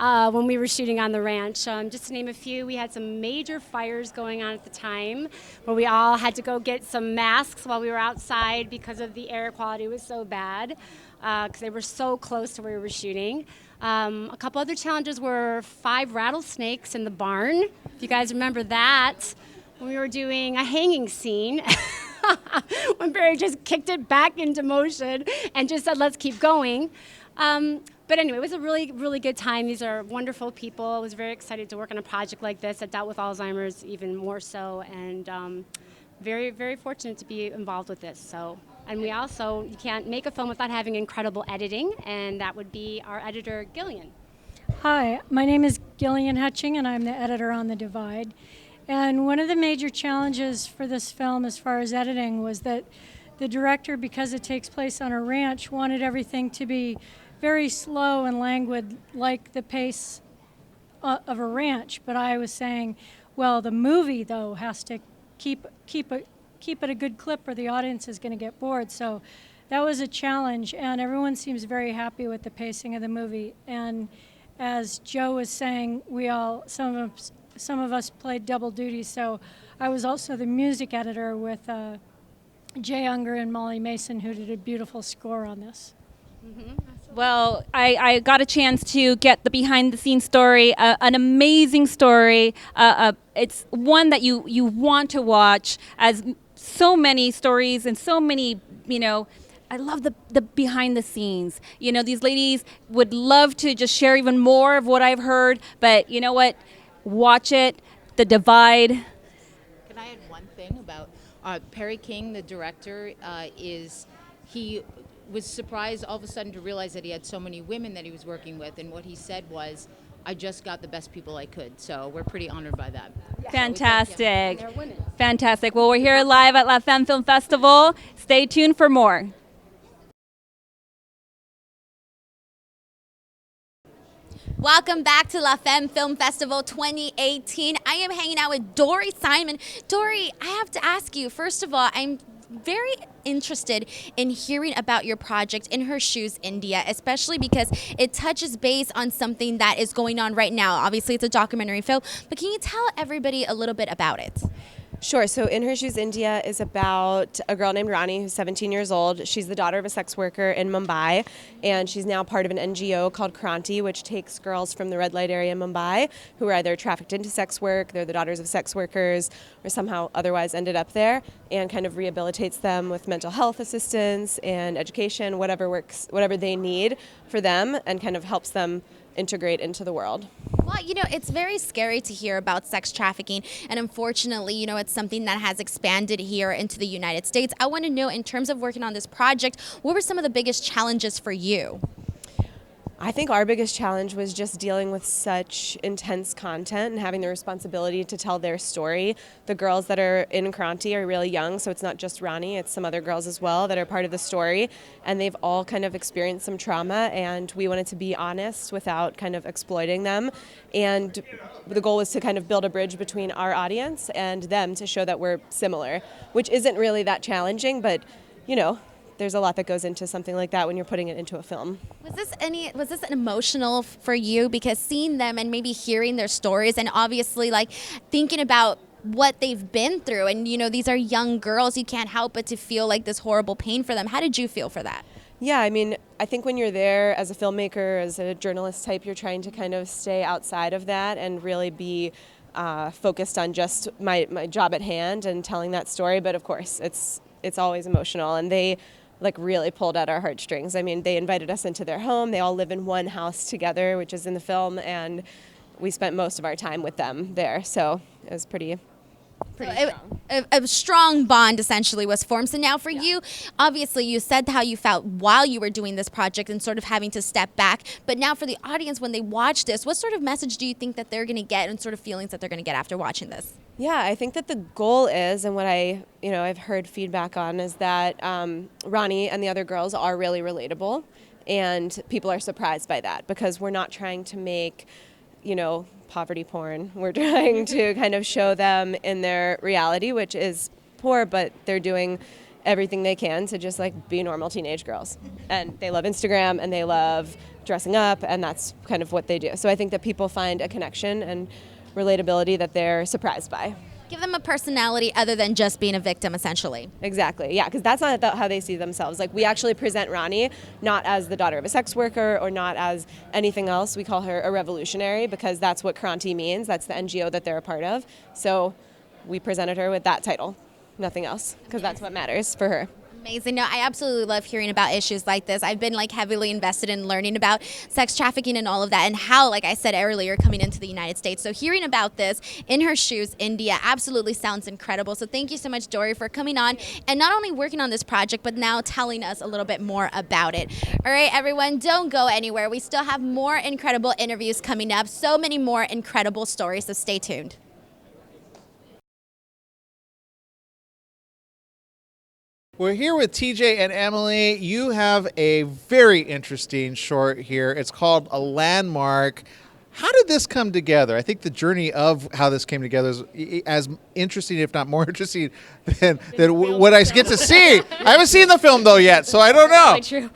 V: when we were shooting on the ranch. Just to name a few, we had some major fires going on at the time, where we all had to go get some masks while we were outside because of the air quality was so bad, because they were so close to where we were shooting. A couple other challenges were 5 rattlesnakes in the barn. If you guys remember that, when we were doing a hanging scene. When Barry just kicked it back into motion and just said, let's keep going. But anyway, it was a really, really good time. These are wonderful people. I was very excited to work on a project like this that dealt with Alzheimer's even more so, and very, very fortunate to be involved with this. So, and we also, you can't make a film without having incredible editing, and that would be our editor, Gillian.
X: Hi, my name is Gillian Hutching, and I'm the editor on The Divide. And one of the major challenges for this film as far as editing was that the director, because it takes place on a ranch, wanted everything to be very slow and languid, like the pace of a ranch. But I was saying, well, the movie, though, has to keep it a good clip or the audience is going to get bored. So that was a challenge, and everyone seems very happy with the pacing of the movie. And as Joe was saying, some of us played double duty, so I was also the music editor with Jay Unger and Molly Mason, who did a beautiful score on this.
F: Well, I got a chance to get the behind-the-scenes story, an amazing story. It's one that you want to watch, as so many stories and so many, I love the behind the scenes. These ladies would love to just share even more of what I've heard, but you know what? Watch it, The Divide.
C: Can I add one thing about Perry King, the director? He was surprised all of a sudden to realize that he had so many women that he was working with, and what he said was, I just got the best people I could. So we're pretty honored by that.
F: Fantastic. Fantastic. Well, we're here live at La Femme Film Festival. Stay tuned for more.
I: Welcome back to La Femme Film Festival 2018. I am hanging out with Dory Simon. Dory, I have to ask you, first of all, I'm very interested in hearing about your project In Her Shoes, India, especially because it touches base on something that is going on right now. Obviously, it's a documentary film, but can you tell everybody a little bit about it?
Y: Sure. So In Her Shoes, India is about a girl named Rani who's 17 years old. She's the daughter of a sex worker in Mumbai, and she's now part of an NGO called Kranti, which takes girls from the red light area in Mumbai who are either trafficked into sex work, they're the daughters of sex workers, or somehow otherwise ended up there, and kind of rehabilitates them with mental health assistance and education, whatever works, whatever they need for them, and kind of helps them integrate into the world.
I: Well, it's very scary to hear about sex trafficking, and unfortunately, it's something that has expanded here into the United States. I want to know, in terms of working on this project, what were some of the biggest challenges for you?
Y: I think our biggest challenge was just dealing with such intense content and having the responsibility to tell their story. The girls that are in Kranti are really young, so it's not just Rani, it's some other girls as well that are part of the story, and they've all kind of experienced some trauma, and we wanted to be honest without kind of exploiting them. And the goal was to kind of build a bridge between our audience and them to show that we're similar, which isn't really that challenging, but there's a lot that goes into something like that when you're putting it into a film.
I: Was this an emotional for you, because seeing them and maybe hearing their stories, and obviously like thinking about what they've been through, and these are young girls, you can't help but to feel like this horrible pain for them. How did you feel for that?
Y: Yeah, I mean, I think when you're there as a filmmaker, as a journalist type, you're trying to kind of stay outside of that and really be focused on just my job at hand and telling that story. But of course, it's always emotional, and they like really pulled at our heartstrings. I mean, they invited us into their home. They all live in one house together, which is in the film, and we spent most of our time with them there. So it was pretty strong.
I: A strong bond essentially was formed. So now for you, obviously you said how you felt while you were doing this project and sort of having to step back. But now for the audience, when they watch this, what sort of message do you think that they're going to get, and sort of feelings that they're going to get after watching this?
Y: Yeah, I think that the goal is, and what I've heard feedback on, is that Ronnie and the other girls are really relatable, and people are surprised by that, because we're not trying to make, poverty porn. We're trying to kind of show them in their reality, which is poor, but they're doing everything they can to just like be normal teenage girls. And they love Instagram, and they love dressing up, and that's kind of what they do. So I think that people find a connection and relatability that they're surprised by.
I: Give them a personality other than just being a victim, essentially.
Y: Exactly, yeah, because that's not how they see themselves. Like, we actually present Ronnie not as the daughter of a sex worker or not as anything else. We call her a revolutionary, because that's what Kranti means. That's the NGO that they're a part of. So we presented her with that title, nothing else, because that's what matters for her.
I: Amazing. No, I absolutely love hearing about issues like this. I've been like heavily invested in learning about sex trafficking and all of that, and how, like I said earlier, coming into the United States. So hearing about this, In Her Shoes, India, absolutely sounds incredible. So thank you so much, Dory, for coming on and not only working on this project, but now telling us a little bit more about it. All right, everyone, don't go anywhere. We still have more incredible interviews coming up, so many more incredible stories, so stay tuned.
A: We're here with TJ and Emily. You have a very interesting short here. It's called A Landmark. How did this come together? I think the journey of how this came together is as interesting, if not more interesting, than what I get to see. I haven't seen the film, though, yet, so I don't know.
E: True.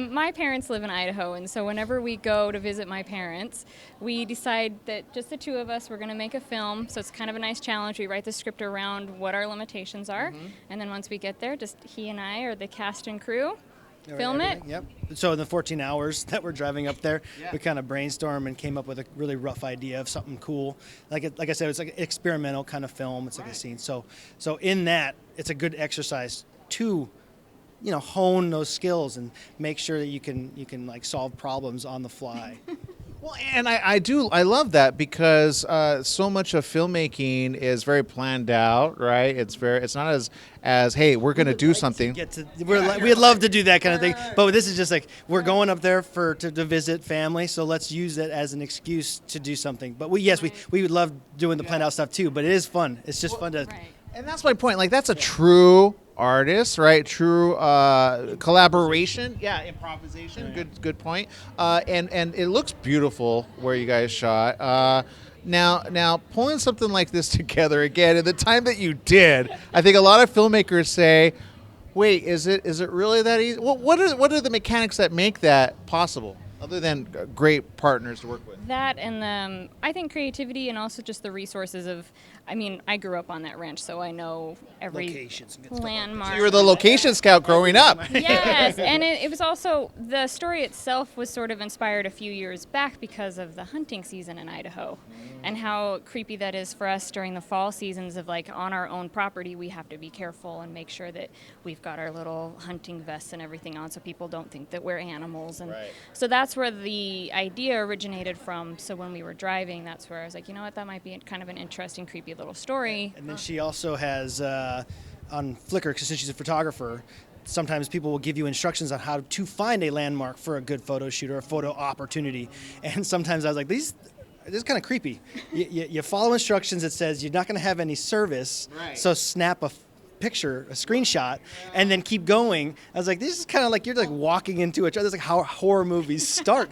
E: My parents live in Idaho, and so whenever we go to visit my parents, we decide that just the two of us, we're going to make a film. So it's kind of a nice challenge. We write the script around what our limitations are, and then once we get there, just he and I are the cast and crew. Film it.
H: Yep. So in the 14 hours that we're driving up there, we kind of brainstormed and came up with a really rough idea of something cool. Like I said, it's like an experimental kind of film. It's like a scene. So in that, it's a good exercise to, hone those skills and make sure that you can like solve problems on the fly.
A: Well, and I love that, because so much of filmmaking is very planned out, right? It's not as hey, we're going to do something.
H: We'd love to do that kind of thing, but this is just like, we're going up there to visit family, so let's use it as an excuse to do something. But we would love doing the planned out stuff too, but it is fun. It's just fun to.
A: Right. And that's my point. Like, that's a true artist, right? True collaboration. Yeah, improvisation. Good point. And it looks beautiful where you guys shot. Now pulling something like this together again in the time that you did, I think a lot of filmmakers say, "Wait, is it really that easy?" Well, what are the mechanics that make that possible, other than great partners to work with?
E: That and I think creativity, and also just the resources of. I mean, I grew up on that ranch, so I know every landmark.
A: So you were the location scout growing up.
E: Yes, and it was also, the story itself was sort of inspired a few years back because of the hunting season in Idaho, and how creepy that is for us during the fall seasons of, like, on our own property, we have to be careful and make sure that we've got our little hunting vests and everything on so people don't think that we're animals. And so that's where the idea originated from. So when we were driving, that's where I was like, you know what, that might be kind of an interesting, creepy little story.
H: And then she also has on Flickr, because since she's a photographer, sometimes people will give you instructions on how to find a landmark for a good photo shoot or a photo opportunity. And sometimes I was like, this is kind of creepy. You follow instructions. It says you're not going to have any service, so snap a picture, a screenshot, and then keep going. I was like, this is kind of like you're like walking into a. This is like how horror movies start.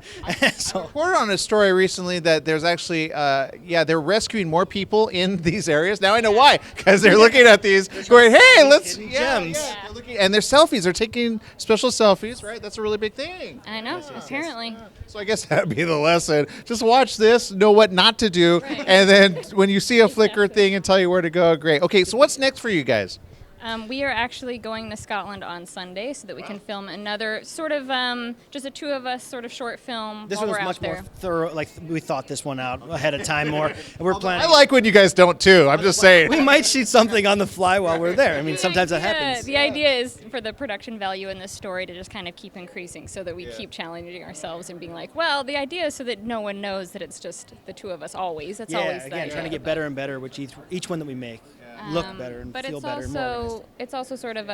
A: So I reported on a story recently that there's actually, they're rescuing more people in these areas. Now I know why, because they're looking at these, going, hey, let's
H: gems.
A: They're looking And their selfies. They're taking special selfies, right? That's a really big thing.
E: I know, apparently.
A: So I guess that'd be the lesson. Just watch this, know what not to do, and then when you see a Flickr thing and tell you where to go, great. Okay, so what's next for you guys?
E: We are actually going to Scotland on Sunday so that we can film another sort of just the two of us sort of short film
H: This
E: while
H: one was
E: we're
H: much
E: out there.
H: more thorough. Like we thought this one out ahead of time more. And we're planning.
A: I like when you guys don't too. I'm just saying.
H: We might shoot something on the fly while we're there. I mean, sometimes that
E: Yeah,
H: happens.
E: the idea is for the production value in this story to just kind of keep increasing so that we keep challenging ourselves and being like, well, the idea is so that no one knows that it's just the two of us always. That's always the
H: again,
E: idea.
H: trying to get better and better with each one that we make. Look better and
E: but
H: feel
E: it's
H: better and more organized.
E: it's also sort of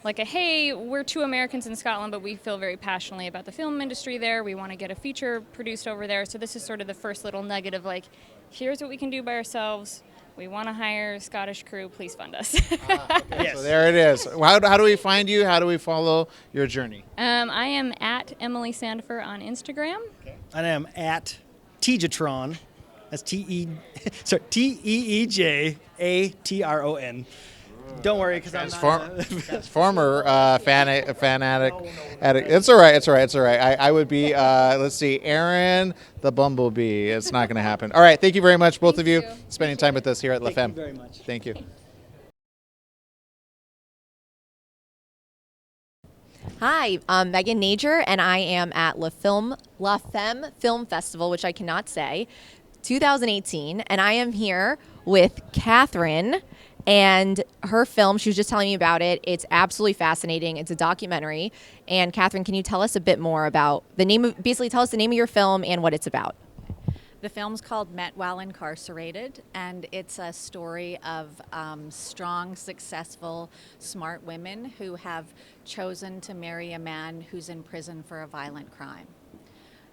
E: like a, hey, we're two Americans in Scotland, but we feel very passionately about the film industry there. We want to get a feature produced over there. So this is sort of the first little nugget of like, here's what we can do by ourselves. We want to hire a Scottish crew. Please fund us.
A: Yes. So there it is. How do we find you? How do we follow your journey?
E: I am at Emily Sandifer on Instagram.
H: I am at Teejatron. That's Teeejatron. Don't worry, because I'm not
A: Former fanatic. It's all right. It's all right. It's all right. I would be. Let's see, Aaron the Bumblebee. It's not going to happen. All right. Thank you very much, both of you, spending time with us here at La Femme.
H: Thank you very much.
A: Thank you.
R: Hi, I'm Megan Nager, and I am at La Femme Film Festival, which I cannot say, 2018, and I am here with Catherine and her film. She was just telling me about it. It's absolutely fascinating. It's a documentary. And Catherine, can you tell us a bit more about basically tell us the name of your film and what it's about?
B: The film's called Met While Incarcerated, and it's a story of strong, successful, smart women who have chosen to marry a man who's in prison for a violent crime.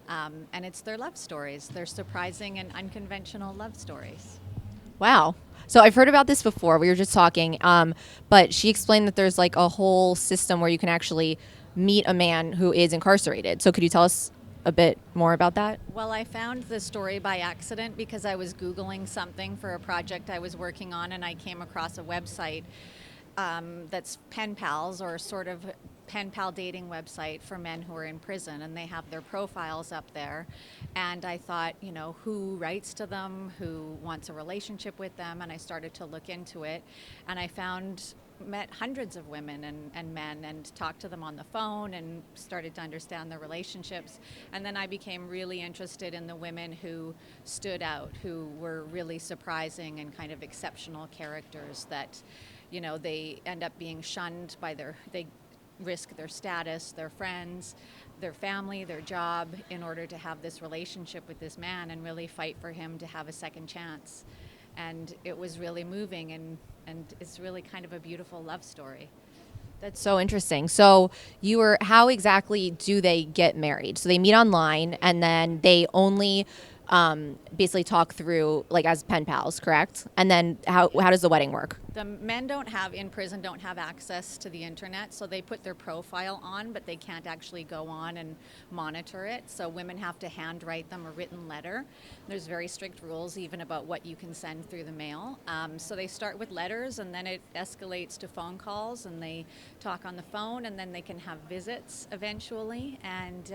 B: And it's their love stories. They're surprising and unconventional love stories.
R: Wow. So I've heard about this before. We were just talking, but she explained that there's like a whole system where you can actually meet a man who is incarcerated. So could you tell us a bit more about that?
B: Well, I found the story by accident because I was Googling something for a project I was working on, and I came across a website that's pen pals, or sort of pen pal dating website for men who are in prison, and they have their profiles up there. And I thought, you know, who writes to them, who wants a relationship with them, and I started to look into it, and I met hundreds of women and men and talked to them on the phone and started to understand their relationships. And then I became really interested in the women who stood out, who were really surprising and kind of exceptional characters that, you know, they end up being shunned by they risk their status, their friends, their family, their job in order to have this relationship with this man and really fight for him to have a second chance. And it was really moving, and it's really kind of a beautiful love story.
R: That's so interesting. So how exactly do they get married? So they meet online, and then they only basically talk through, like, as pen pals, correct? And then how does the wedding work?
B: The men in prison don't have access to the internet, so they put their profile on, but they can't actually go on and monitor it. So women have to handwrite them a written letter. There's very strict rules even about what you can send through the mail. So they start with letters, and then it escalates to phone calls, and they talk on the phone, and then they can have visits eventually. And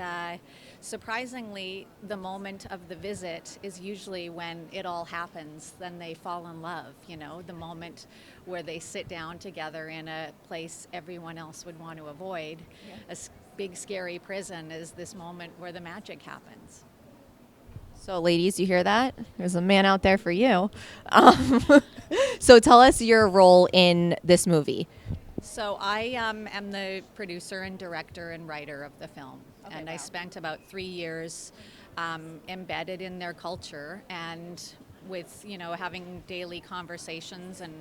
B: surprisingly, the moment of the visit is usually when it all happens. Then they fall in love, you know, the moment where they sit down together in a place everyone else would want to avoid. Yeah. Big, scary prison is this moment where the magic happens.
R: So ladies, you hear that? There's a man out there for you. So tell us your role in this movie.
B: So I am the producer and director and writer of the film. Okay, and wow. I spent about 3 years embedded in their culture, and with, you know, having daily conversations and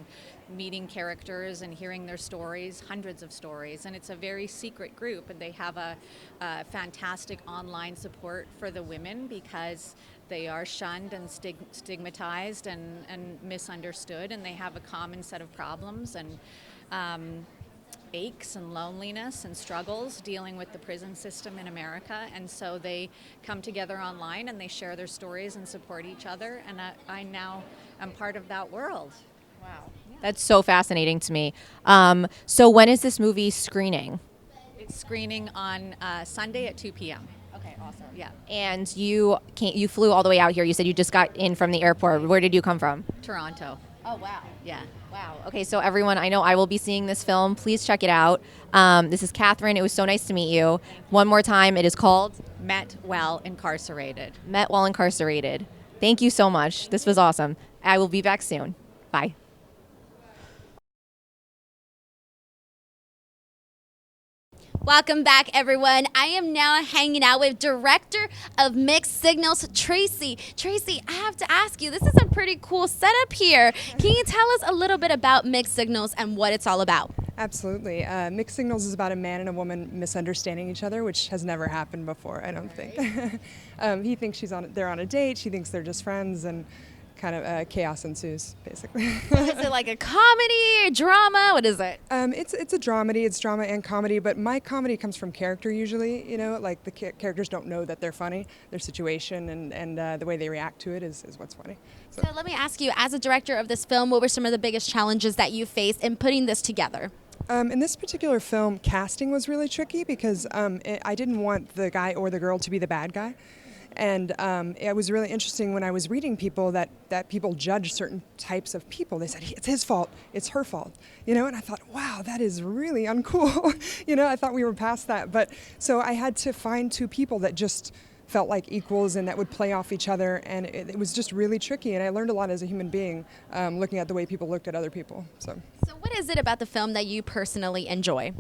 B: meeting characters and hearing their stories, hundreds of stories. And it's a very secret group, and they have a fantastic online support for the women because they are shunned and stigmatized and misunderstood, and they have a common set of problems and aches and loneliness and struggles dealing with the prison system in America. And so they come together online and they share their stories and support each other. And I now am part of that world.
R: That's so fascinating to me. So when is this movie screening?
B: It's screening on Sunday at 2 p.m.
R: Okay, awesome.
B: Yeah.
R: And you flew all the way out here. You said you just got in from the airport. Where did you come from?
B: Toronto.
R: Oh, wow.
B: Yeah.
R: Wow. Okay, so everyone, I know I will be seeing this film. Please check it out. This is Catherine. It was so nice to meet you. One more time, it is called
B: Met While Incarcerated.
R: Met While Incarcerated. Thank you so much. This was awesome. I will be back soon. Bye.
I: Welcome back, everyone. I am now hanging out with Director of Mixed Signals, Tracy. Tracy, I have to ask you, this is a pretty cool setup here. Can you tell us a little bit about Mixed Signals and what it's all about?
G: Absolutely. Mixed Signals is about a man and a woman misunderstanding each other, which has never happened before, I don't think. He thinks they're on a date, she thinks they're just friends, and kind of chaos ensues, basically.
I: Is it like a comedy, a drama? What is it?
G: It's a dramedy. It's drama and comedy, but my comedy comes from character usually. You know, like the characters don't know that they're funny. Their situation and the way they react to it is what's funny.
I: So let me ask you, as a director of this film, what were some of the biggest challenges that you faced in putting this together?
G: In this particular film, casting was really tricky because I didn't want the guy or the girl to be the bad guy. And it was really interesting when I was reading people that people judge certain types of people. They said, it's his fault, it's her fault, you know, and I thought, wow, that is really uncool. You know, I thought we were past that. But so I had to find two people that just felt like equals and that would play off each other, and it was just really tricky, and I learned a lot as a human being looking at the way people looked at other people. So
I: what is it about the film that you personally enjoy?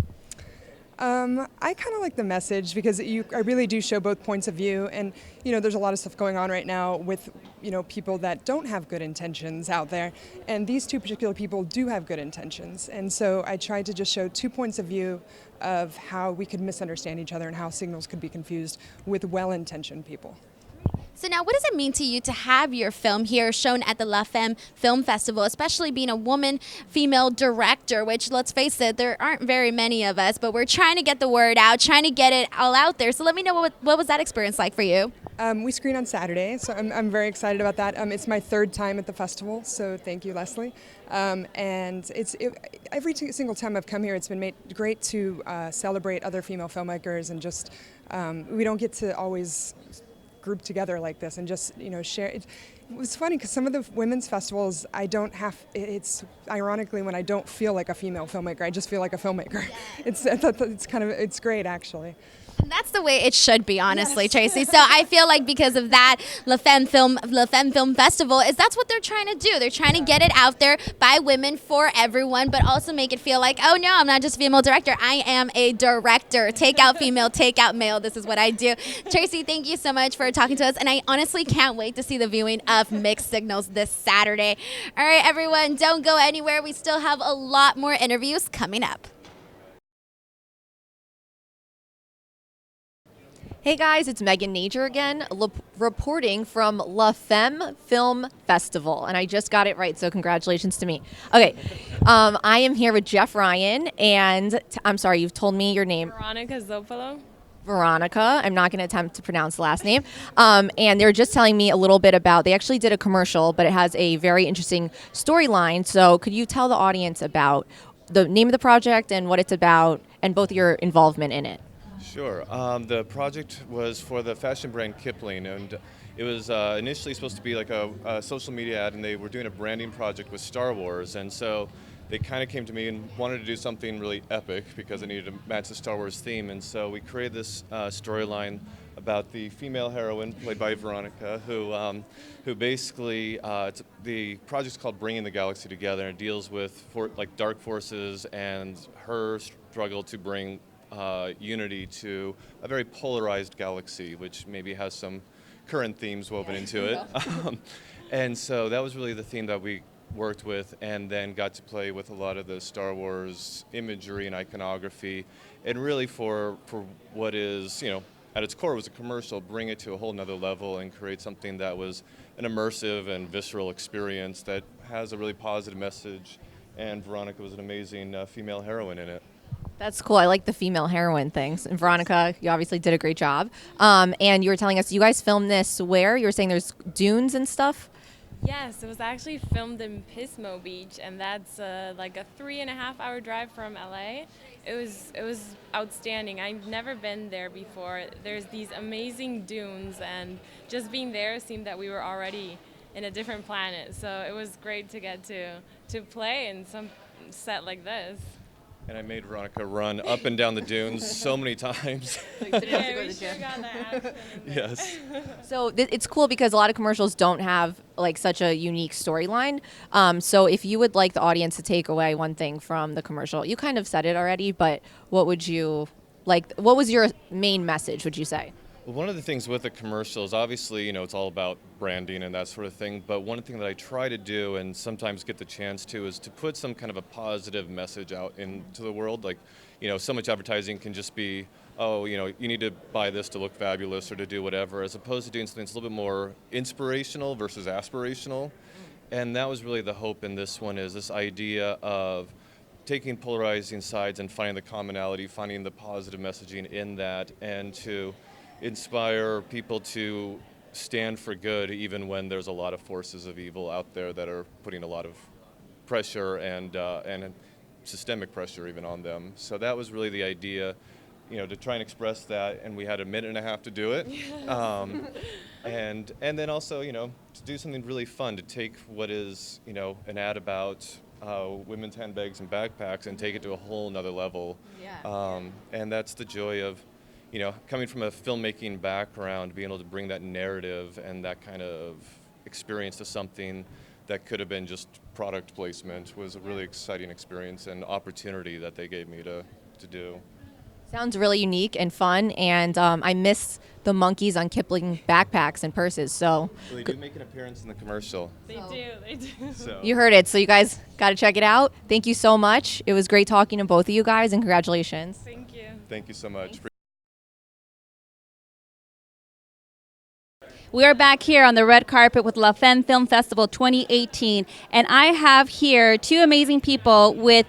G: I kind of like the message because I really do show both points of view, and you know there's a lot of stuff going on right now with people that don't have good intentions out there, and these two particular people do have good intentions, and so I tried to just show 2 points of view of how we could misunderstand each other and how signals could be confused with well-intentioned people.
I: So now, what does it mean to you to have your film here shown at the La Femme Film Festival, especially being a woman, female director, which, let's face it, there aren't very many of us, but we're trying to get the word out, trying to get it all out there. So let me know, what was that experience like for you?
G: We screen on Saturday, so I'm very excited about that. It's my 3rd time at the festival, so thank you, Leslie. And every single time I've come here, it's been great to celebrate other female filmmakers, and just we don't get to always group together like this and just share. It was funny because some of the women's festivals it's ironically when I don't feel like a female filmmaker, I just feel like a filmmaker. It's great actually.
I: And that's the way it should be, honestly, yes. Tracy. So I feel like because of that, La Femme Film Festival that's what they're trying to do. They're trying to get it out there by women for everyone, but also make it feel like, oh no, I'm not just a female director. I am a director. Take out female, take out male. This is what I do. Tracy, thank you so much for talking to us, and I honestly can't wait to see the viewing of Mixed Signals this Saturday. All right, everyone, don't go anywhere. We still have a lot more interviews coming up.
R: Hey guys, it's Megan Nager again, reporting from La Femme Film Festival, and I just got it right, so congratulations to me. Okay, I am here with Jeff Ryan, and I'm sorry, you've told me your name.
J: Veronica Zopolo.
R: Veronica, I'm not going to attempt to pronounce the last name, and they're just telling me a little bit about, they actually did a commercial, but it has a very interesting storyline, so could you tell the audience about the name of the project and what it's about, and both your involvement in it?
K: Sure. The project was for the fashion brand Kipling, and it was initially supposed to be like a social media ad, and they were doing a branding project with Star Wars, and so they kind of came to me and wanted to do something really epic because they needed to match the Star Wars theme, and so we created this storyline about the female heroine played by Veronica, who basically the project's called Bringing the Galaxy Together, and it deals with dark forces and her struggle to bring unity to a very polarized galaxy, which maybe has some current themes woven into it. And so that was really the theme that we worked with, and then got to play with a lot of the Star Wars imagery and iconography, and really for what is, at its core was a commercial, bring it to a whole nother level and create something that was an immersive and visceral experience that has a really positive message, and Veronica was an amazing female heroine in it.
R: That's cool. I like the female heroine things. And Veronica, you obviously did a great job. And you were telling us, you guys filmed this where? You were saying there's dunes and stuff?
J: Yes, it was actually filmed in Pismo Beach, and that's like a 3.5-hour drive from LA. It was outstanding. I've never been there before. There's these amazing dunes, and just being there seemed that we were already in a different planet. So it was great to get to play in some set like this.
K: And I made Veronica run up and down the dunes so many times.
J: Yeah, we sure got that action in there.
K: Yes.
R: So it's cool because a lot of commercials don't have like such a unique storyline. So if you would like the audience to take away one thing from the commercial, you kind of said it already, but what would you like? What was your main message, would you say?
K: Well, one of the things with the commercials, obviously, it's all about branding and that sort of thing. But one thing that I try to do, and sometimes get the chance to, is to put some kind of a positive message out into the world. Like, so much advertising can just be, oh, you need to buy this to look fabulous or to do whatever, as opposed to doing something that's a little bit more inspirational versus aspirational. And that was really the hope in this one, is this idea of taking polarizing sides and finding the commonality, finding the positive messaging in that, and to inspire people to stand for good even when there's a lot of forces of evil out there that are putting a lot of pressure and systemic pressure even on them. So that was really the idea, to try and express that, and we had a minute and a half to do it. And then also, to do something really fun, to take what is, an ad about women's handbags and backpacks and take it to a whole nother level. And that's the joy of coming from a filmmaking background, being able to bring that narrative and that kind of experience to something that could have been just product placement was a really exciting experience and opportunity that they gave me to do.
R: Sounds really unique and fun, and I miss the monkeys on Kipling backpacks and purses. So
K: Well, they do make an appearance in the commercial.
J: They do.
K: So.
R: you heard it, so you guys got to check it out. Thank you so much. It was great talking to both of you guys, and congratulations.
J: Thank you.
K: Thank you so much.
F: We are back here on the red carpet with La Femme Film Festival 2018, and I have here two amazing people with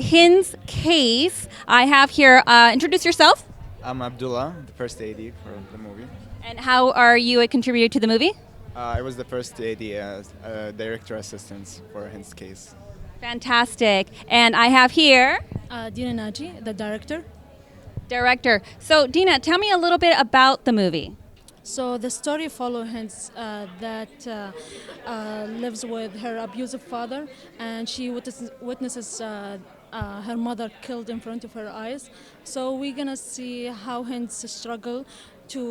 F: Hin's Case. I have here, introduce yourself.
L: I'm Abdullah, the first AD for the movie.
F: And how are you a contributor to the movie?
L: I was the first AD, director assistant for Hin's Case.
F: Fantastic. And I have here
M: Dina Naji, the director.
F: Director. So Dina, tell me a little bit about the movie.
M: So the story follows Hinz that lives with her abusive father, and she witnesses her mother killed in front of her eyes. So we're gonna see how Hinz struggle to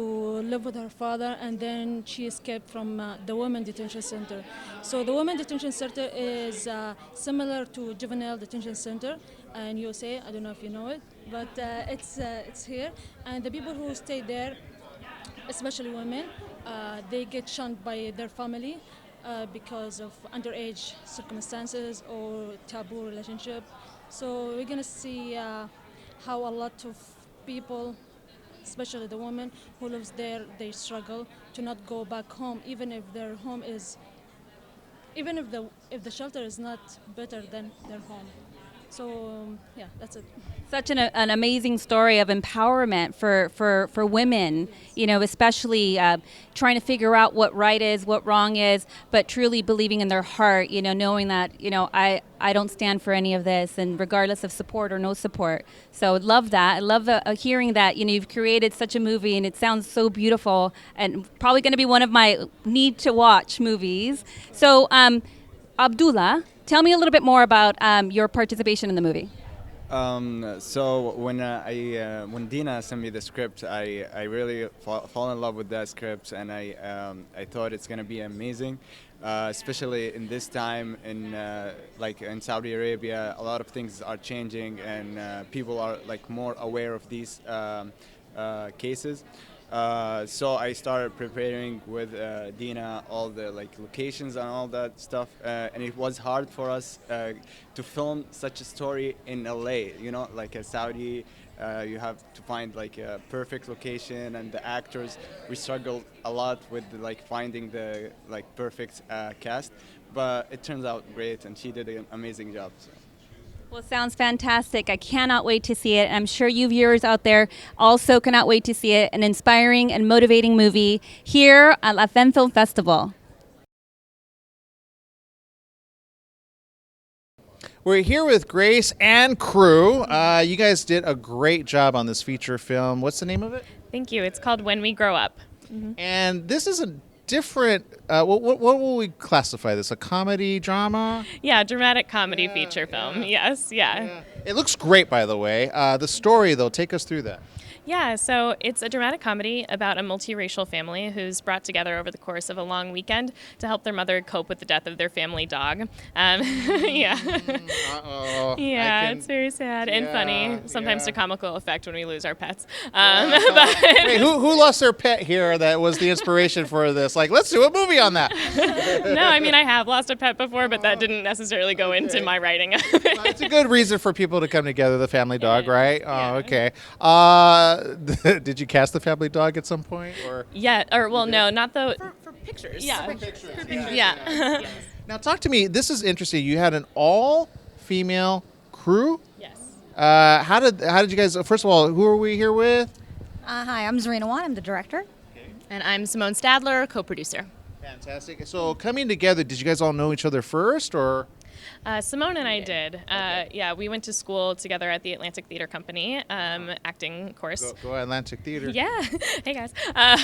M: live with her father, and then she escaped from the women detention center. So the women detention center is similar to juvenile detention center in USA. I don't know if you know it, but it's here, and the people who stay there, especially women, they get shunned by their family because of underage circumstances or taboo relationship. So we're gonna see how a lot of people, especially the women who lives there, they struggle to not go back home, even if their home is, even if the shelter is not better than their home. So yeah, that's it.
F: Such an amazing story of empowerment for women, especially trying to figure out what right is, what wrong is, but truly believing in their heart, knowing that, I don't stand for any of this, and regardless of support or no support. So love that. I love hearing that, you've created such a movie, and it sounds so beautiful, and probably going to be one of my need to watch movies. So Abdullah, tell me a little bit more about your participation in the movie.
L: So when Dina sent me the script, I really fall in love with that script, and I thought it's gonna be amazing, especially in this time in Saudi Arabia. A lot of things are changing, and people are more aware of these cases. So I started preparing with Dina all the locations and all that stuff, and it was hard for us to film such a story in LA. Like a Saudi, you have to find a perfect location, and the actors. We struggled a lot with finding the perfect cast, but it turns out great, and she did an amazing job. So.
F: Well, it sounds fantastic. I cannot wait to see it. I'm sure you viewers out there also cannot wait to see it. An inspiring and motivating movie here at La Femme Film Festival.
A: We're here with Grace and crew. You guys did a great job on this feature film. What's the name of it?
J: Thank you. It's called When We Grow Up.
A: And this is a different, what will we classify this? A comedy, drama?
J: Yeah, dramatic comedy feature film. Yes, yeah.
A: It looks great, by the way. The story, though, take us through that.
J: Yeah, so it's a dramatic comedy about a multiracial family who's brought together over the course of a long weekend to help their mother cope with the death of their family dog. Yeah.
A: Uh-oh.
J: Yeah, it's very sad and funny, sometimes to comical effect when we lose our pets.
A: Wait, who lost their pet here that was the inspiration for this? Like, let's do a movie on that.
J: No, I mean, I have lost a pet before, but that didn't necessarily go into my writing.
A: Well, it's a good reason for people to come together, the family dog, right? Oh, okay. Did you cast the family dog at some point? Or
J: No, not the...
F: For pictures.
J: Yeah.
F: For pictures.
J: Yeah.
A: Now, talk to me. This is interesting. You had an all-female crew?
J: Yes.
A: How did you guys, first of all, who are we here with?
N: Hi, I'm Zarina Wan. I'm the director.
F: And I'm Simone Stadler, co-producer.
A: Fantastic. So coming together, did you guys all know each other first, or?
J: Simone and I did. Yeah, we went to school together at the Atlantic Theater Company, acting course.
A: Go Atlantic Theater.
J: Yeah. Hey guys. I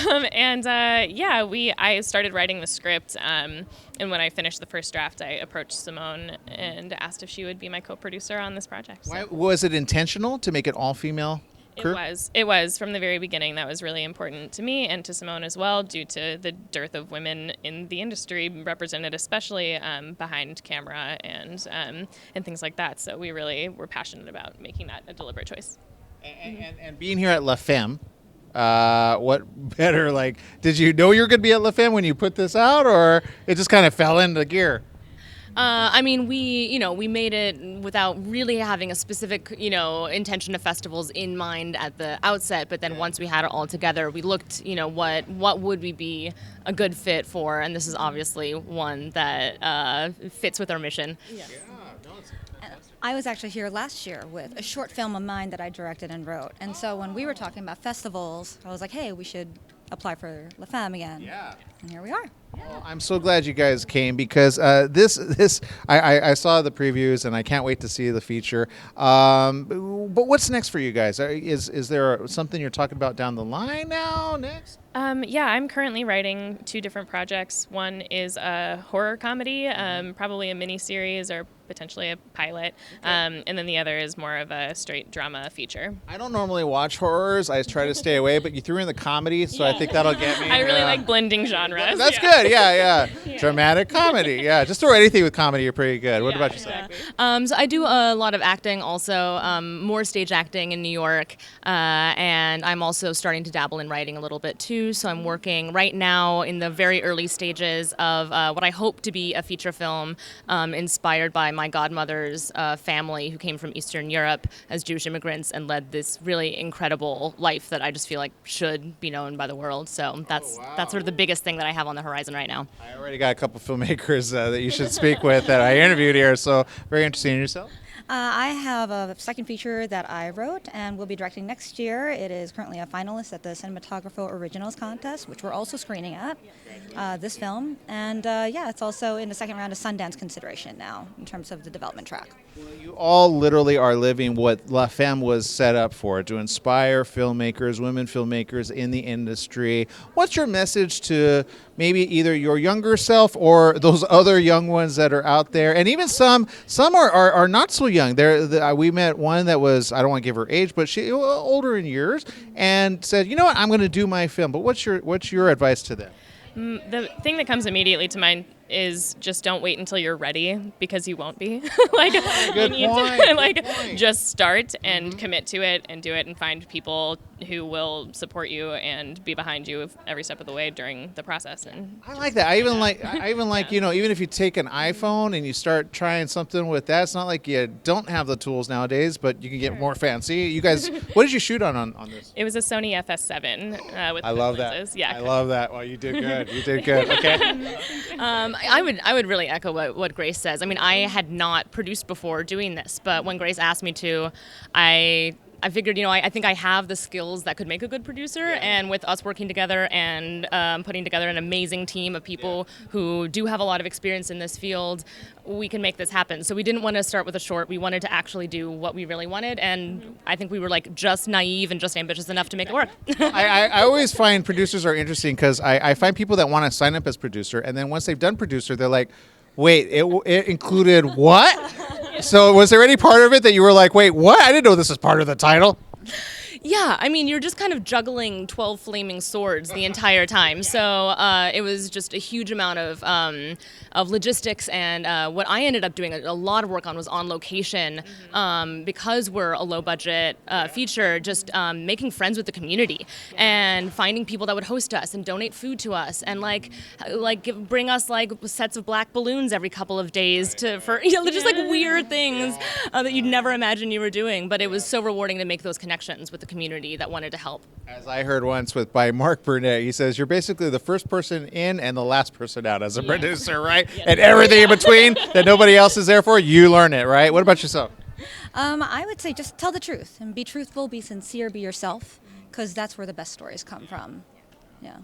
J: started writing the script, and when I finished the first draft, I approached Simone and asked if she would be my co-producer on this project. So.
A: Why, was it intentional to make it all female? Crew?
J: It was from the very beginning. That was really important to me and to Simone as well, due to the dearth of women in the industry, represented especially behind camera and things like that. So we really were passionate about making that a deliberate choice.
A: And being here at La Femme, what better? Like, did you know you were going to be at La Femme when you put this out, or it just kind of fell into gear?
F: I mean, we made it without really having a specific, intention of festivals in mind at the outset. But then once we had it all together, we looked, what would we be a good fit for? And this is obviously one that fits with our mission.
N: Yeah. I was actually here last year with a short film of mine that I directed and wrote. And so when we were talking about festivals, I was like, hey, we should apply for La Femme again. Yeah. And here we are.
A: Well, I'm so glad you guys came, because I saw the previews and I can't wait to see the feature. But what's next for you guys? Is there something you're talking about down the line now, next?
J: Yeah, I'm currently writing 2 different projects. One is a horror comedy, probably a mini-series or potentially a pilot, and then the other is more of a straight drama feature.
A: I don't normally watch horrors. I try to stay away, but you threw in the comedy, so I think that'll get me.
J: I really like blending genres.
A: That's good. Yeah. Dramatic comedy. Yeah, just throw anything with comedy, you're pretty good. What about yourself?
F: So I do a lot of acting also, more stage acting in New York, and I'm also starting to dabble in writing a little bit too. So I'm working right now in the very early stages of what I hope to be a feature film inspired by my godmother's family, who came from Eastern Europe as Jewish immigrants and led this really incredible life that I just feel like should be known by the world. So that's sort of the biggest thing that I have on the horizon right now.
A: I already got a couple filmmakers that you should speak with that I interviewed here, so very interesting. In yourself?
N: I have a second feature that I wrote and will be directing next year. It is currently a finalist at the Cinematographer Originals Contest, which we're also screening at, this film. And it's also in the second round of Sundance consideration now in terms of the development track.
A: You all literally are living what La Femme was set up for, to inspire filmmakers, women filmmakers in the industry. What's your message to maybe either your younger self or those other young ones that are out there? And even some are not so young. We met one that was, I don't want to give her age, but she older in years, and said, you know what, I'm going to do my film. But what's your advice to them?
J: The thing that comes immediately to mind is just don't wait until you're ready, because you won't be.
A: Good
J: you need
A: point.
J: to just start and commit to it and do it, and find people who will support you and be behind you every step of the way during the process. And
A: I like that. I even like even if you take an iPhone and you start trying something with that, it's not like you don't have the tools nowadays, but you can get more fancy. You guys, what did you shoot on this?
J: It was a Sony FS7 with
A: I love
J: lenses.
A: that.
J: Yeah.
A: I love that. Well, you did good. You did good. Okay.
F: I would really echo what Grace says. I mean, I had not produced before doing this, but when Grace asked me to, I
O: I figured, I think I have the skills that could make a good producer, and with us working together and putting together an amazing team of people who do have a lot of experience in this field, we can make this happen. So we didn't want to start with a short. We wanted to actually do what we really wanted, and I think we were like just naive and just ambitious enough to make it work.
A: I always find producers are interesting because I find people that want to sign up as producer, and then once they've done producer, they're like, wait, it included what? So was there any part of it that you were like, wait, what? I didn't know this was part of the title.
O: Yeah, I mean, you're just kind of juggling 12 flaming swords the entire time. So it was just a huge amount of logistics, and what I ended up doing a lot of work on was on location, because we're a low budget feature, just making friends with the community and finding people that would host us and donate food to us and bring us like sets of black balloons every couple of days for just like weird things that you'd never imagine you were doing. But it was so rewarding to make those connections with the community that wanted to help.
A: As I heard once by Mark Burnett, he says you're basically the first person in and the last person out as a producer, right? And everything in between that nobody else is there for, you learn it, right? What about yourself?
N: I would say just tell the truth and be truthful, be sincere, be yourself, because that's where the best stories come from. Yeah.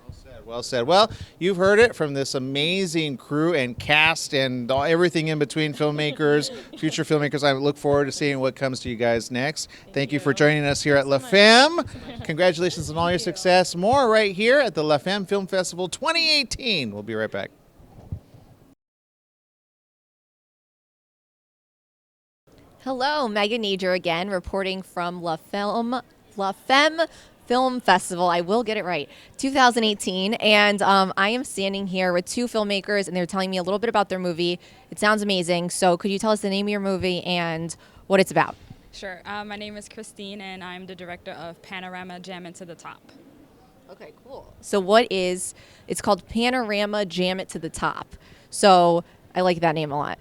A: Well said. Well, you've heard it from this amazing crew and cast and everything in between, filmmakers, future filmmakers. I look forward to seeing what comes to you guys next. Thank you for joining us here at La Femme. Congratulations on all your success. More right here at the La Femme Film Festival 2018. We'll be right back.
R: Hello, Megan Nager again, reporting from La Femme Film Festival. I will get it right, 2018. And I am standing here with two filmmakers, and they're telling me a little bit about their movie. It sounds amazing. So could you tell us the name of your movie and what it's about?
P: Sure. My name is Christine, and I'm the director of Panorama Jam It to the Top.
R: Okay, cool. So it's called Panorama Jam It to the Top. So I like that name a lot.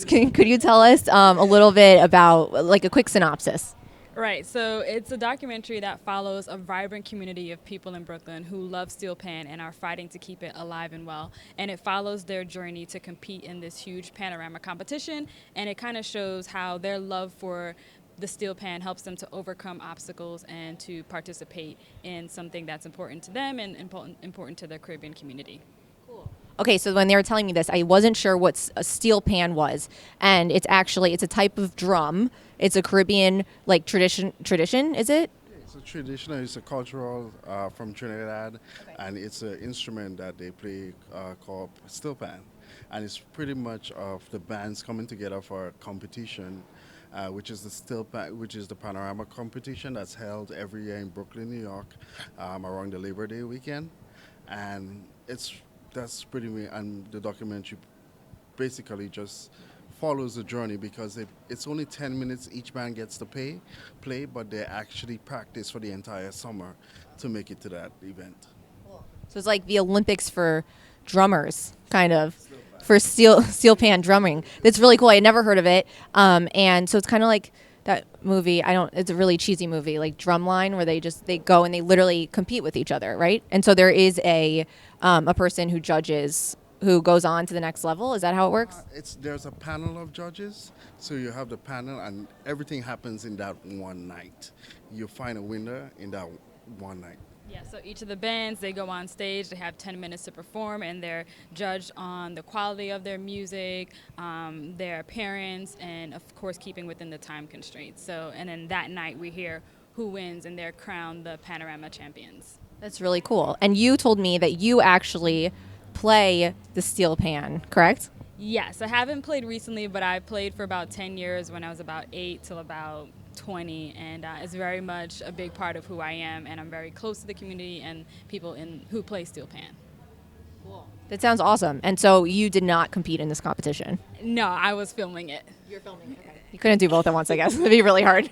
R: Could you tell us a little bit about, like, a quick synopsis?
P: Right, so it's a documentary that follows a vibrant community of people in Brooklyn who love steel pan and are fighting to keep it alive and well. And it follows their journey to compete in this huge panorama competition, and it kind of shows how their love for the steel pan helps them to overcome obstacles and to participate in something that's important to them and important to the Caribbean community.
R: Okay, so when they were telling me this, I wasn't sure what a steel pan was, and it's a type of drum. It's a Caribbean tradition, is it?
Q: It's a traditional, it's a cultural from Trinidad, and it's an instrument that they play called steel pan, and it's pretty much of the bands coming together for a competition, which is the steel pan, which is the panorama competition that's held every year in Brooklyn, New York, around the Labor Day weekend, and that's pretty much, and the documentary basically just follows the journey because it's only 10 minutes each band gets to play, but they actually practice for the entire summer to make it to that event.
R: So it's like the Olympics for drummers, kind of, for steel pan drumming. That's really cool. I had never heard of it, and so it's kind of like that movie. It's a really cheesy movie, like Drumline, where they go and they literally compete with each other, right? And so there is a person who judges, who goes on to the next level. Is that how it works?
Q: There's a panel of judges, so you have the panel, and everything happens in that one night. You find a winner in that one night.
P: Yeah, so each of the bands, they go on stage, they have 10 minutes to perform, and they're judged on the quality of their music, their appearance, and of course keeping within the time constraints. So, and then that night we hear who wins, and they're crowned the Panorama champions.
R: That's really cool. And you told me that you actually play the steel pan, correct?
P: Yes, I haven't played recently, but I played for about 10 years when I was about 8 till about 20, and it's very much a big part of who I am, and I'm very close to the community and people who play steel pan.
R: Cool. That sounds awesome. And so you did not compete in this competition?
P: No, I was filming it.
R: You're filming it, okay. You couldn't do both at once, I guess. It'd be really hard.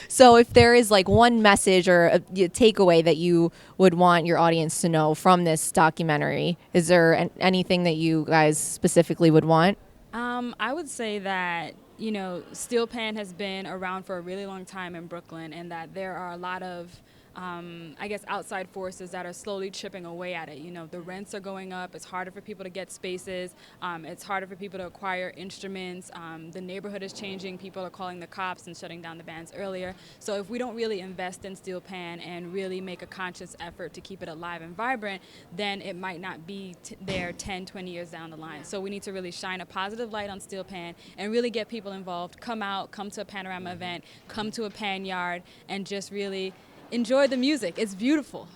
R: So if there is like one message or a takeaway that you would want your audience to know from this documentary, is there anything that you guys specifically would want?
P: I would say that, steel pan has been around for a really long time in Brooklyn, and that there are a lot of I guess, outside forces that are slowly chipping away at it. You know, the rents are going up. It's harder for people to get spaces. It's harder for people to acquire instruments. The neighborhood is changing. People are calling the cops and shutting down the bands earlier. So if we don't really invest in steel pan and really make a conscious effort to keep it alive and vibrant, then it might not be there 10, 20 years down the line. So we need to really shine a positive light on steel pan and really get people involved. Come out, come to a panorama event, come to a pan yard, and just really enjoy the music. It's beautiful.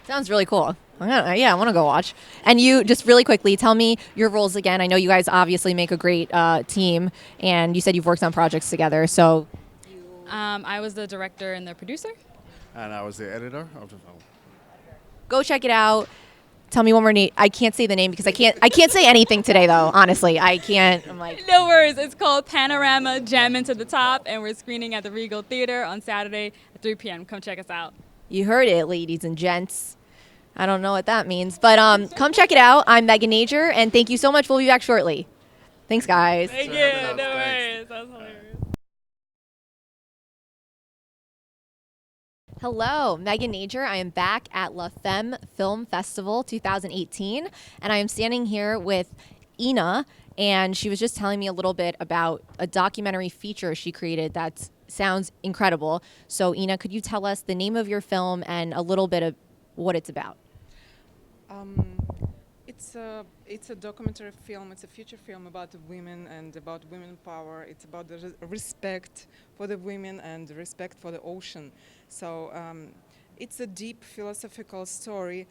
R: Sounds really cool. I want to go watch. And you, just really quickly, tell me your roles again. I know you guys obviously make a great team, and you said you've worked on projects together. So,
P: I was the director and the producer.
Q: And I was the editor of the film.
R: go check it out. Tell me one more name. I can't say the name because I can't say anything today though. Honestly, I can't. I'm like,
P: no worries. It's called Panorama Jam Into the Top, and we're screening at the Regal Theater on Saturday at 3 p.m. Come check us out.
R: You heard it, ladies and gents. I don't know what that means, but come check it out. I'm Megan Nager, and thank you so much. We'll be back shortly. Thanks, guys.
P: Thank you. No worries. That was hilarious.
R: Hello, Megan Nager. I am back at La Femme Film Festival 2018, and I am standing here with Ina, and she was just telling me a little bit about a documentary feature she created that sounds incredible. So, Ina, could you tell us the name of your film and a little bit of what it's about?
D: It's a documentary film. It's a feature film about women and about women power. It's about the respect for the women and the respect for the ocean. So it's a deep philosophical story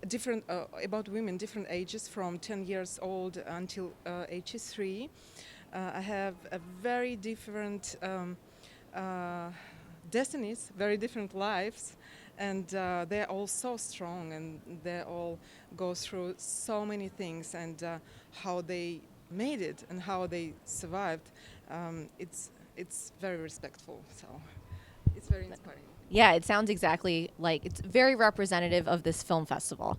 D: different about women, different ages, from 10 years old until 83. I have a very different destinies, very different lives. And they're all so strong, and they all go through so many things, and how they made it and how they survived. It's very respectful, so it's very inspiring.
R: Yeah, it sounds exactly like it's very representative of this film festival,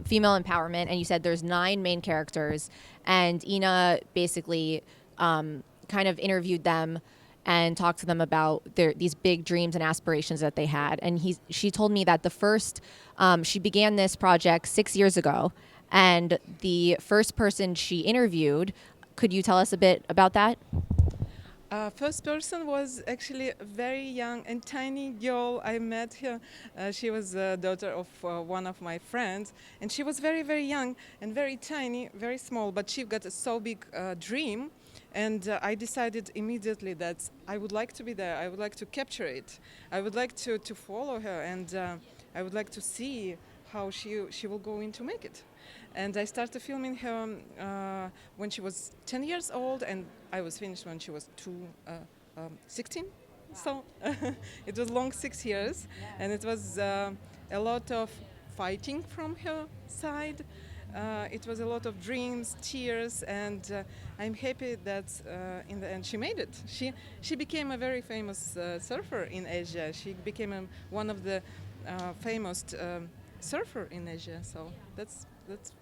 R: female empowerment. And you said there's 9 main characters, and Ina basically kind of interviewed them and talked to them about these big dreams and aspirations that they had. And she told me that she began this project 6 years ago, and the first person she interviewed, could you tell us a bit about that?
D: First person was actually a very young and tiny girl. I met her. She was the daughter of one of my friends, and she was very, very young and very tiny, very small, but she got a so big dream. And I decided immediately that I would like to be there. I would like to capture it. I would like to follow her, and I would like to see how she will go in to make it. And I started filming her when she was 10 years old, and I was finished when she was 16. Wow. So it was long 6 years, and it was a lot of fighting from her side. It was a lot of dreams, tears, and I'm happy that in the end she made it. She became a very famous surfer in Asia. She became one of the famous surfer in Asia. So that's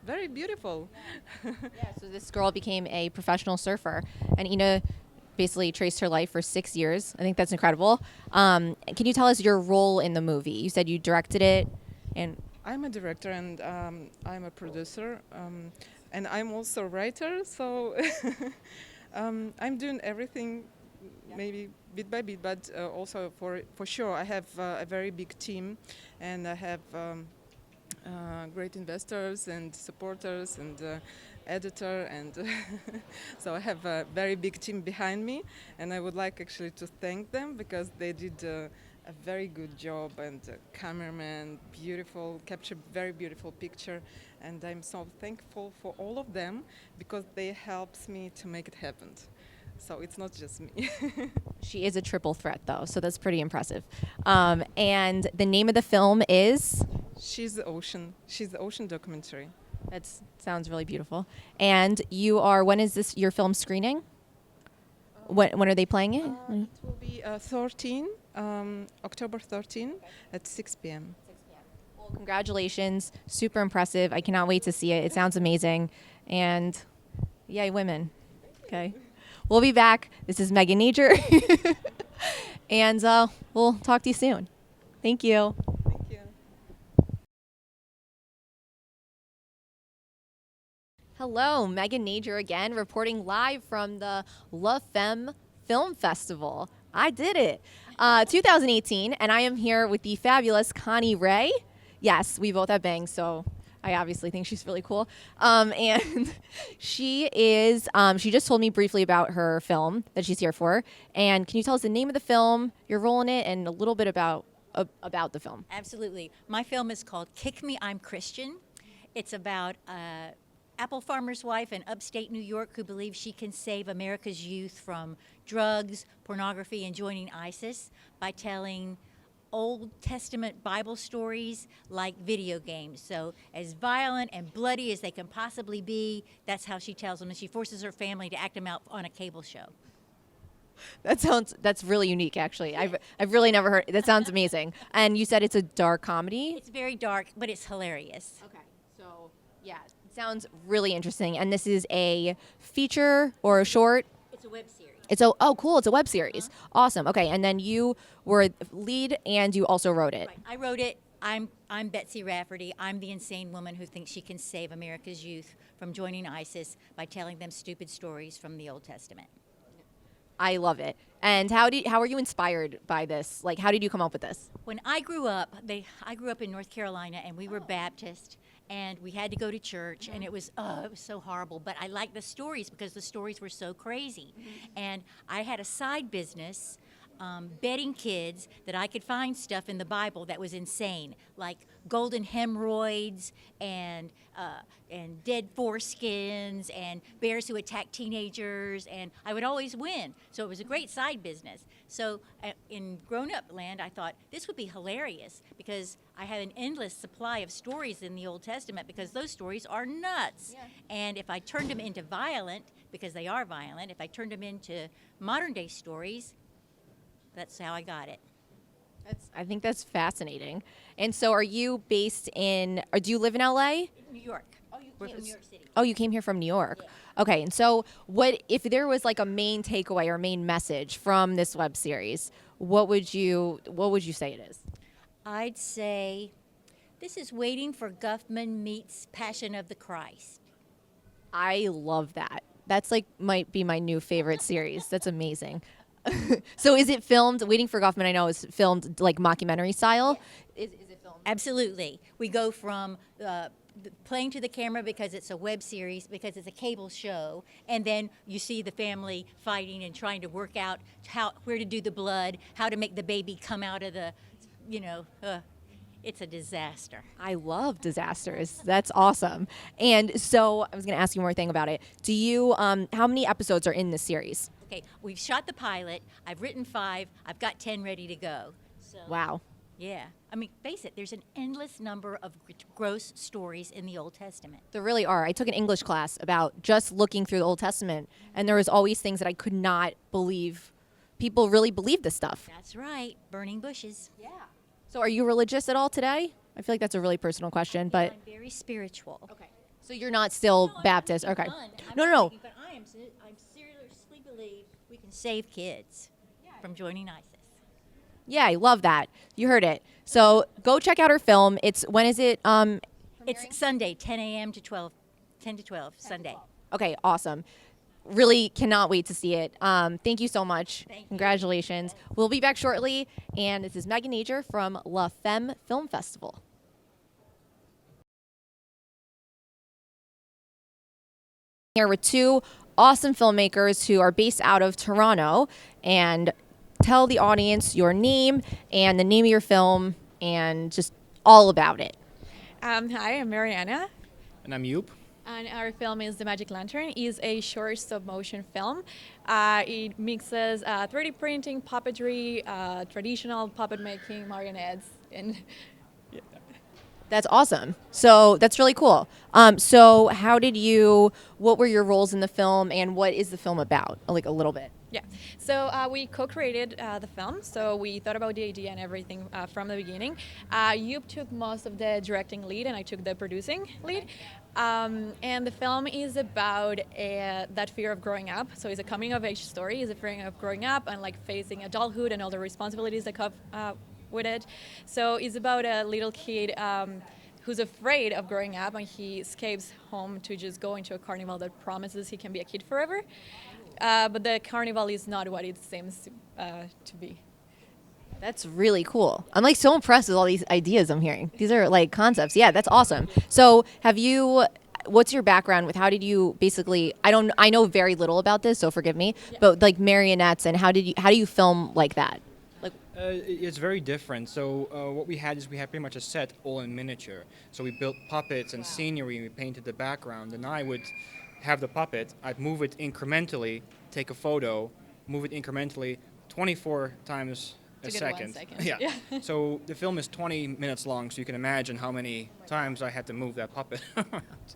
D: very beautiful.
R: Yeah, so this girl became a professional surfer, and Ina basically traced her life for 6 years. I think that's incredible. Can you tell us your role in the movie? You said you directed it, and
D: I'm a director, and I'm a producer, and I'm also a writer, so I'm doing everything maybe bit by bit, but also for sure I have a very big team, and I have great investors and supporters and editor, and so I have a very big team behind me, and I would like actually to thank them because they did a very good job, and cameraman, captured very beautiful picture, and I'm so thankful for all of them because they helps me to make it happen. So it's not just me.
R: She is a triple threat though, so that's pretty impressive. And the name of the film is?
D: She's the Ocean. She's the Ocean documentary.
R: That sounds really beautiful. And when is your film screening? When are they playing it?
D: It will be October 13 at 6 p.m.
R: Well, congratulations. Super impressive. I cannot wait to see it. It sounds amazing. And yay, women. Okay. We'll be back. This is Megan Nager. And we'll talk to you soon. Thank you.
D: Thank you.
R: Hello, Megan Nager again, reporting live from the Femme Film Festival. I did it. 2018, and I am here with the fabulous Connie Ray. Yes, we both have bangs, so I obviously think she's really cool. And she just told me briefly about her film that she's here for. And can you tell us the name of the film, your role in it, and a little bit about the film?
S: Absolutely. My film is called Kick Me, I'm Christian. It's about apple farmer's wife in upstate New York who believes she can save America's youth from drugs, pornography, and joining ISIS by telling Old Testament Bible stories like video games. So as violent and bloody as they can possibly be, that's how she tells them, and she forces her family to act them out on a cable show.
R: That's really unique, actually. I've really never heard. That sounds amazing. And you said it's a dark comedy.
S: It's very dark, but it's hilarious.
R: Okay, so yeah, it sounds really interesting. And this is a feature or a short.
S: It's a web series.
R: Cool. It's a web series. Awesome. Okay, and then you were lead and you also wrote it.
S: Right. I wrote it. I'm Betsy Rafferty. I'm the insane woman who thinks she can save America's youth from joining ISIS by telling them stupid stories from the Old Testament.
R: I love it. And how are you inspired by this? Like, how did you come up with this?
S: When I grew up, I grew up in North Carolina, and we were Baptist, and we had to go to church, and it was so horrible. But I liked the stories because the stories were so crazy. And I had a side business betting kids that I could find stuff in the Bible that was insane, like golden hemorrhoids and dead foreskins and bears who attack teenagers, and I would always win. So it was a great side business. So in grown-up land, I thought this would be hilarious because I had an endless supply of stories in the Old Testament because those stories are nuts. Yeah. And if I turned them into violent, because they are violent, if I turned them into modern-day stories, that's how I got it.
R: I think that's fascinating. And so are you based in, or do you live in LA?
S: New York. Oh, you came from New York City.
R: Oh, you came here from New York. Yeah. Okay, and so what, if there was like a main takeaway or main message from this web series, what would you say it is?
S: I'd say this is Waiting for Guffman meets Passion of the Christ.
R: I love that. That's like might be my new favorite series. That's amazing. So is it filmed, Waiting for Guffman I know is filmed like mockumentary style?
S: Yeah. Is it filmed? Absolutely. We go from playing to the camera because it's a web series, because it's a cable show, and then you see the family fighting and trying to work out where to do the blood, how to make the baby come out of the, it's a disaster.
R: I love disasters. That's awesome. And so I was going to ask you more thing about it. Do you, how many episodes are in this series?
S: Okay, we've shot the pilot. I've written 5. I've got 10 ready to go. So,
R: wow.
S: Yeah. I mean, face it, there's an endless number of gross stories in the Old Testament.
R: There really are. I took an English class about just looking through the Old Testament, and there was always things that I could not believe. People really believe this stuff.
S: That's right. Burning bushes. Yeah.
R: So are you religious at all today? I feel like that's a really personal question, but
S: I'm very spiritual.
R: Okay. So you're not still Baptist. Okay.
S: No. But I seriously believe we can save kids from joining ISIS.
R: Yeah, I love that. You heard it. So go check out her film. When is it?
S: It's Sunday, 10 a.m. to 12, 10 to 12, Sunday.
R: Okay, awesome. Really cannot wait to see it. Thank you so much. Congratulations. We'll be back shortly. And this is Megan Nager from La Femme Film Festival. Here with 2 awesome filmmakers who are based out of Toronto, and tell the audience your name and the name of your film and just all about it.
T: Hi, I'm Mariana.
U: And I'm Yoop.
T: And our film is The Magic Lantern. It's a short stop-motion film. It mixes 3D printing, puppetry, traditional puppet making, marionettes, and
R: That's awesome. So that's really cool. So what were your roles in the film, and what is the film about? Like a little bit.
T: Yeah. So we co-created the film. So we thought about the idea and everything from the beginning. You took most of the directing lead, and I took the producing lead. And the film is about that fear of growing up. So it's a coming of age story. It's a fear of growing up and like facing adulthood and all the responsibilities that with it. So it's about a little kid who's afraid of growing up, and he escapes home to just go into a carnival that promises he can be a kid forever. But the carnival is not what it seems to be.
R: That's really cool. I'm like so impressed with all these ideas I'm hearing. These are like concepts. Yeah, that's awesome. So what's your background with how did you basically, I know very little about this, so forgive me, but like marionettes and how do you film like that? Like
C: it's very different. So what we had is we had pretty much a set all in miniature. So we built puppets and scenery, and we painted the background, and I would have the puppet, I'd move it incrementally, take a photo, move it incrementally 24 times a second.
T: 1 second.
C: Yeah. So the film is 20 minutes long, so you can imagine how many times I had to move that puppet.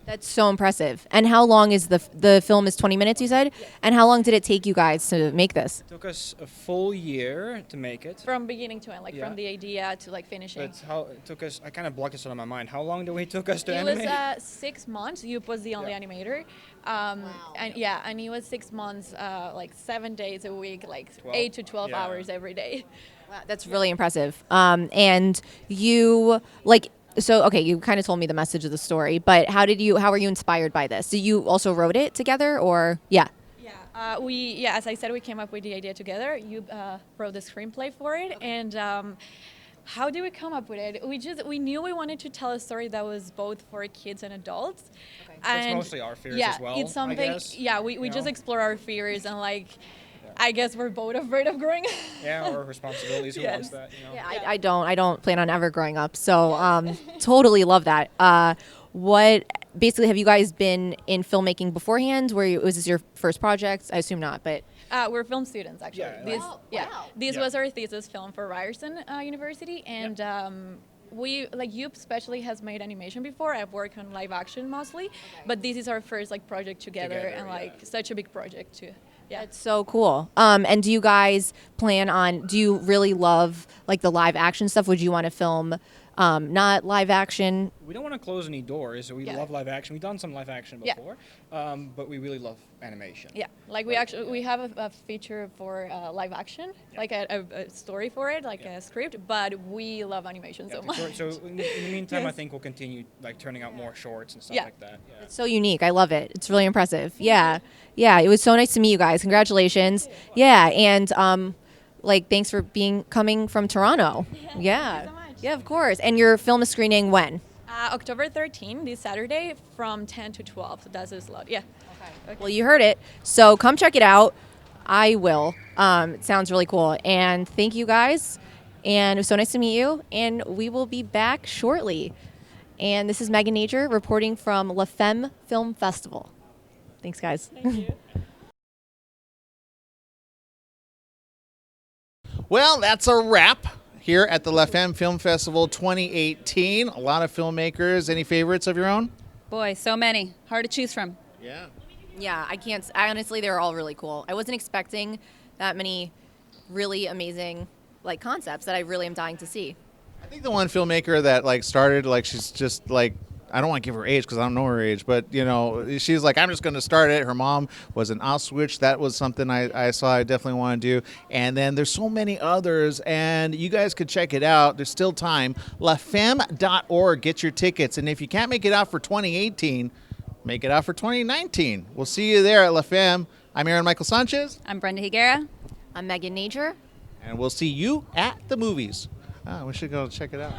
R: That's so impressive. And how long is the film is 20 minutes, you said? Yeah. And how long did it take you guys to make this?
C: It took us a full year to make it.
T: From beginning to end, like from the idea to like finishing.
C: That's how it took us. I kind of blocked this out of my mind. How long did it took us to
T: It
C: animate?
T: was 6 months. You was the only animator. And it was 6 months, like 7 days a week, like 8 to 12 hours every day.
R: Wow, that's really impressive. And you you kind of told me the message of the story, but how were you inspired by this? Did you also wrote it together or? Yeah.
T: As I said, we came up with the idea together. You wrote the screenplay for it. Okay. And how did we come up with it? We knew we wanted to tell a story that was both for kids and adults.
C: Okay. That's mostly our fears as well.
T: It's something,
C: I guess,
T: we just explore our fears and like, I guess we're both afraid of growing up.
C: Yeah, or responsibilities. Who wants that? You know?
R: Yeah, I don't plan on ever growing up. So totally love that. What basically have you guys been in filmmaking beforehand? Was this your first project? I assume not, but
T: we're film students actually. This was our thesis film for Ryerson University, and you especially has made animation before. I've worked on live action mostly, but this is our first like project together and such a big project too. Yeah,
R: it's so cool. And do you guys do you really love like the live action stuff? Would you want to film not live action?
C: We don't want to close any doors. We love live action. We've done some live action before, but we really love animation.
T: Yeah, like we have a feature for live action, like a story for it, like a script, but we love animation so much.
C: So in the meantime, I think we'll continue like turning out more shorts and stuff like that. Yeah.
R: It's so unique. I love it. It's really impressive. Yeah. Yeah, it was so nice to meet you guys. Congratulations. Yeah, and thanks for coming from Toronto. Yeah.
T: Thank you so much.
R: Yeah, of course. And your film is screening when?
T: October 13, this Saturday, from 10 to 12. So that's a slot. Yeah. Okay.
R: Well, you heard it. So come check it out. I will. It sounds really cool. And thank you guys. And it was so nice to meet you. And we will be back shortly. And this is Megan Nager reporting from La Femme Film Festival. Thanks, guys.
T: Thank you.
A: Well, that's a wrap here at the La Femme Film Festival 2018. A lot of filmmakers. Any favorites of your own?
F: Boy, so many. Hard to choose from.
A: Yeah.
R: Yeah, honestly, they were all really cool. I wasn't expecting that many really amazing concepts that I really am dying to see.
A: I think the one filmmaker that started, she's just I don't want to give her age because I don't know her age, but she's like, I'm just going to start it. Her mom was in Auschwitz. That was something I saw I definitely want to do. And then there's so many others, and you guys could check it out. There's still time. lafemme.org. Get your tickets. And if you can't make it out for 2018, make it out for 2019. We'll see you there at La Femme. I'm Aaron Michael Sanchez.
F: I'm Brenda Higuera.
R: I'm Megan Nager.
A: And we'll see you at the movies. We should go check it out.